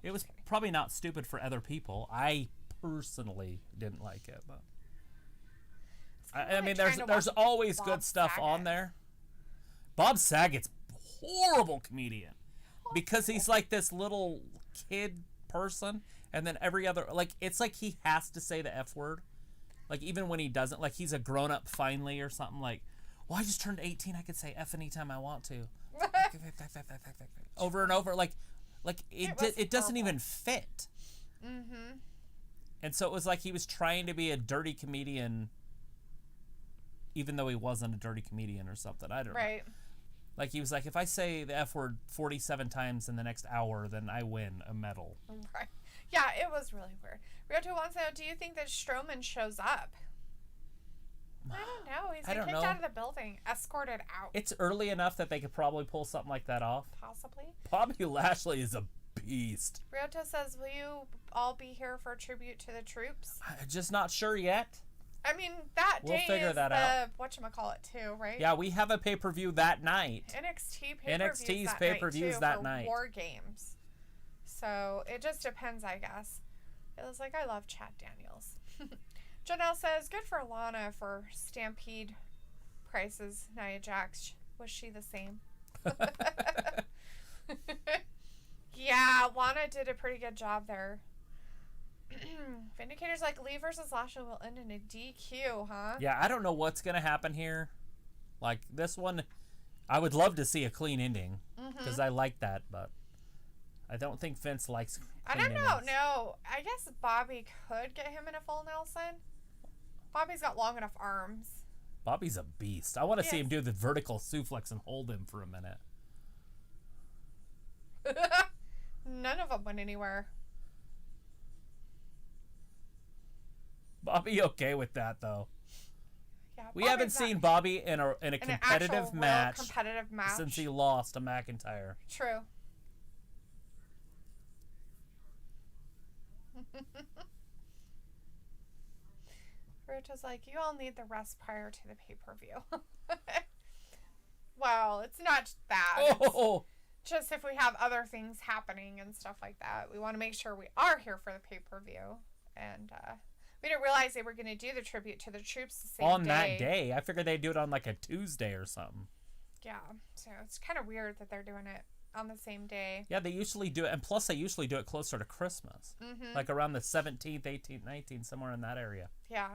It was probably not stupid for other people. I personally didn't like it, but I mean, there's always good stuff on there. Bob Saget's horrible comedian because he's like this little kid person, and then every other, like, it's like he has to say the F word, like even when he doesn't, like he's a grown up finally or something. Like, well, I just turned 18, I could say F anytime I want to. Over and over, like it doesn't even fit. Mm-hmm. And so it was like he was trying to be a dirty comedian even though he wasn't a dirty comedian or something. I don't know. Right. Like, he was like, if I say the F word 47 times in the next hour, then I win a medal. Right. Yeah, it was really weird. Ryoto wants to know, do you think that Strowman shows up? I don't know. He's been kicked out of the building, escorted out. It's early enough that they could probably pull something like that off. Possibly. Bobby Lashley is a beast. Ryoto says, will you all be here for a tribute to the troops? I'm just not sure yet. I mean, that We'll day figure is that out. whatchamacallit too, right? Yeah, we have a pay-per-view that night. NXT's pay-per-views that night. War Games. So it just depends, I guess. It was like, I love Chad Daniels. Janelle says, good for Lana for Stampede prices. Nia Jax, was she the same? Yeah, Lana did a pretty good job there. Vindicator's like, Lee versus Lashley will end in a DQ, huh? Yeah, I don't know what's going to happen here. Like, this one, I would love to see a clean ending because I like that, but I don't think Vince likes clean endings. No. I guess Bobby could get him in a full Nelson. Bobby's got long enough arms. Bobby's a beast. I want to see him do the vertical suplex and hold him for a minute. None of them went anywhere. Bobby okay with that, though. Yeah, we haven't seen Bobby in a competitive match since he lost to McIntyre. True. Rita's like, you all need the rest prior to the pay-per-view. Well, it's not that. Oh. It's just if we have other things happening and stuff like that, we want to make sure we are here for the pay-per-view. And we didn't realize they were going to do the tribute to the troops the same day. On that day? I figured they'd do it on like a Tuesday or something. Yeah, so it's kind of weird that they're doing it on the same day. Yeah, they usually do it, and plus they usually do it closer to Christmas. Like around the 17th, 18th, 19th, somewhere in that area. Yeah.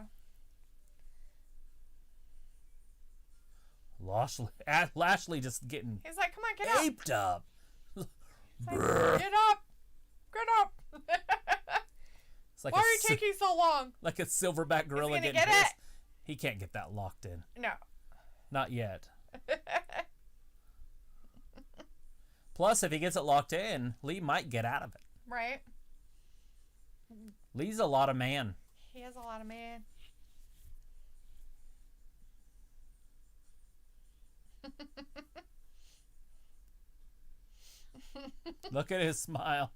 Lashley just getting He's like, come on, get up. aped up. Like, get up. Get up. It's like Why are you taking so long? like a silverback gorilla He's gonna getting get pissed. He can't get that locked in. No. Not yet. Plus, if he gets it locked in, Lee might get out of it. Right. Lee's a lot of man. He has a lot of man. Look at his smile.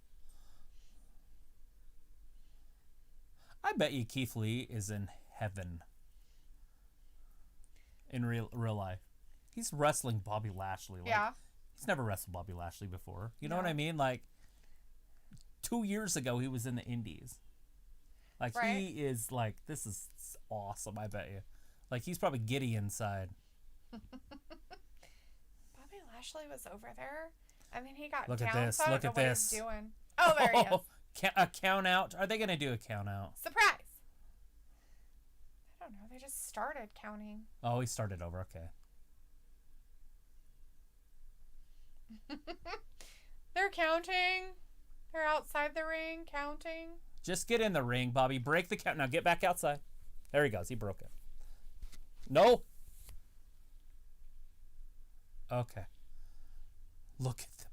I bet you Keith Lee is in heaven. In real life. He's wrestling Bobby Lashley. Like, Yeah. He's never wrestled Bobby Lashley before. You know No. what I mean? Like, 2 years ago, he was in the Indies. Like, Right. he is like, this is awesome, I bet you. Like, he's probably giddy inside. Bobby Lashley was over there, and then he got Look at down. this, So I don't look know at what this. he's doing. Oh, there he is. A count out? Are they going to do a count out? Surprise. I don't know. They just started counting. Oh, he started over. Okay. They're counting. They're outside the ring counting. Just get in the ring, Bobby. Break the count. Now get back outside. There he goes. He broke it. No. Okay. Look at them.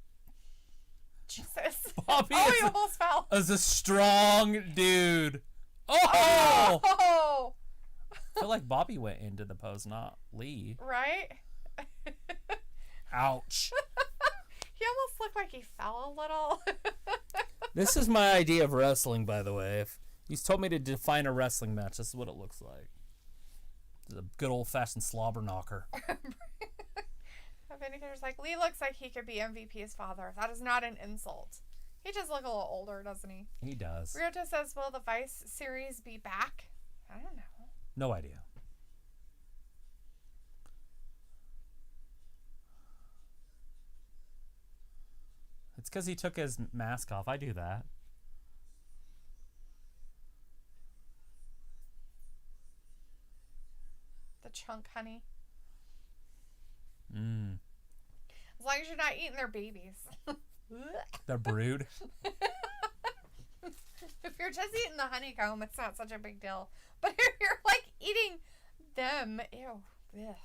Jesus. Bobby Oh, is, you almost fell. is a strong dude. Oh! Oh! I feel like Bobby went into the pose, not Lee. Right? Ouch. He almost looked like he fell a little. This is my idea of wrestling, by the way. If he's told me to define a wrestling match, this is what it looks like. It's a good old-fashioned slobber knocker. Vindicator's like, Lee looks like he could be MVP's father. That is not an insult. He just look a little older, doesn't he? He does. Ryota says, will the Vice series be back? I don't know. No idea. It's because he took his mask off. I do that. The chunk honey. Mmm. As long as you're not eating their babies. The brood. If you're just eating the honeycomb, it's not such a big deal. But if you're like eating them, ew. Ugh.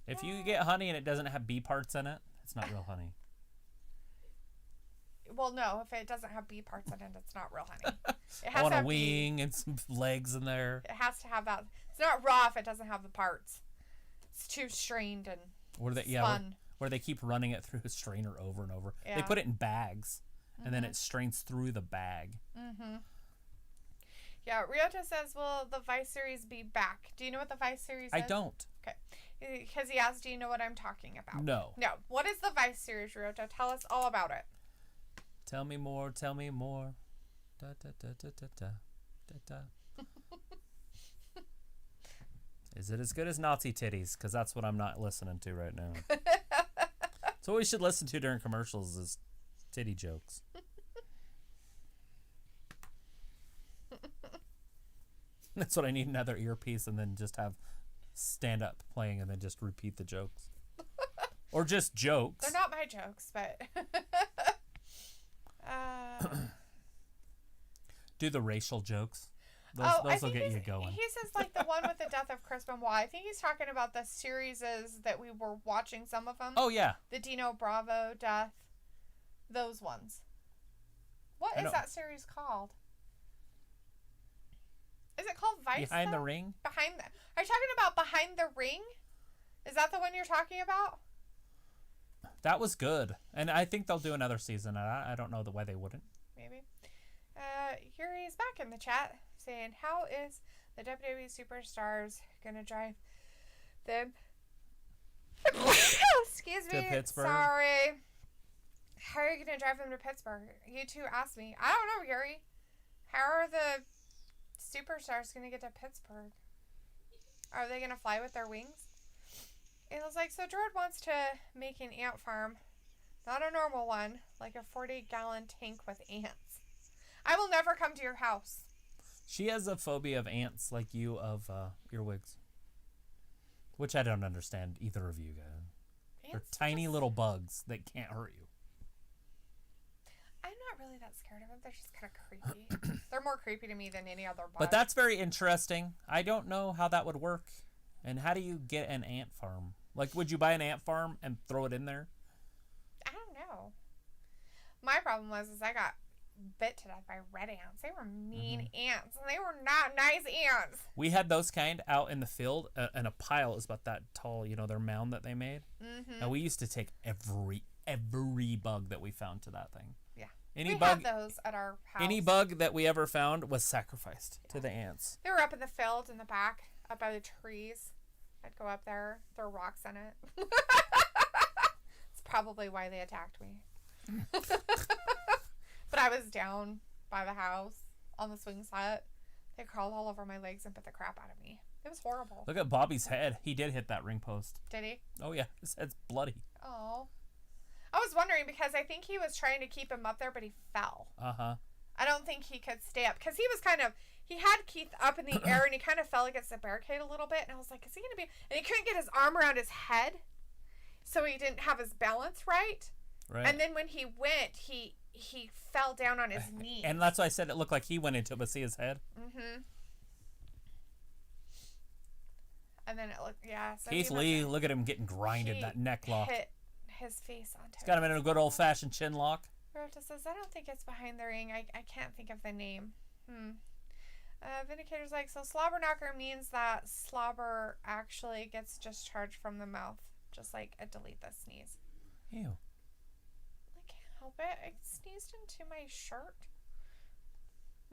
If you get honey and it doesn't have bee parts in it, it's not real honey. Well, no, if it doesn't have bee parts in it, it's not real honey. It I has want to a have bee. wing and some legs in there. It has to have that. It's not raw if it doesn't have the parts. It's too strained and Where they, spun. where they keep running it through a strainer over and over. They Yeah. put it in bags, and then it strains through the bag. Mm-hmm. Yeah, Ryota says, will the Vice series be back? Do you know what the Vice series is? I don't. Okay. Because he asked, do you know what I'm talking about? No. No. What is the Vice series, Ryota? Tell us all about it. Tell me more, tell me more. Da, da, da, da, da, da, da, da. Is it as good as Nazi titties? Because that's what I'm not listening to right now. That's what we should listen to during commercials is titty jokes. That's what I need, another earpiece, and then just have stand up playing and then just repeat the jokes. Or just jokes. They're not my jokes, but... Do the racial jokes. Those I will think get you going. He says like the one with the death of Chris Benoit. I think he's talking about the series that we were watching, some of them. Oh, yeah. The Dino Bravo death. Those ones. What is that series called? Is it called Vice? Behind the Ring? Behind the... Are you talking about Behind the Ring? Is that the one you're talking about? That was good. And I think they'll do another season. I don't know why they wouldn't. Maybe. Yuri's back in the chat saying, how is the WWE Superstars going to drive them... Excuse me. To Pittsburgh? Sorry. How are you going to drive them to Pittsburgh? You two asked me. I don't know, Yuri. How are the Superstars going to get to Pittsburgh? Are they going to fly with their wings? It was like, so George wants to make an ant farm. Not a normal one. Like a 40-gallon tank with ants. I will never come to your house. She has a phobia of ants like you of earwigs. Which I don't understand, either of you guys. They're Ants tiny just... little bugs that can't hurt you. I'm not really that scared of them. They're just kind of creepy. They're more creepy to me than any other bug. But that's very interesting. I don't know how that would work. And how do you get an ant farm? Like, would you buy an ant farm and throw it in there? I don't know. My problem was I got bit to death by red ants. They were mean ants, and they were not nice ants. We had those kind out in the field, and a pile is about that tall, you know, their mound that they made. Mm-hmm. And we used to take every bug that we found to that thing. Yeah. We had those at our house. Any bug that we ever found was sacrificed to the ants. They were up in the field in the back, up by the trees. I'd go up there, throw rocks in it. It's probably why they attacked me. But I was down by the house on the swing set. They crawled all over my legs and bit the crap out of me. It was horrible. Look at Bobby's head. He did hit that ring post. Did he? Oh, yeah. His head's bloody. Oh. I was wondering because I think he was trying to keep him up there, but he fell. Uh-huh. I don't think he could stay up because he was he had Keith up in the air and he kind of fell against the barricade a little bit. And I was like, is he going to be... And he couldn't get his arm around his head, so he didn't have his balance right. Right. And then when he went, he fell down on his knee. And that's why I said it looked like he went into it, but see his head? Mm-hmm. And then it looked, yeah. So Keith Lee, look at him getting grinded, that neck lock. Hit his face onto it. He's got him in a good old-fashioned chin lock. Roberta says, I don't think it's behind the ring. I can't think of the name. Vindicator's like, so slobber knocker means that slobber actually gets discharged from the mouth, just like a delete the sneeze. Ew. I can't help it. I sneezed into my shirt.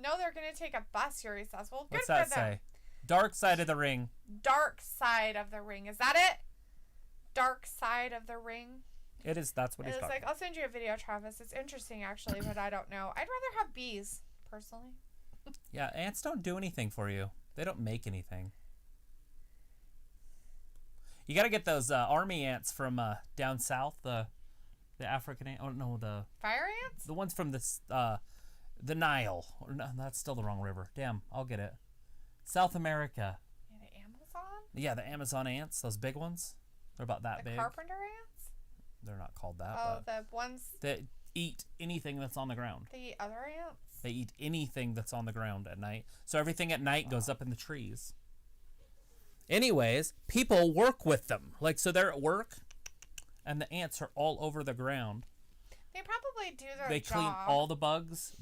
No, they're going to take a bus, Yuri says. Well, good What's for that them. say? Dark side of the ring. Dark side of the ring. Is that it? Dark side of the ring. It is. That's what he's It's talking like, I'll send you a video, Travis. It's interesting, actually, but I don't know. I'd rather have bees, personally. Yeah, ants don't do anything for you. They don't make anything. You got to get those army ants from down south, the African ant. Oh no, the fire ants. The ones from the Nile. Or no, that's still the wrong river. Damn, I'll get it. South America. Yeah, the Amazon. Yeah, the Amazon ants. Those big ones. They're about that big. The carpenter ants. They're not called that. Oh, but the ones that eat anything that's on the ground. They eat other ants. They eat anything that's on the ground at night. So everything at night goes up in the trees. Anyways, people work with them. Like, so they're at work, and the ants are all over the ground. They probably do their They job. clean all the bugs,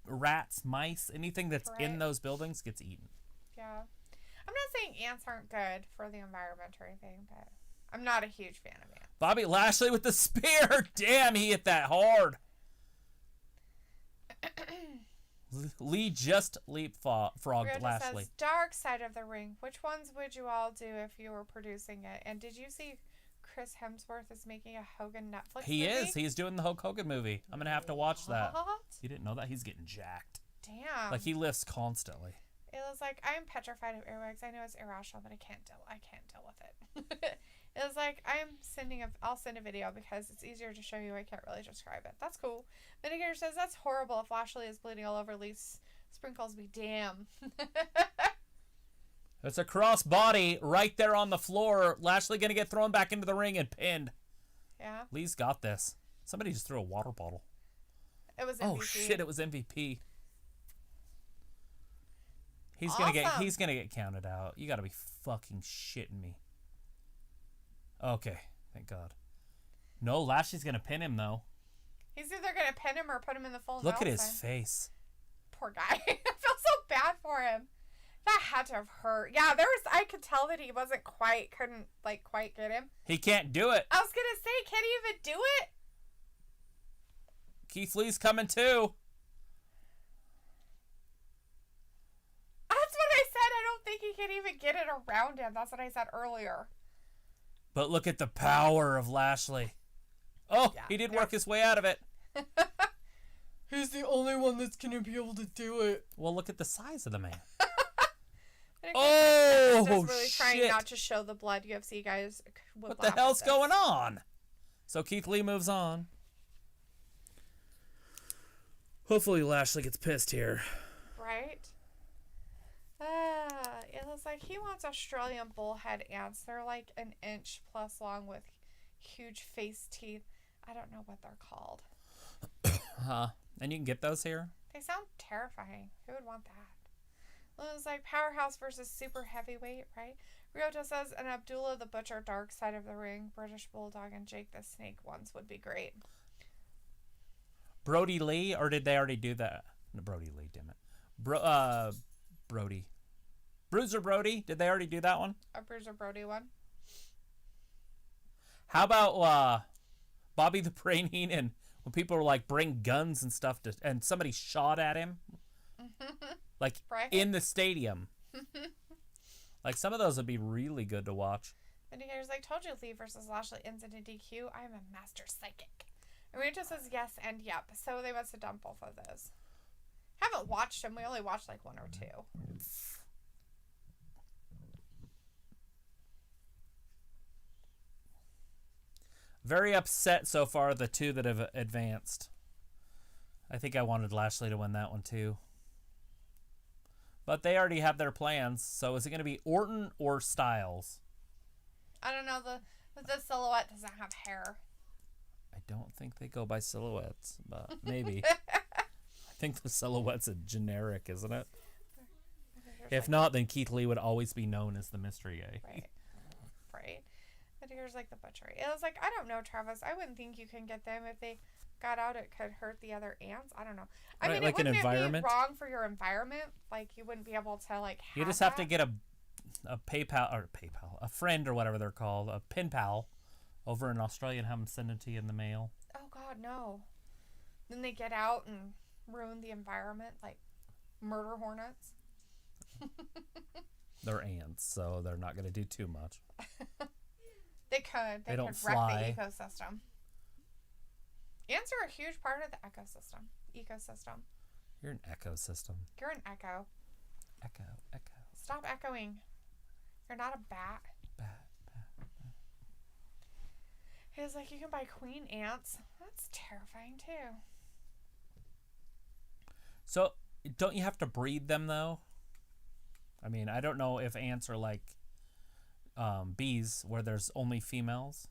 rats, mice, anything that's in those buildings gets eaten. Yeah. I'm not saying ants aren't good for the environment or anything, but I'm not a huge fan of ants. Bobby Lashley with the spear. Damn, he hit that hard. Lee just leapfrogged Lashley. Says, dark side of the ring. Which ones would you all do if you were producing it? And did you see Chris Hemsworth is making a Hogan Netflix movie? He is. He's doing the Hulk Hogan movie. I'm going to have to watch that. What? You didn't know that? He's getting jacked. Damn. Like, he lifts constantly. It was like, I'm petrified of earwigs. I know it's irrational, but I can't deal with it. It was like, I'll send a video because it's easier to show you. I can't really describe it. That's cool. Mitigator says, that's horrible. If Lashley is bleeding all over, Lee's sprinkles me. Damn. It's a cross body right there on the floor. Lashley going to get thrown back into the ring and pinned. Yeah. Lee's got this. Somebody just threw a water bottle. It was MVP. Oh, shit. It was MVP. He's gonna get counted out. You gotta be fucking shitting me. Okay, thank God. No, Lashley's gonna pin him though. He's either gonna pin him or put him in the full. Look at his face. Poor guy. I feel so bad for him. That had to have hurt. Yeah, I could tell that he couldn't quite get him. He can't do it. I was gonna say, can he even do it? Keith Lee's coming too. That's what I said. I don't think he can even get it around him. That's what I said earlier. But look at the power of Lashley. Oh, yeah, he did work his way out of it. He's the only one that's going to be able to do it. Well, look at the size of the man. Oh, just really trying not to show the blood. UFC guys. What the hell's going on? So Keith Lee moves on. Hopefully Lashley gets pissed here. Right? It looks like he wants Australian bullhead ants. They're like an inch plus long with huge face teeth. I don't know what they're called. Huh. And you can get those here? They sound terrifying. Who would want that? It was like Powerhouse versus Super Heavyweight, right? Ryota says, and Abdullah the Butcher, Dark Side of the Ring, British Bulldog, and Jake the Snake ones would be great. Brody Lee, or did they already do that? No, Brody Lee, damn it. Brody. Bruiser Brody, did they already do that one? A Bruiser Brody one. How about Bobby the Brain Heenan, when people were like, bring guns and stuff, and somebody shot at him? Like, right. in the stadium. Like, some of those would be really good to watch. Vindicator's like, told you Lee versus Lashley ends in a DQ. I am a master psychic. And Rachel says yes and yep. So they must have done both of those. Haven't watched them. We only watched like one or two. Very upset so far, the two that have advanced. I think I wanted Lashley to win that one too. But they already have their plans, so is it going to be Orton or Styles? I don't know. The silhouette doesn't have hair. I don't think they go by silhouettes, but maybe. I think the silhouette's a generic, isn't it? If not, then Keith Lee would always be known as the mystery guy. Right. But here's like the butchery. It was like, I don't know, Travis. I wouldn't think you can get them if they got out. It could hurt the other ants. I don't know. I mean, like wouldn't an environment? It be wrong for your environment? Like you wouldn't be able to like. You just have to get a a friend or whatever they're called, a pen pal, over in Australia and have them send it to you in the mail. Oh God, no! Then they get out and ruin the environment like murder hornets. They're ants, so they're not going to do too much. They could. They don't could fly. wreck the ecosystem. Ants are a huge part of the ecosystem. You're an ecosystem. You're an echo. Echo. Stop echoing. You're not a bat. Bat. He was like, you can buy queen ants. That's terrifying too. So, don't you have to breed them though? I mean, I don't know if ants are like bees, where there's only females,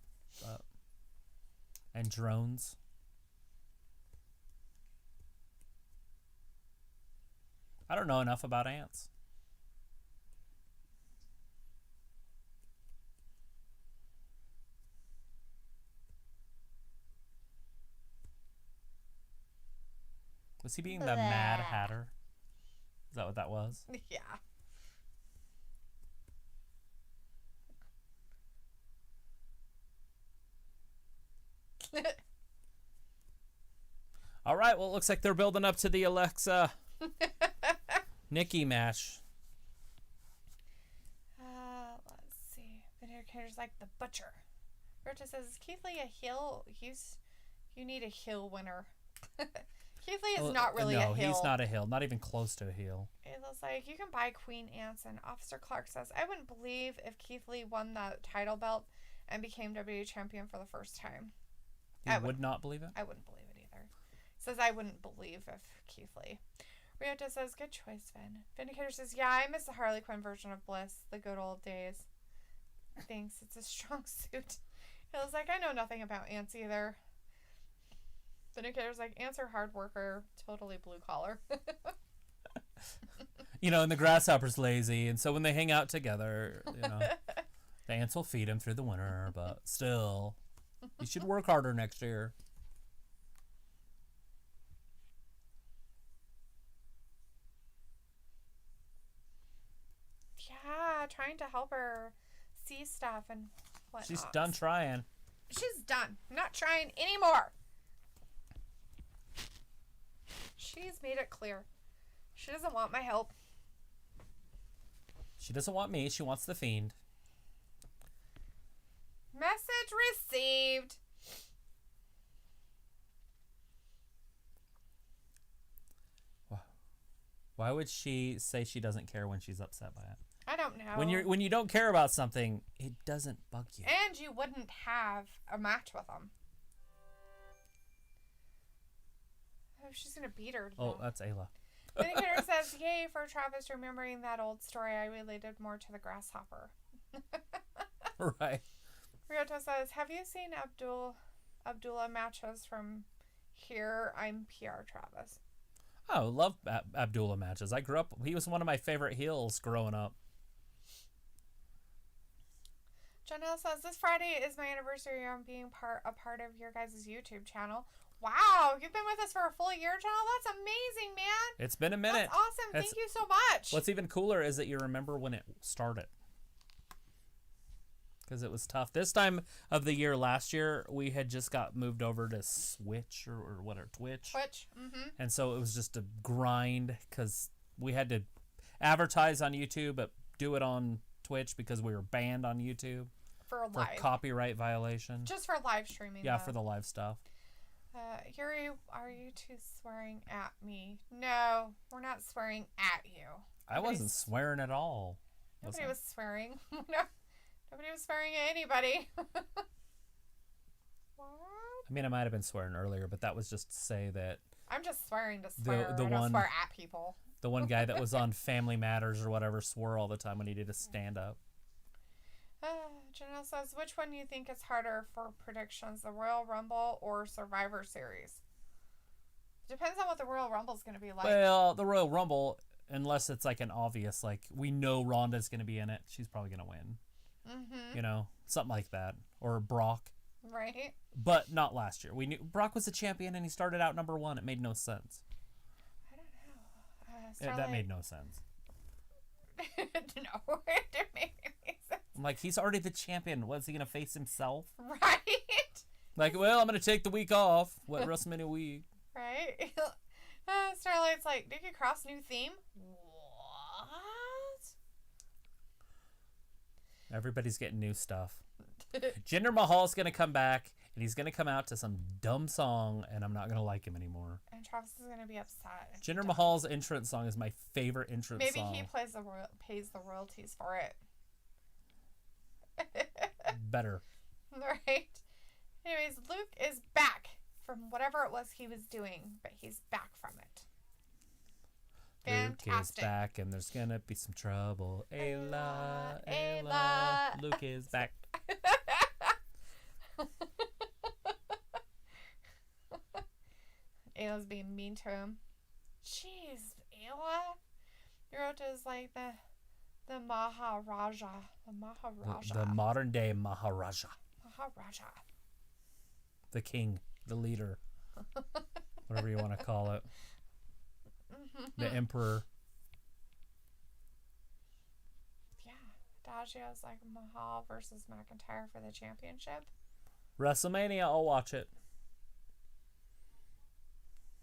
and drones. I don't know enough about ants. Was he being the Mad Hatter? Is that what that was? Yeah. All right, well, it looks like they're building up to the Alexa Nikki match. Let's see. Video characters like the Butcher. Rita says, is Keith Lee a heel? You need a heel winner. Keith Lee is not really a heel. No, he's not a heel. Not even close to a heel. It looks like you can buy Queen Ants, and Officer Clark says, I wouldn't believe if Keith Lee won the title belt and became WWE champion for the first time. You would not believe it? I wouldn't believe it either. Says, I wouldn't believe if Keith Lee. Ryota says, good choice, Vin. Vindicator says, yeah, I miss the Harley Quinn version of Bliss, the good old days. Thanks, it's a strong suit. He was like, I know nothing about ants either. Vindicator's like, ants are hard worker, totally blue collar. And the grasshopper's lazy, and so when they hang out together, the ants will feed him through the winter, but still, you should work harder next year. Yeah, trying to help her see stuff and whatnot. She's done trying. She's done. Not trying anymore. She's made it clear. She doesn't want my help. She doesn't want me. She wants the Fiend. Message received. Why would she say she doesn't care when she's upset by it? I don't know. When you don't care about something, it doesn't bug you. And you wouldn't have a match with them. Oh, she's gonna beat her. Oh, that's Ayla. Vindicator says, yay for Travis remembering that old story. I related more to the grasshopper. Right. Ryota says, have you seen Abdullah matches from Here, I'm PR Travis. Oh, love Abdullah matches. I grew up. He was one of my favorite heels growing up. Janelle says, this Friday is my anniversary on being a part of your guys' YouTube channel. Wow, you've been with us for a full year, Janelle? That's amazing, man. It's been a minute. That's awesome. Thank you so much. What's even cooler is that you remember when it started. Because it was tough. This time of the year last year, we had just got moved over to Switch or whatever, Twitch. Mm-hmm. And so it was just a grind because we had to advertise on YouTube but do it on Twitch because we were banned on YouTube. For live. Copyright violation. Just for live streaming. Yeah, though. for the live stuff. Yuri, are you two swearing at me? No, we're not swearing at you. I wasn't swearing at all. Nobody was swearing. No, nobody was swearing at anybody. What? I mean, I might have been swearing earlier, but that was just to say that I'm just swearing to swear. The I don't swear at people. The one guy that was on Family Matters or whatever swore all the time when he did a stand-up. Janelle says, which one do you think is harder for predictions, the Royal Rumble or Survivor Series? Depends on what the Royal Rumble is going to be like. Well, the Royal Rumble, unless it's like an obvious, like we know Ronda's going to be in it, she's probably going to win. Mm-hmm. You know, something like that. Or Brock. Right. But not last year. We knew Brock was the champion and he started out number 1. It made no sense. I don't know. That made no sense. No, it didn't make any sense. I'm like, he's already the champion. What's he going to face himself? Right. Like, well, I'm going to take the week off. What, WrestleMania week? Right. Starlight's like, Nikki Cross new theme? What? Everybody's getting new stuff. Jinder Mahal's going to come back, and he's going to come out to some dumb song, and I'm not going to like him anymore. And Travis is going to be upset. Jinder Mahal's entrance song is my favorite entrance song. Maybe he pays the royalties for it. Better. Right. Anyways, Luke is back from whatever it was he was doing, but he's back from it. Fantastic. Luke is back, and there's going to be some trouble. Ayla, Ayla. Luke is back. Ayla's being mean to him. Jeez, Ayla. Yorota is like the Maharaja. The Maharaja. The modern day Maharaja. Maharaja. The king. The leader. Whatever you want to call it. The emperor. Yeah. Adagio's like Mahal versus McIntyre for the championship. WrestleMania, I'll watch it.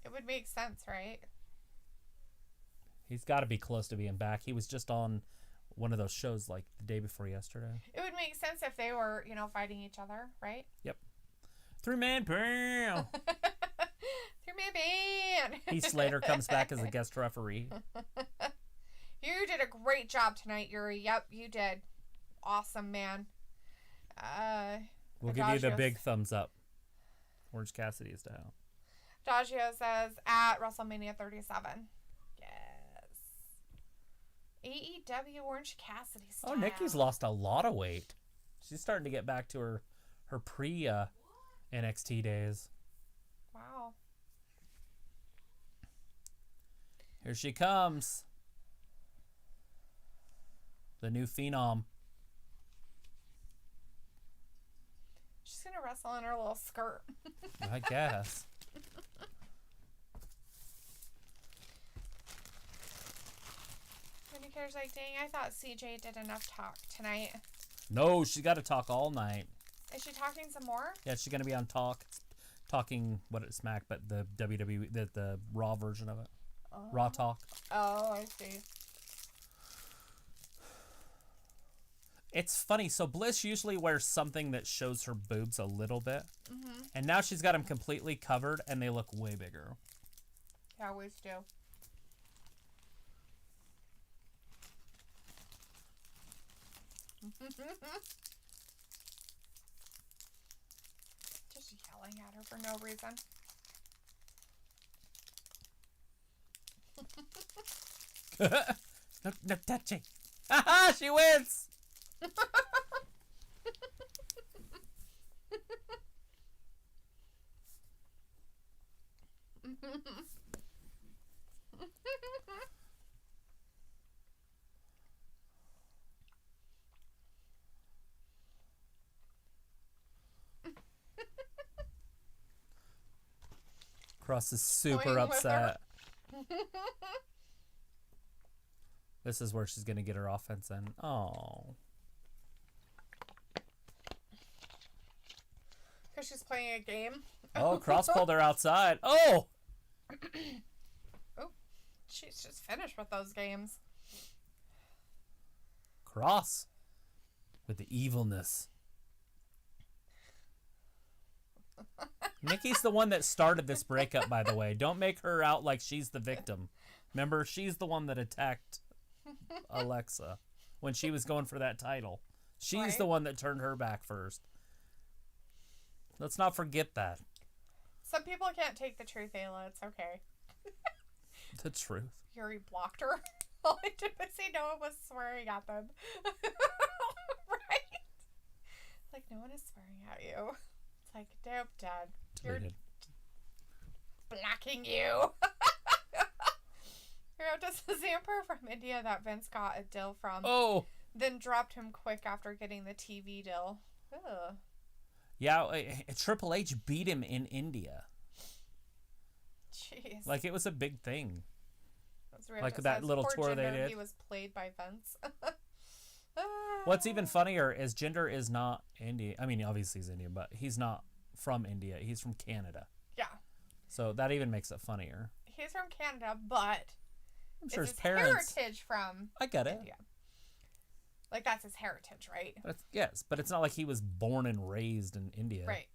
It would make sense, right? He's got to be close to being back. He was just on one of those shows like the day before yesterday. It would make sense if they were, fighting each other, right? Yep. 3-man band. 3-man band. Heath Slater comes back as a guest referee. You did a great job tonight, Yuri. Yep, you did. Awesome, man. We'll give you the big thumbs up. Orange Cassidy is down. Adagio says at WrestleMania 37. Yes. AEW Orange Cassidy style. Oh, Nikki's lost a lot of weight. She's starting to get back to her pre NXT days. Wow. Here she comes. The new Phenom. She's going to wrestle in her little skirt. I guess. Vindicator's like, dang, I thought CJ did enough talk tonight. No, she's got to talk all night. Is she talking some more? Yeah, she's going to be on talking what it's Smack, but the WWE, the Raw version of it. Raw Talk. Oh, I see. It's funny. So Bliss usually wears something that shows her boobs a little bit. Mm-hmm. And now she's got them completely covered, and they look way bigger. Yeah, always do. Just yelling at her for no reason. No touching. Haha, she wins. Cross is super Toying with her. upset. This is where she's going to get her offense in. Oh. Because she's playing a game. Oh, Cross pulled her outside. Oh! Oh, she's just finished with those games. Cross. With the evilness. Nikki's the one that started this breakup, by the way. Don't make her out like she's the victim. Remember, she's the one that attacked Alexa when she was going for that title. She's Right. the one that turned her back first. Let's not forget that. Some people can't take the truth, Ayla. It's okay. The truth. Yuri blocked her. All I did was say no one was swearing at them. Right? Like, no one is swearing at you. It's like, nope, Dad. You're Deleted. blocking you. Does the Zamper from India that Vince got a deal from, Oh! then dropped him quick after getting the TV deal. Ugh. Yeah, Triple H beat him in India. Jeez. Like, it was a big thing. That's weird. like It that says, little "Poor tour they Jinder, did." He was played by Vince. What's even funnier is Jinder is not Indian. I mean, obviously he's Indian, but he's not from India. He's from Canada. Yeah. So that even makes it funnier. He's from Canada, but I'm sure it's his his parents. heritage from I get it. India. Like, that's his heritage, right? Yes, but it's not like he was born and raised in India. Right.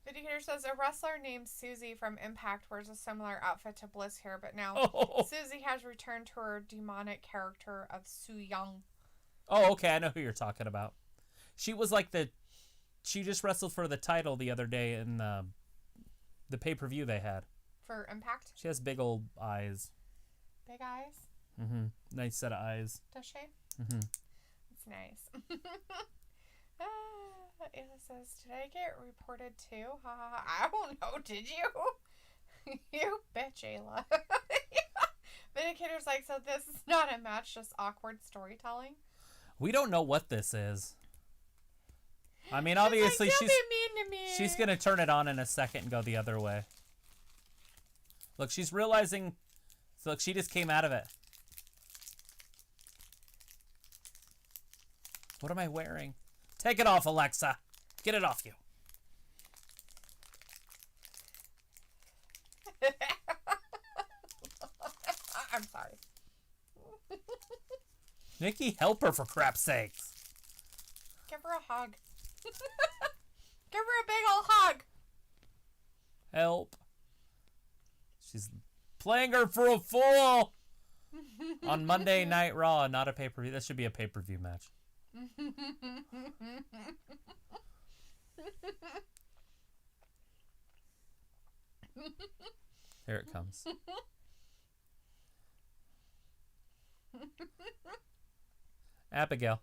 Vindicator says a wrestler named Susie from Impact wears a similar outfit to Bliss here, but now Oh. Susie has returned to her demonic character of Su Yung. Oh, okay. I know who you're talking about. She was like she just wrestled for the title the other day in the pay-per-view they had. For Impact? She has big old eyes. Big eyes? Mm-hmm. Nice set of eyes. Does she? Mm-hmm. It's nice. Ayla says, did I get reported too? Ha ha ha. I don't know, did you? You bitch, Ayla. Vindicator's like, so this is not a match, just awkward storytelling? We don't know what this is. I mean, She's obviously like, "Don't be mean to me." she's going to turn it on in a second and go the other way. Look, she's realizing. So look, she just came out of it. What am I wearing? Take it off, Alexa. Get it off you. I'm sorry. Nikki, help her for crap's sakes. Give her a hug. Give her a big ol' hug. Help. She's playing her for a fool. On Monday Night Raw, not a pay-per-view. That should be a pay-per-view match. Here it comes. Abigail.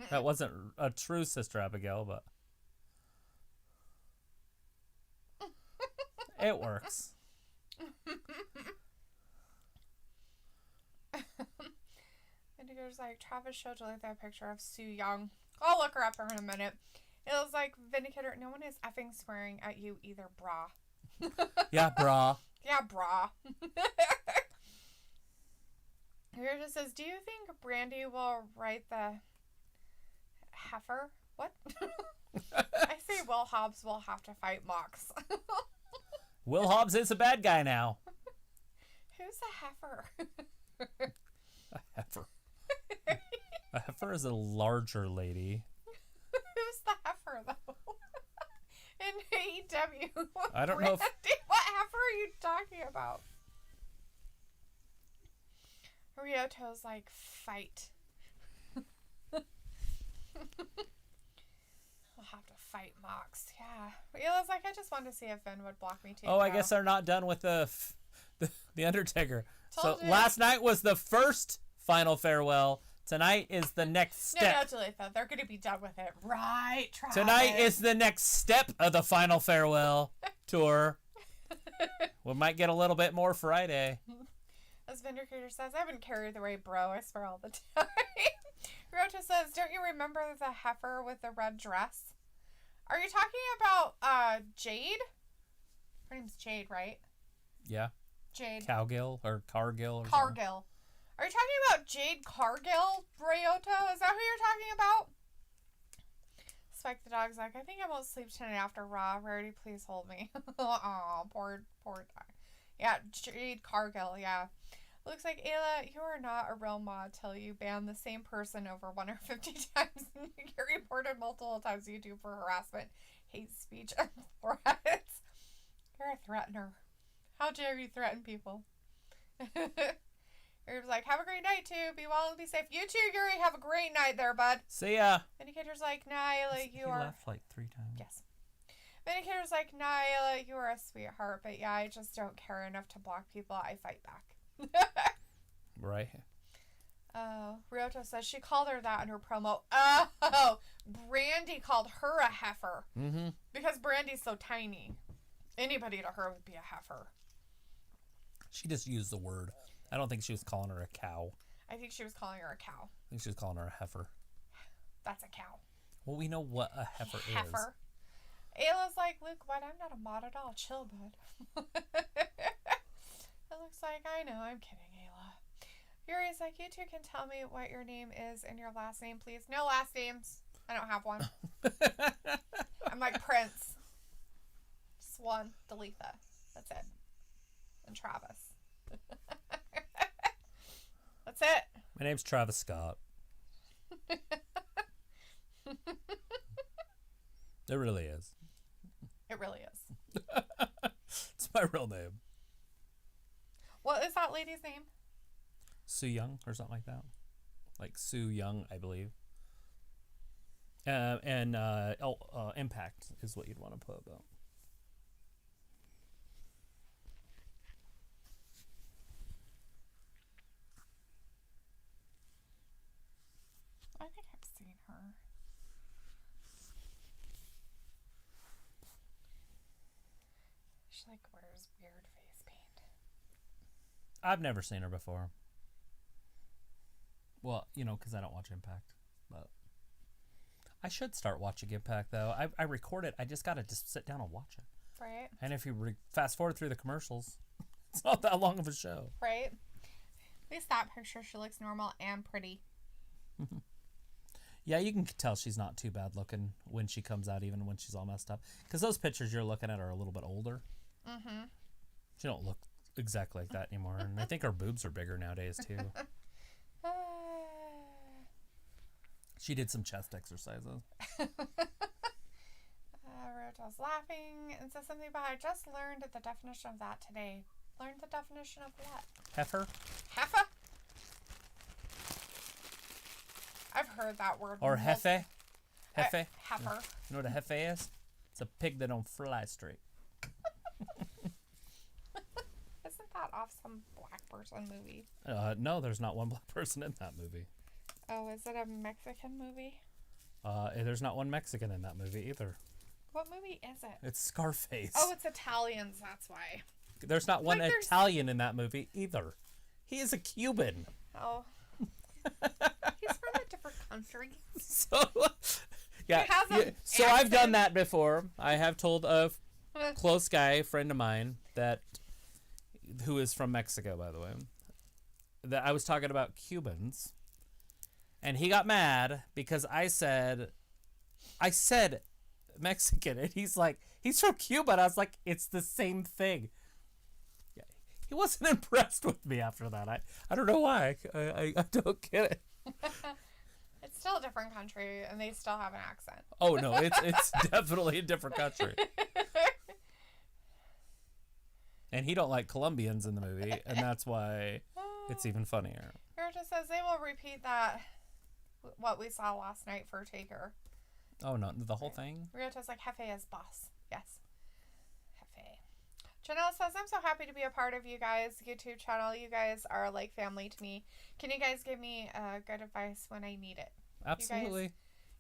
That wasn't a true Sister Abigail, but it works. Indigo's like, Travis showed Dalethea a picture of Su Yung. I'll look her up in a minute. It was like, Vindicator, no one is effing swearing at you either, brah. Yeah, brah. Yeah, brah. Here it just says, do you think Brandy will write the heifer? What? I say Will Hobbs will have to fight Mox. Will Hobbs is a bad guy now. Who's a heifer? A heifer. A heifer is a larger lady. Who's the heifer, though? In AEW. I don't know if- What heifer are you talking about? Ryoto's like, fight. We'll have to fight Mox. Yeah. Riola's like, I just wanted to see if Finn would block me too. Oh, I guess they're not done with the Undertaker. Told So you. last night was the first final farewell. Tonight is the next No, step. Dalethea. They're going to be done with it. Right, Travis. Tonight is the next step of the final farewell tour. We might get a little bit more Friday. As Vindicator says, I've been carried away, bro. I swear all the time. Rota says, don't you remember the heifer with the red dress? Are you talking about Jade? Her name's Jade, right? Yeah. Jade. Cowgill or Cargill or something. Cargill. Are you talking about Jade Cargill, Ryoto? Is that who you're talking about? Spike the dog's like, I think I won't sleep tonight after Raw. Rarity, please hold me. Aw, poor dog. Yeah, Jade Cargill, yeah. Looks like, Ayla, you are not a real mod till you ban the same person over 150 times and you get reported multiple times YouTube for harassment, hate speech, and threats. You're a threatener. How dare you threaten people? Yuri's like, have a great night, too. Be well and be safe. You too, Yuri. Have a great night there, bud. See ya. Vindicator's like, nah, Ayla, you he are... left like 3 times. Yes. Vindicator's like, nah, Ayla, you are a sweetheart. But yeah, I just don't care enough to block people. I fight back. Right. Ryoto says she called her that in her promo. Oh, Brandy called her a heifer. Mm-hmm. Because Brandy's so tiny. Anybody to her would be a heifer. She just used the word. I don't think she was calling her a cow. I think she was calling her a cow. I think she was calling her a heifer. That's a cow. Well, we know what a heifer is. Heifer. Ayla's like, Luke, what? I'm not a mod at all. Chill, bud. It looks like I know. I'm kidding, Ayla. Yuri's like, you two can tell me what your name is and your last name, please. No last names. I don't have one. I'm like Prince. Just one. Dalethea. That's it. And Travis. That's it. My name's Travis Scott. It really is. It really is. It's my real name. What is that lady's name? Sue Young or something like that. Like Sue Young, I believe. Impact is what you'd want to put about. I think I've seen her. She like wears weird face paint. I've never seen her before. Well, you know, because I don't watch Impact. But I should start watching Impact, though. I record it. I just got to just sit down and watch it. Right. And if you fast forward through the commercials, it's not that long of a show. Right. At least that picture, she looks normal and pretty. Yeah, you can tell she's not too bad looking when she comes out, even when she's all messed up. Because those pictures you're looking at are a little bit older. Mm-hmm. She don't look exactly like that anymore. And I think her boobs are bigger nowadays, too. She did some chest exercises. Roto's laughing and says something about, I just learned the definition of that today. Learned the definition of what? Heifer? Heifer? I've heard that word. Or hefe? Hefe? Heifer. You know what a hefe is? It's a pig that don't fly straight. Isn't that off some black person movie? No, there's not one black person in that movie. Oh, is it a Mexican movie? There's not one Mexican in that movie either. What movie is it? It's Scarface. Oh, it's Italians, that's why. There's not one Like, there's- Italian in that movie either. He is a Cuban. Oh. He's from a different country. So, yeah. He has an So I've done accent. that before. I have told a close guy, a friend of mine, who is from Mexico, by the way, that I was talking about Cubans, and he got mad because I said Mexican, and he's like, he's from Cuba. And I was like, it's the same thing. Yeah, he wasn't impressed with me after that. I don't know why. I don't get it. It's still a different country, and they still have an accent. Oh no, it's definitely a different country. And he don't like Colombians in the movie, and that's why it's even funnier. Rita says they will repeat that, what we saw last night for Taker. Oh no, the whole thing? Rita's like, Hefe is boss. Yes. Hefe. Janelle says, I'm so happy to be a part of you guys' YouTube channel. You guys are like family to me. Can you guys give me good advice when I need it? Absolutely.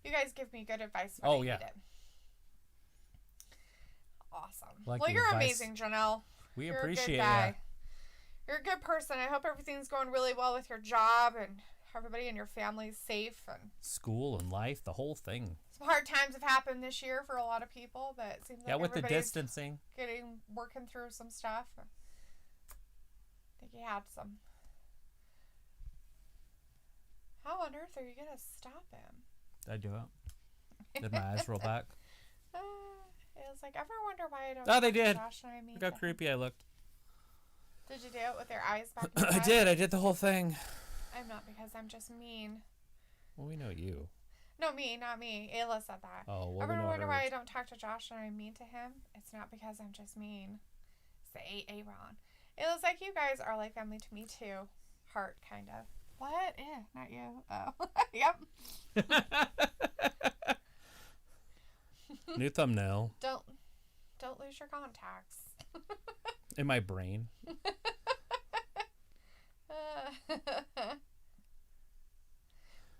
You guys give me good advice when I need it. Awesome. Like well, you're advice. amazing, Janelle. You're appreciate a good guy. it. You're a good person. I hope everything's going really well with your job and everybody in your family's safe. And school and life, the whole thing. Some hard times have happened this year for a lot of people, but it seems like with the everybody's distancing. Working through some stuff. I think he had some. How on earth are you going to stop him? Did I do it? Did my eyes roll back? It was like, ever wonder why I don't Oh, they did. Josh and I mean Look how creepy I looked. Did you do it with your eyes back in your I head? did. I did the whole thing. I'm not, because I'm just mean. Well, we know you. No, me, not me. Ayla said that. Oh, well, Ever we know wonder why I hers. don't talk to Josh and I'm mean to him? It's not because I'm just mean. It's the Aaron. Ayla's like, you guys are like family to me too. Heart, kind of. What? Not you. Oh. Yep. New thumbnail. Don't lose your contacts. In my brain.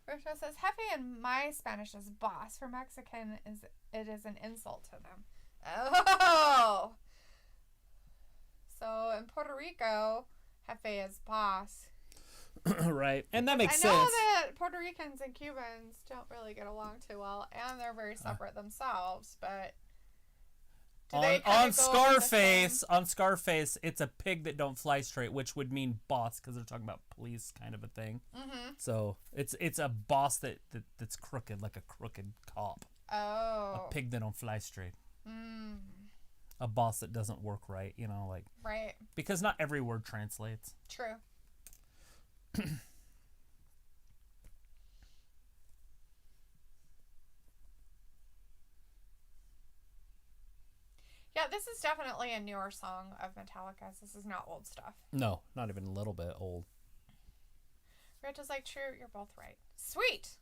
Rachel says, Hefe in my Spanish is boss. For Mexican, it is an insult to them. Oh! So in Puerto Rico, Hefe is boss. Right. And that makes I know sense. that Puerto Ricans and Cubans don't really get along too well, and they're very separate themselves, but On Scarface, it's a pig that don't fly straight, which would mean boss, because they're talking about police kind of a thing. Mm-hmm. So it's a boss that's crooked, like a crooked cop. Oh. A pig that don't fly straight. Mm. A boss that doesn't work right, like. Right. Because not every word translates. True. Yeah, this is definitely a newer song of Metallica's. This is not old stuff. No, not even a little bit old. Rachel's like, true, you're both right. Sweet.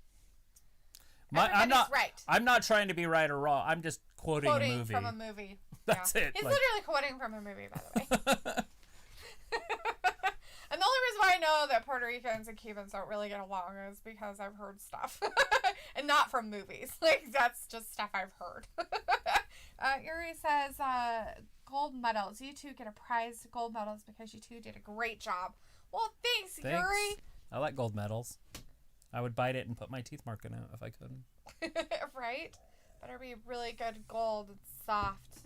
I'm right. I'm not trying to be right or wrong. I'm just quoting a movie. From a movie. That's it. He's literally quoting from a movie, by the way. And the only reason why I know that Puerto Ricans and Cubans don't really get along is because I've heard stuff. And not from movies. Like, that's just stuff I've heard. Yuri says, gold medals. You two get a prize gold medals because you two did a great job. Well, thanks. Yuri. I like gold medals. I would bite it and put my teeth mark in it if I could. Right? Better be really good gold. It's soft.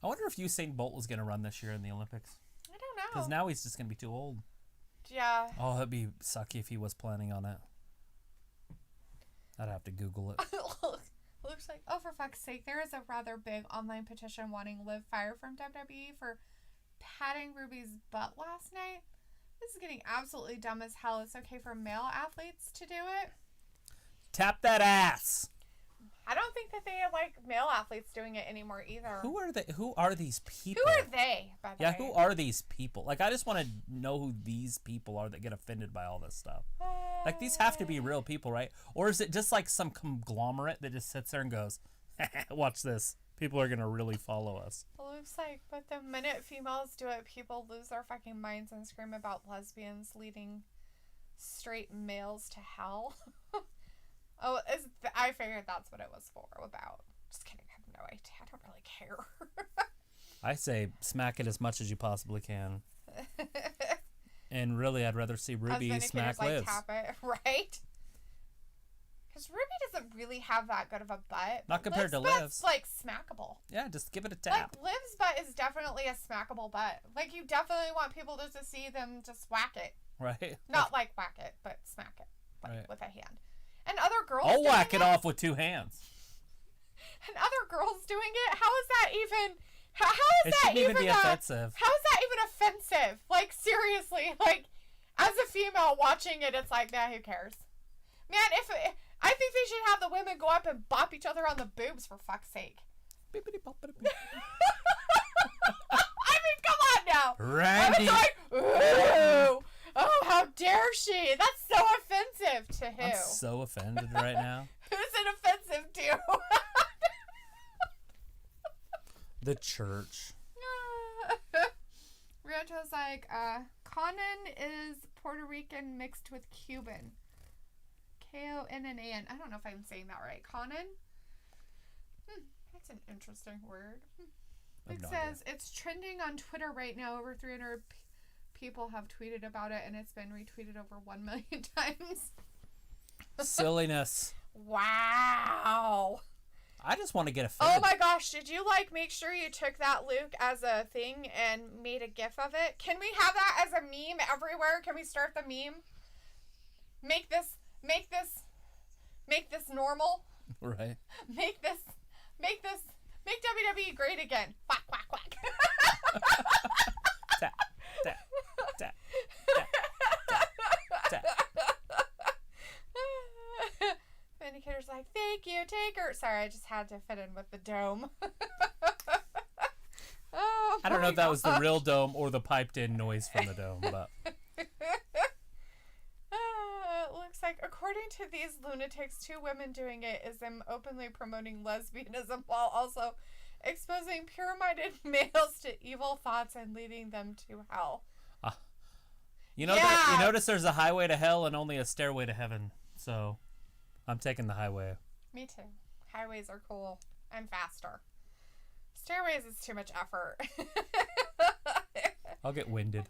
I wonder if Usain Bolt was going to run this year in the Olympics. I don't know. Because now he's just going to be too old. Yeah. Oh, that'd be sucky if he was planning on it. I'd have to Google it. Looks like, oh, for fuck's sake, there is a rather big online petition wanting Liv fired from WWE for patting Ruby's butt last night. This is getting absolutely dumb as hell. It's okay for male athletes to do it. Tap that ass. I don't think that they like male athletes doing it anymore either. Who are they? Who are these people? Who are they, by the way? Yeah, who are these people? Like, I just want to know who these people are that get offended by all this stuff. Like, these have to be real people, right? Or is it just like some conglomerate that just sits there and goes, watch this. People are going to really follow us. It looks like, but the minute females do it, people lose their fucking minds and scream about lesbians leading straight males to hell. Oh, I figured that's what it was about. Just kidding. I have no idea. I don't really care. I say smack it as much as you possibly can. And really, I'd rather see Ruby smack Liv. Tap it, right? Because Ruby doesn't really have that good of a butt. Not compared to Liv's Liv's. butt's, like, smackable. Yeah, just give it a tap. Like, Liv's butt is definitely a smackable butt. Like, you definitely want people just to see them just whack it. Right? Not like whack it, but smack it. Like, right. with a hand. And other girls I'll doing whack it off with two hands. And other girls doing it? How is that even... How is it that shouldn't even be offensive. How is that even offensive? Like, seriously. Like, as a female watching it, it's like, nah, who cares? Man, I think they should have the women go up and bop each other on the boobs, for fuck's sake. I mean, come on now. Randy. I was like, ooh. Oh, how dare she? That's so offensive to who? I'm so offended right now. Who's it offensive to? The church. Ranto's like, Conan is Puerto Rican mixed with Cuban. Konnan. I don't know if I'm saying that right. Conan? That's an interesting word. It says it's trending on Twitter right now. Over 300 people have tweeted about it, and it's been retweeted over 1 million times. Silliness. Wow. I just want to get Oh offended. my gosh, did you make sure you took that, Luke, as a thing and made a gif of it? Can we have that as a meme everywhere? Can we start the meme? Make this normal. Right. Make WWE great again. Quack, quack, quack. Tap, tap, tap, tap, tap. Vindicator's like, thank you, Taker. Sorry, I just had to fit in with the dome. Oh, I don't know if that was the real dome or the piped in noise from the dome, but looks like, according to these lunatics, 2 women doing it is them openly promoting lesbianism while also exposing pure-minded males to evil thoughts and leading them to hell. you notice there's a highway to hell and only a stairway to heaven. So I'm taking the highway. Me too. Highways are cool. I'm faster. Stairways is too much effort. I'll get winded.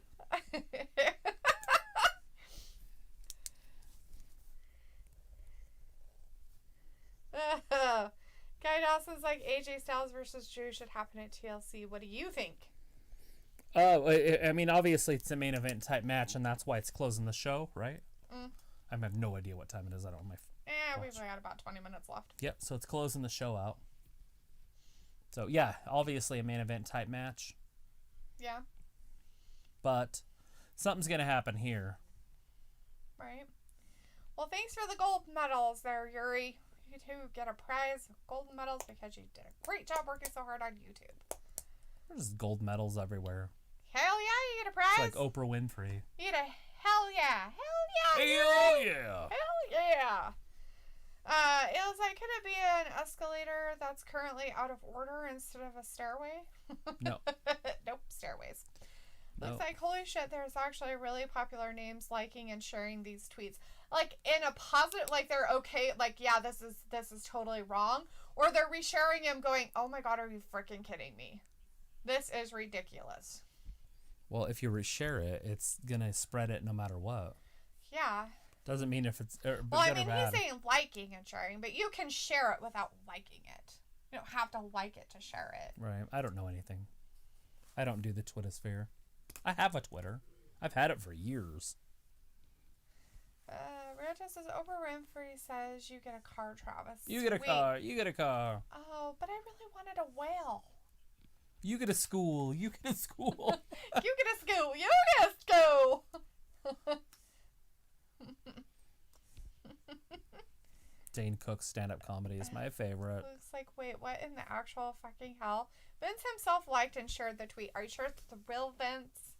Guy Dawson's like, AJ Styles versus Drew should happen at TLC. What do you think? Oh, I mean, obviously it's a main event type match, and that's why it's closing the show, right? I have no idea what time it is. I don't know my We've got about 20 minutes left. Yep, so it's closing the show out. So, yeah, obviously a main event type match. Yeah. But something's going to happen here. Right. Well, thanks for the gold medals there, Yuri. You two get a prize of gold medals because you did a great job working so hard on YouTube. There's gold medals everywhere. Hell yeah, you get a prize. It's like Oprah Winfrey. You get a hell yeah. Hell yeah. Hell yeah. Hell yeah. It was like, could it be an escalator that's currently out of order instead of a stairway? No. Nope, stairways. No. Looks like, holy shit, there's actually really popular names liking and sharing these tweets. Like, in a positive, like, they're okay, like, yeah, this is totally wrong. Or they're resharing him going, oh my god, are you freaking kidding me? This is ridiculous. Well, if you reshare it, it's going to spread it no matter what. Yeah. Doesn't mean if it's good Well, I or mean, bad. he's saying liking and sharing, but you can share it without liking it. You don't have to like it to share it. Right. I don't know anything. I don't do the Twitter sphere. I have a Twitter. I've had it for years. Rita says, Oprah Winfrey says you get a car, Travis. You get a Sweet. car. You get a car. Oh, but I really wanted a whale. You get a school. You get a school. You get a school. You get a school. Dane Cook's stand-up comedy is my favorite. Looks like, wait, what in the actual fucking hell? Vince himself liked and shared the tweet. Are you sure it's the real Vince?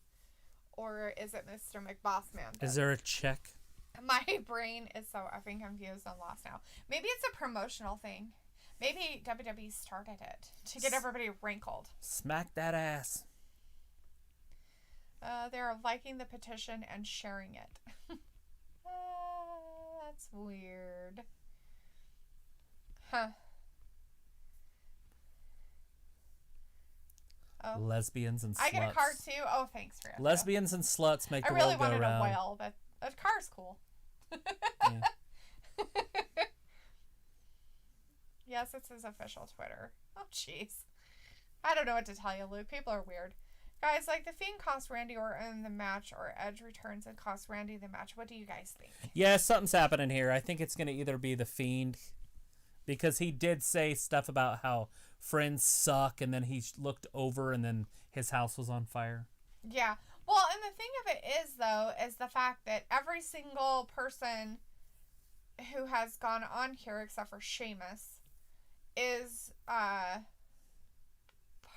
Or is it Mr. McBossman? Is there a check? My brain is so effing confused and lost now. Maybe it's a promotional thing. Maybe WWE started it to get everybody wrinkled. Smack that ass. They're liking the petition and sharing it. That's weird. Huh. Oh. Lesbians and sluts. I get a car too. Oh, thanks for it. Lesbians and sluts make I the really world go wanted round. a whale, but a car's cool. Yeah. Yes, it's his official Twitter. Oh, jeez. I don't know what to tell you, Luke. People are weird. Guys, like, the Fiend cost Randy Orton the match, or Edge returns and costs Randy the match. What do you guys think? Yeah, something's happening here. I think it's going to either be the Fiend, because he did say stuff about how friends suck, and then he looked over, and then his house was on fire. Yeah. Well, and the thing of it is, though, is the fact that every single person who has gone on here, except for Sheamus, is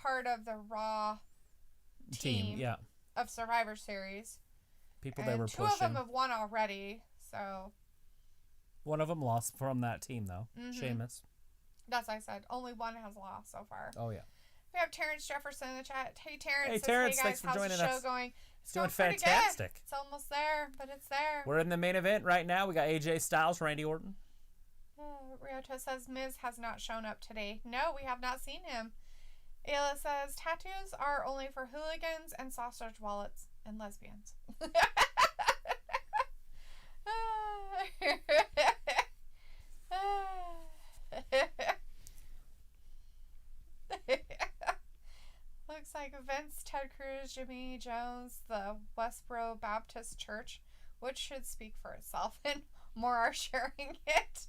part of the Raw team Yeah. of Survivor Series. People And they were two pushing. of them have won already, so... One of them lost from that team, though. Sheamus. That's what I said. Only one has lost so far. Oh, yeah. We have Terrence Jefferson in the chat. Hey, Terrence. Hey, Says, Terrence, hey guys, thanks for how's joining the show us. going? It's doing pretty fantastic. Good. It's almost there, but it's there. We're in the main event right now. We got AJ Styles, Randy Orton. Ryota says Miz has not shown up today. No, we have not seen him. Ayla says tattoos are only for hooligans and sausage wallets and lesbians. Looks like Vince, Ted Cruz, Jimmy Jones, the Westboro Baptist Church, which should speak for itself, and more are sharing it.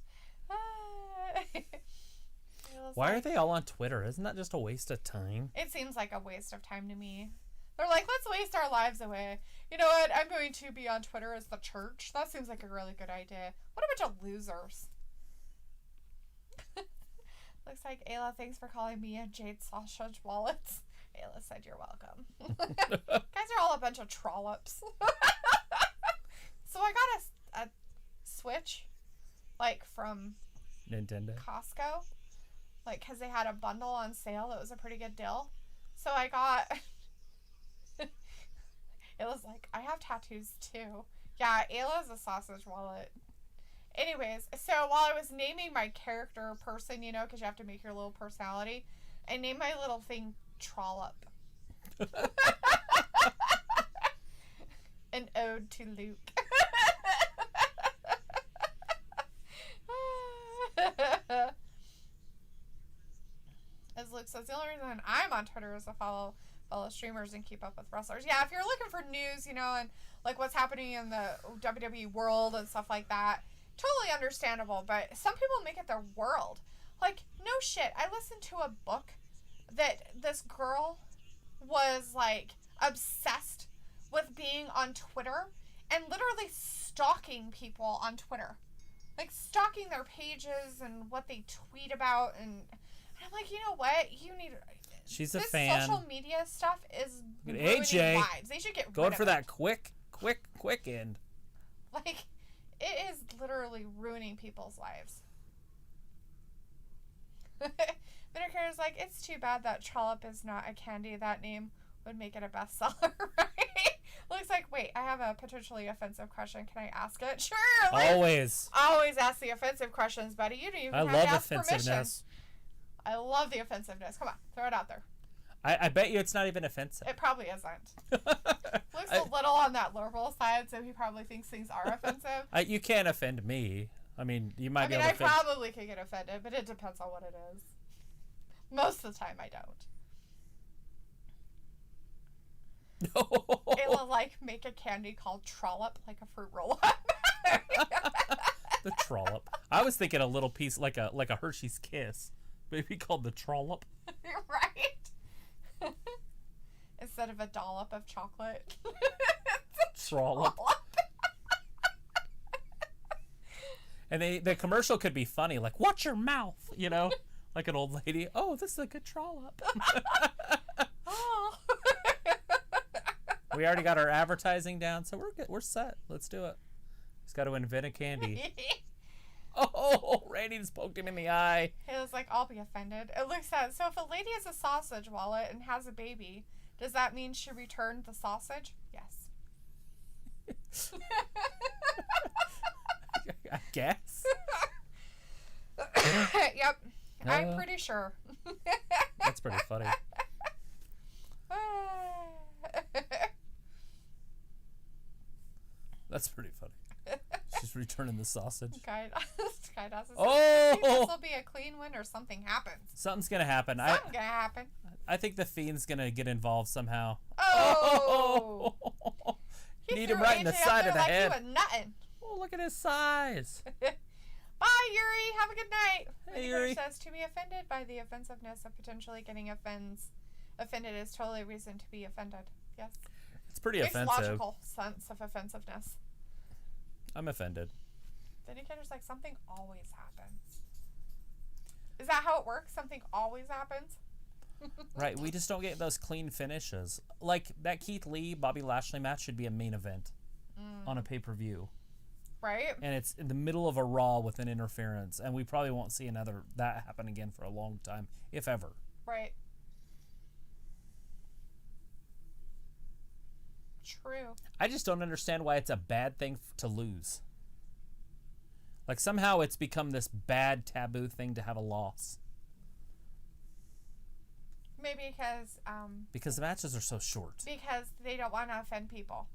Why are they all on Twitter? Isn't that just a waste of time? It seems like a waste of time to me. They're like, let's waste our lives away. You know what? I'm going to be on Twitter as the church. That seems like a really good idea. What a bunch of losers. Looks like Ayla, thanks for calling me and Jade sausage wallets. Ayla said you're welcome. Guys are all a bunch of trollops. So I got a Switch, like from Nintendo. Costco, like because they had a bundle on sale. It was a pretty good deal. So I got... Ayla's like, I have tattoos too. Yeah, Ayla's a sausage wallet. Anyways, so while I was naming my character person, you know, because you have to make your little personality, I named my little thing Trollop. An ode to Luke. As Luke says, the only reason I'm on Twitter is to follow streamers and keep up with wrestlers. Yeah, if you're looking for news, you know, and like what's happening in the WWE world and stuff like that, totally understandable. But some people make it their world. Like, no shit. I listened to a book that this girl was like obsessed with being on Twitter and literally stalking people on Twitter. Like stalking their pages and what they tweet about, and I'm like, you know what? You need... She's a this fan. Social media stuff is AJ, ruining lives. They should get going rid for of that it. quick end. Like, it is literally ruining people's lives. Vindicator's like, it's too bad that Trollop is not a candy. That name would make it a bestseller, right? Looks like, wait, I have a potentially offensive question. Can I ask it? Sure. Like, Always ask the offensive questions, buddy. You don't even I have love to ask offensiveness. permission. I love the offensiveness. Come on, throw it out there. I bet you it's not even offensive. It probably isn't. Looks a little on that liberal side, so he probably thinks things are offensive. You can't offend me. I mean, you might be able to offend... probably could get offended, but it depends on what it is. Most of the time, I don't. It'll, like, make a candy called Trollop, like a fruit roll-up. The Trollop. I was thinking a little piece, like a Hershey's Kiss. Maybe called the Trollop. Right? Instead of a dollop of chocolate. Trollop. And the commercial could be funny, like, watch your mouth, you know? Like an old lady. Oh, this is a good Trollop. Oh. We already got our advertising down, so we're good. We're set. Let's do it. Just got to invent a candy. Oh, Randy just poked him in the eye. He was like, I'll be offended. It looks at, so if a lady has a sausage wallet and has a baby, does that mean she returned the sausage? Yes. I guess. Yep. I'm pretty sure. That's pretty funny. That's pretty funny. She's returning the sausage. Skydos is Oh! this will be a clean win or something happens. Something's gonna happen. Something's gonna happen. I think the Fiend's gonna get involved somehow. Oh! You need him right in the side of the head. He was nuttin'. Oh, look at his size. Bye, Yuri. Have a good night. Hey, Yuri. Says to be offended by the offensiveness of potentially getting offended is totally a reason to be offended. Yes. It's pretty Makes offensive. logical sense of offensiveness. I'm offended. Vindicator's like, something always happens. Is that how it works? Something always happens? Right, we just don't get those clean finishes. Like, that Keith Lee, Bobby Lashley match should be a main event on a pay-per-view. Right? And it's in the middle of a Raw with an interference, and we probably won't see that happen again for a long time, if ever. Right. True. I just don't understand why it's a bad thing to lose. Like, somehow it's become this bad taboo thing to have a loss. Maybe because the matches are so short. Because they don't want to offend people.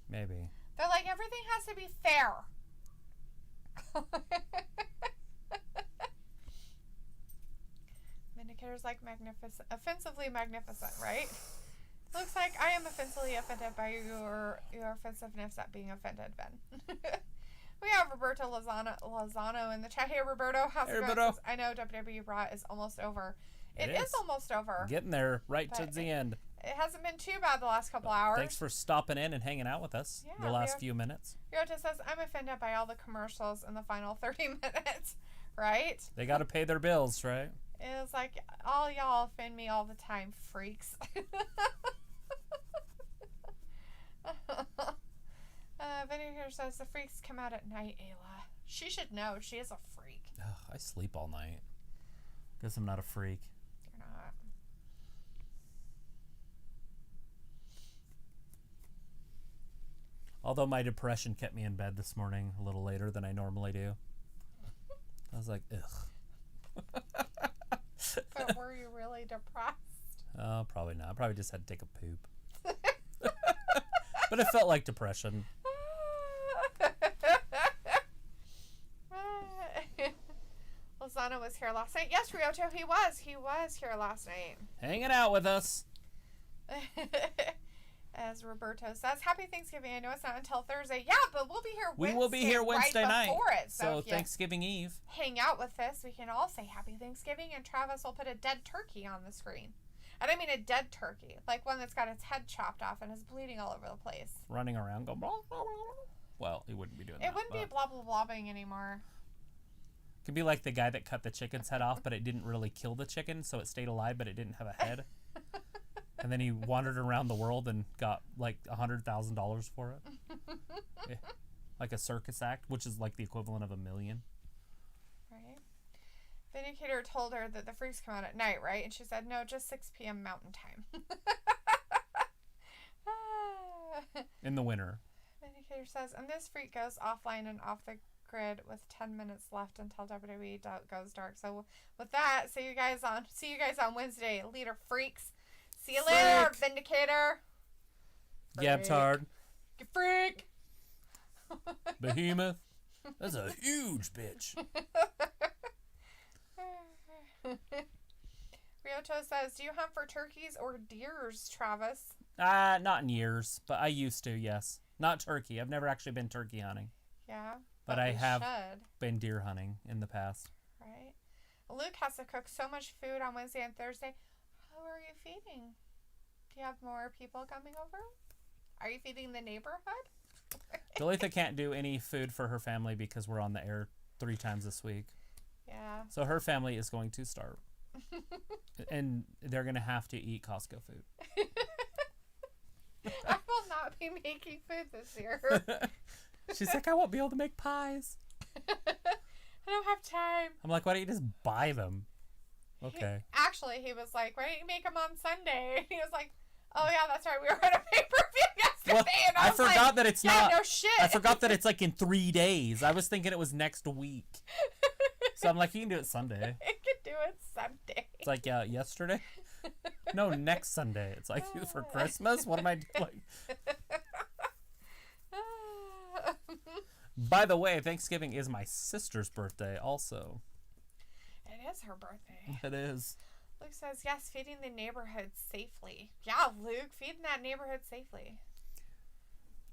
Maybe. They're like, everything has to be fair. Vindicator's like magnificent, offensively magnificent, right? Looks like I am offensively offended by your offensiveness at being offended, Ben. We have Roberto Lozano in the chat. Hey, Roberto. How's it going? I know WWE Raw is almost over. It is almost over. Getting there right to the end. It hasn't been too bad the last couple hours. Thanks for stopping in and hanging out with us the last few minutes. Ryota says, I'm offended by all the commercials in the final 30 minutes. Right? They got to pay their bills, right? It was like, all y'all offend me all the time, freaks. Vinegar says, the freaks come out at night, Ayla. She should know. She is a freak. Ugh, I sleep all night. Guess I'm not a freak. You're not. Although my depression kept me in bed this morning a little later than I normally do. I was like, ugh. But were you really depressed? Oh, probably not. I probably just had to take a poop. But it felt like depression. Lozano was here last night. Yes, Ryoto, he was. He was here last night. Hanging out with us. As Roberto says, Happy Thanksgiving. I know it's not until Thursday. Yeah, but we'll be here Wednesday. We will be here Wednesday night. Before it. So Thanksgiving Eve. Hang out with us. We can all say Happy Thanksgiving, and Travis will put a dead turkey on the screen. And I mean a dead turkey. Like one that's got its head chopped off and is bleeding all over the place. Running around going blah, blah, blah. Well, he wouldn't be doing that. It wouldn't be blah, blah, blobbing anymore. Could be like the guy that cut the chicken's head off, but it didn't really kill the chicken, so it stayed alive, but it didn't have a head. And then he wandered around the world and got like $100,000 for it. Yeah. Like a circus act, which is like the equivalent of $1 million. Right. Vindicator told her that the freaks come out at night, right? And she said, no, just 6 p.m. Mountain Time. In the winter. Vindicator says, and this freak goes offline and off the grid with 10 minutes left until WWE goes dark. So with that, see you guys on Wednesday, leader freaks. See you later, Vindicator. Gabtard. You freak. Behemoth. That's a huge bitch. Ryoto says, do you hunt for turkeys or deers, Travis? Not in years, but I used to, yes. Not turkey. I've never actually been turkey hunting. Yeah. But I have been deer hunting in the past. Right. Luke has to cook so much food on Wednesday and Thursday. Who are you feeding? Do you have more people coming over? Are you feeding the neighborhood? Dalethea can't do any food for her family because we're on the air 3 times this week. Yeah. So her family is going to starve. And they're going to have to eat Costco food. I will not be making food this year. She's like, I won't be able to make pies. I don't have time. I'm like, why don't you just buy them? Okay. He was like, why don't you make them on Sunday? He was like, oh yeah, that's right. We were at a pay-per-view yesterday. Well, and I forgot like, that it's not. No shit. I forgot that it's like in 3 days. I was thinking it was next week. So I'm like, you can do it Sunday. I can do it Sunday. It's like, yeah, yesterday? No, next Sunday. It's like, for Christmas? What am I doing? By the way, Thanksgiving is my sister's birthday also. It is her birthday. It is. Luke says, yes, feeding the neighborhood safely. Yeah, Luke, feeding that neighborhood safely.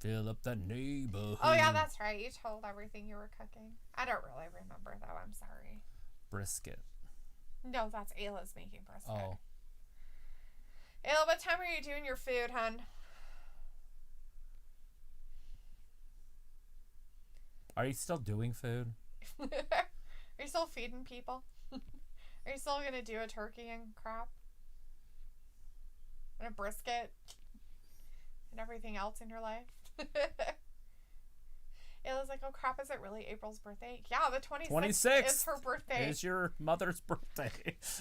Fill up the neighborhood. Oh, yeah, that's right. You told everything you were cooking. I don't really remember, though. I'm sorry. Brisket. No, that's Ayla's making brisket. Oh. Ayla, what time are you doing your food, hun? Are you still doing food? Are you still feeding people? Are you still going to do a turkey and crap? and a brisket and everything else in your life. It was like, oh crap, is it really April's birthday? Yeah, the 26th is her birthday. It is your mother's birthday.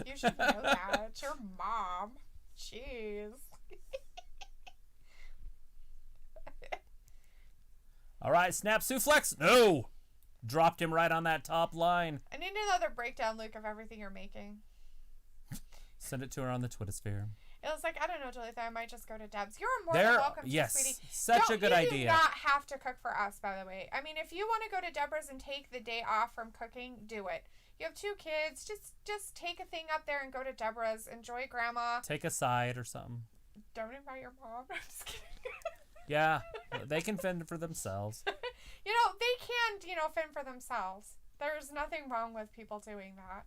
You should know that. It's your mom. Jeez. All right, snap suplex. No. Dropped him right on that top line. I need another breakdown, Luke, of everything you're making. Send it to her on the Twitter sphere. It was like, I don't know, Dalethea, I might just go to Deb's. You're more than welcome to, yes, sweetie. such a good idea. You do not have to cook for us, by the way. I mean, if you want to go to Deborah's and take the day off from cooking, do it. You have 2 kids. Just take a thing up there and go to Deborah's. Enjoy Grandma. Take a side or something. Don't invite your mom. I'm just kidding. Yeah, they can fend for themselves. You know, they can, fend for themselves. There's nothing wrong with people doing that.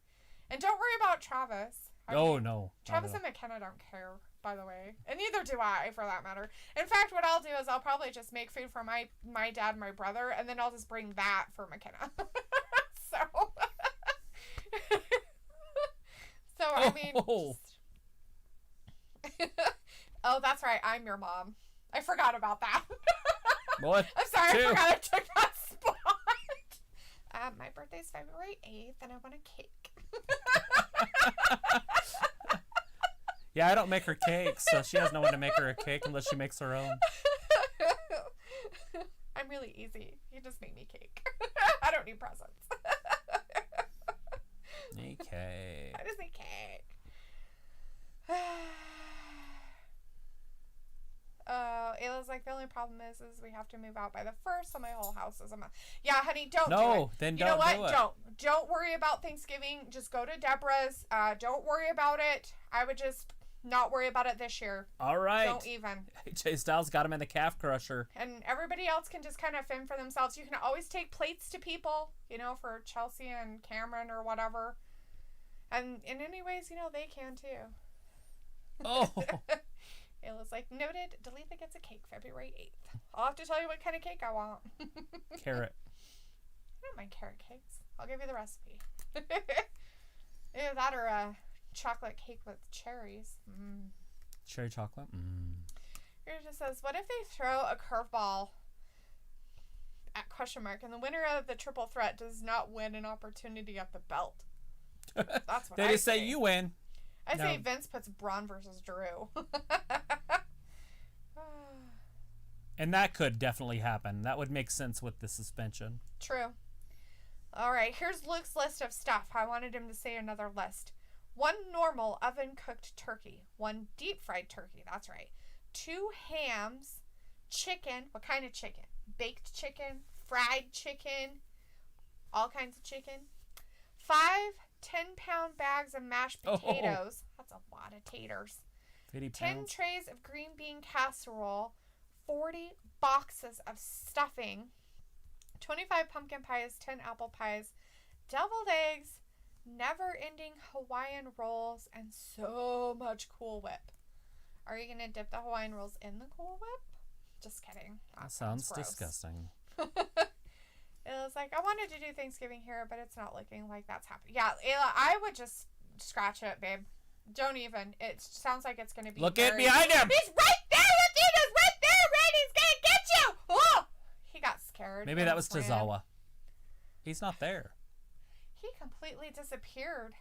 And don't worry about Travis. No. Travis and McKenna don't care, by the way. And neither do I, for that matter. In fact, what I'll do is I'll probably just make food for my dad and my brother, and then I'll just bring that for McKenna. So I mean... Oh, that's right. I'm your mom. I forgot about that. What? I'm sorry, I forgot I took that spot. My birthday's February 8th, and I want a cake. Yeah, I don't make her cakes, so she has no one to make her a cake unless she makes her own. I'm really easy. You just make me cake. I don't need presents. Okay. I just need cake. Ayla's like, the only problem is we have to move out by the 1st, so my whole house is a mess. Yeah, honey, don't do it. No, then you know don't what? do it. Don't worry about Thanksgiving. Just go to Deborah's. Don't worry about it. I would just not worry about it this year. All right. Don't even. AJ Styles got him in the calf crusher. And everybody else can just kind of fend for themselves. You can always take plates to people, for Chelsea and Cameron or whatever. And in any ways, they can too. Oh. It was like, noted, Dalethea gets a cake February 8th. I'll have to tell you what kind of cake I want. Carrot. I don't mind carrot cakes. I'll give you the recipe. Either that or a chocolate cake with cherries. Cherry chocolate? Here it just says, what if they throw a curveball at question mark and the winner of the triple threat does not win an opportunity at the belt? That's what They I just say you win. I say Vince puts Braun versus Drew. And that could definitely happen. That would make sense with the suspension. True. All right, here's Luke's list of stuff. I wanted him to say another list. 1 normal oven-cooked turkey. 1 deep-fried turkey. That's right. 2 hams. Chicken. What kind of chicken? Baked chicken. Fried chicken. All kinds of chicken. 5 10-pound bags of mashed potatoes. That's a lot of taters. 80 10 pounds. trays of green bean casserole. 40 boxes of stuffing. 25 pumpkin pies. 10 apple pies. Deviled eggs. Never-ending Hawaiian rolls. And so much Cool Whip. Are you going to dip the Hawaiian rolls in the Cool Whip? Just kidding. That sounds gross. disgusting. It was like, I wanted to do Thanksgiving here, but it's not looking like that's happening. Yeah, Ayla, I would just scratch it, babe. Don't even. It sounds like it's going to be Look at behind him! He's right there! He's right there! Randy's going to get you! Oh! He got scared. Maybe that was Tozawa. He's not there. He completely disappeared.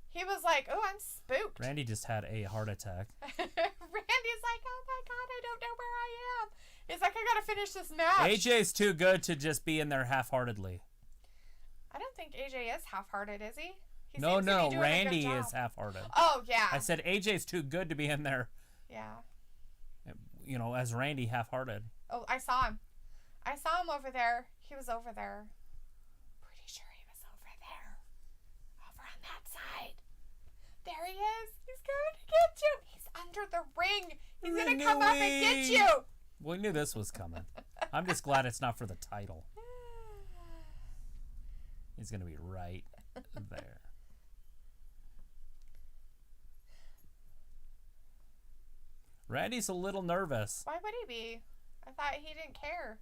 He was like, oh, I'm spooked. Randy just had a heart attack. Randy's like, oh my God, I don't know where I am. He's like, I gotta finish this match. AJ's too good to just be in there half-heartedly. I don't think AJ is half-hearted, is he? No, seems to be doing a good Randy job. is half-hearted. Oh, yeah. I said AJ's too good to be in there. Yeah. As Randy half-hearted. Oh, I saw him. I saw him over there. He was over there. Pretty sure he was over there. Over on that side. There he is. He's going to get you. He's under the ring. He's going to come up and get you. We knew this was coming. I'm just glad it's not for the title. He's going to be right there. Randy's a little nervous. Why would he be? I thought he didn't care.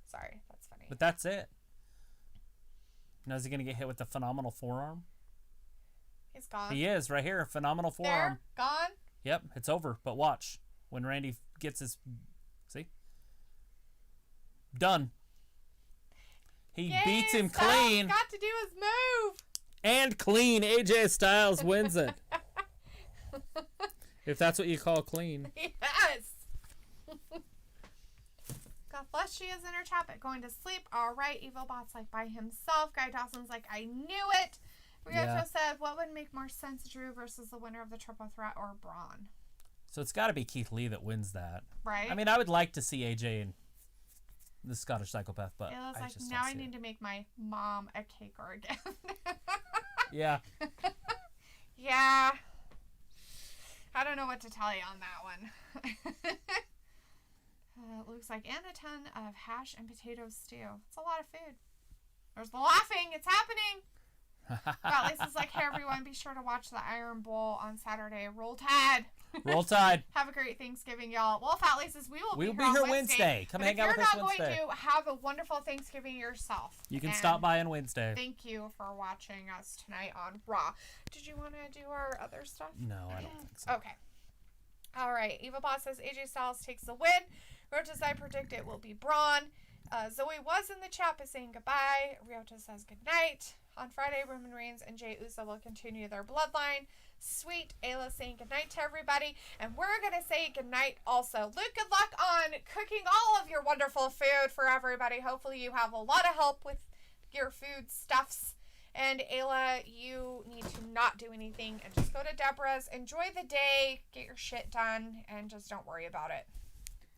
Sorry, that's funny. But that's it. Now, is he going to get hit with the phenomenal forearm? He's gone. He is right here. Phenomenal forearm. There, gone. Yep, it's over. But watch when Randy gets his. See? Done. He Yay, beats him Styles clean. Got to do his move. And clean. AJ Styles wins it. If that's what you call clean. Yes. God bless, she is in her chat, but going to sleep. All right, Evil Bot's like by himself. Guy Dawson's like, I knew it. Riocho said, what would make more sense, Drew versus the winner of the triple threat or Braun? So it's got to be Keith Lee that wins that. Right? I mean, I would like to see AJ and the Scottish Psychopath, but It was I like, just now don't I see need to make my mom a cake or again. Yeah. Yeah. I don't know what to tell you on that one. It looks like and a ton of hash and potato stew. It's a lot of food. There's the laughing. It's happening. Fat Lisa's like, hey everyone, be sure to watch the Iron Bowl on Saturday. Roll Tide. Roll Tide. Have a great Thanksgiving, y'all. Well, Fat Lisa's, we'll be be here here Wednesday. Come hang out with us Wednesday. If you're not going to have a wonderful Thanksgiving yourself, you can stop by on Wednesday. Thank you for watching us tonight on Raw. Did you want to do our other stuff? No, I don't think so. Okay. All right. Eva Boss says AJ Styles takes the win. Roaches, I predict it will be Braun. Zoe was in the chat but saying goodbye. Ryota says goodnight. On Friday, Roman Reigns and Jey Uso will continue their bloodline. Sweet. Ayla saying goodnight to everybody. And we're going to say goodnight also. Luke, good luck on cooking all of your wonderful food for everybody. Hopefully you have a lot of help with your food stuffs. And Ayla, you need to not do anything and just go to Deborah's. Enjoy the day. Get your shit done. And just don't worry about it.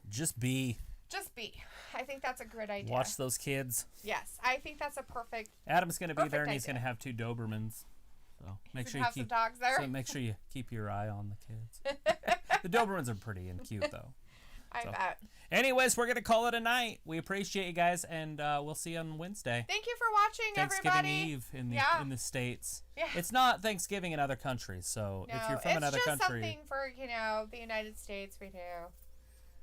Just be. Just be. I think that's a good idea. Watch those kids. Yes, I think that's a perfect. Adam's going to be there, and he's idea. going to have 2 Dobermans. So make sure you have keep some dogs there. So make sure you keep your eye on the kids. The Dobermans are pretty and cute, though. I bet. Anyways, we're going to call it a night. We appreciate you guys, and we'll see you on Wednesday. Thank you for watching, Thanksgiving everybody. Eve in the States. Yeah. It's not Thanksgiving in other countries, so No, if you're from another it's just country, something for the United States. We do.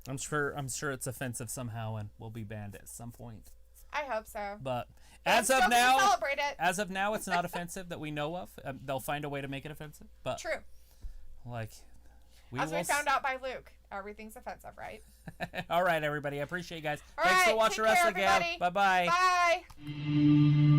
I'm sure it's offensive somehow, and we'll be banned at some point. I hope so. But I'm as still of gonna now, celebrate it. it's not offensive that we know of. They'll find a way to make it offensive. But True. Like, we found out by Luke, everything's offensive, right? All right, everybody. I appreciate you guys. All Thanks right, for watching take care, WrestlingGab. everybody. Bye-bye. Bye.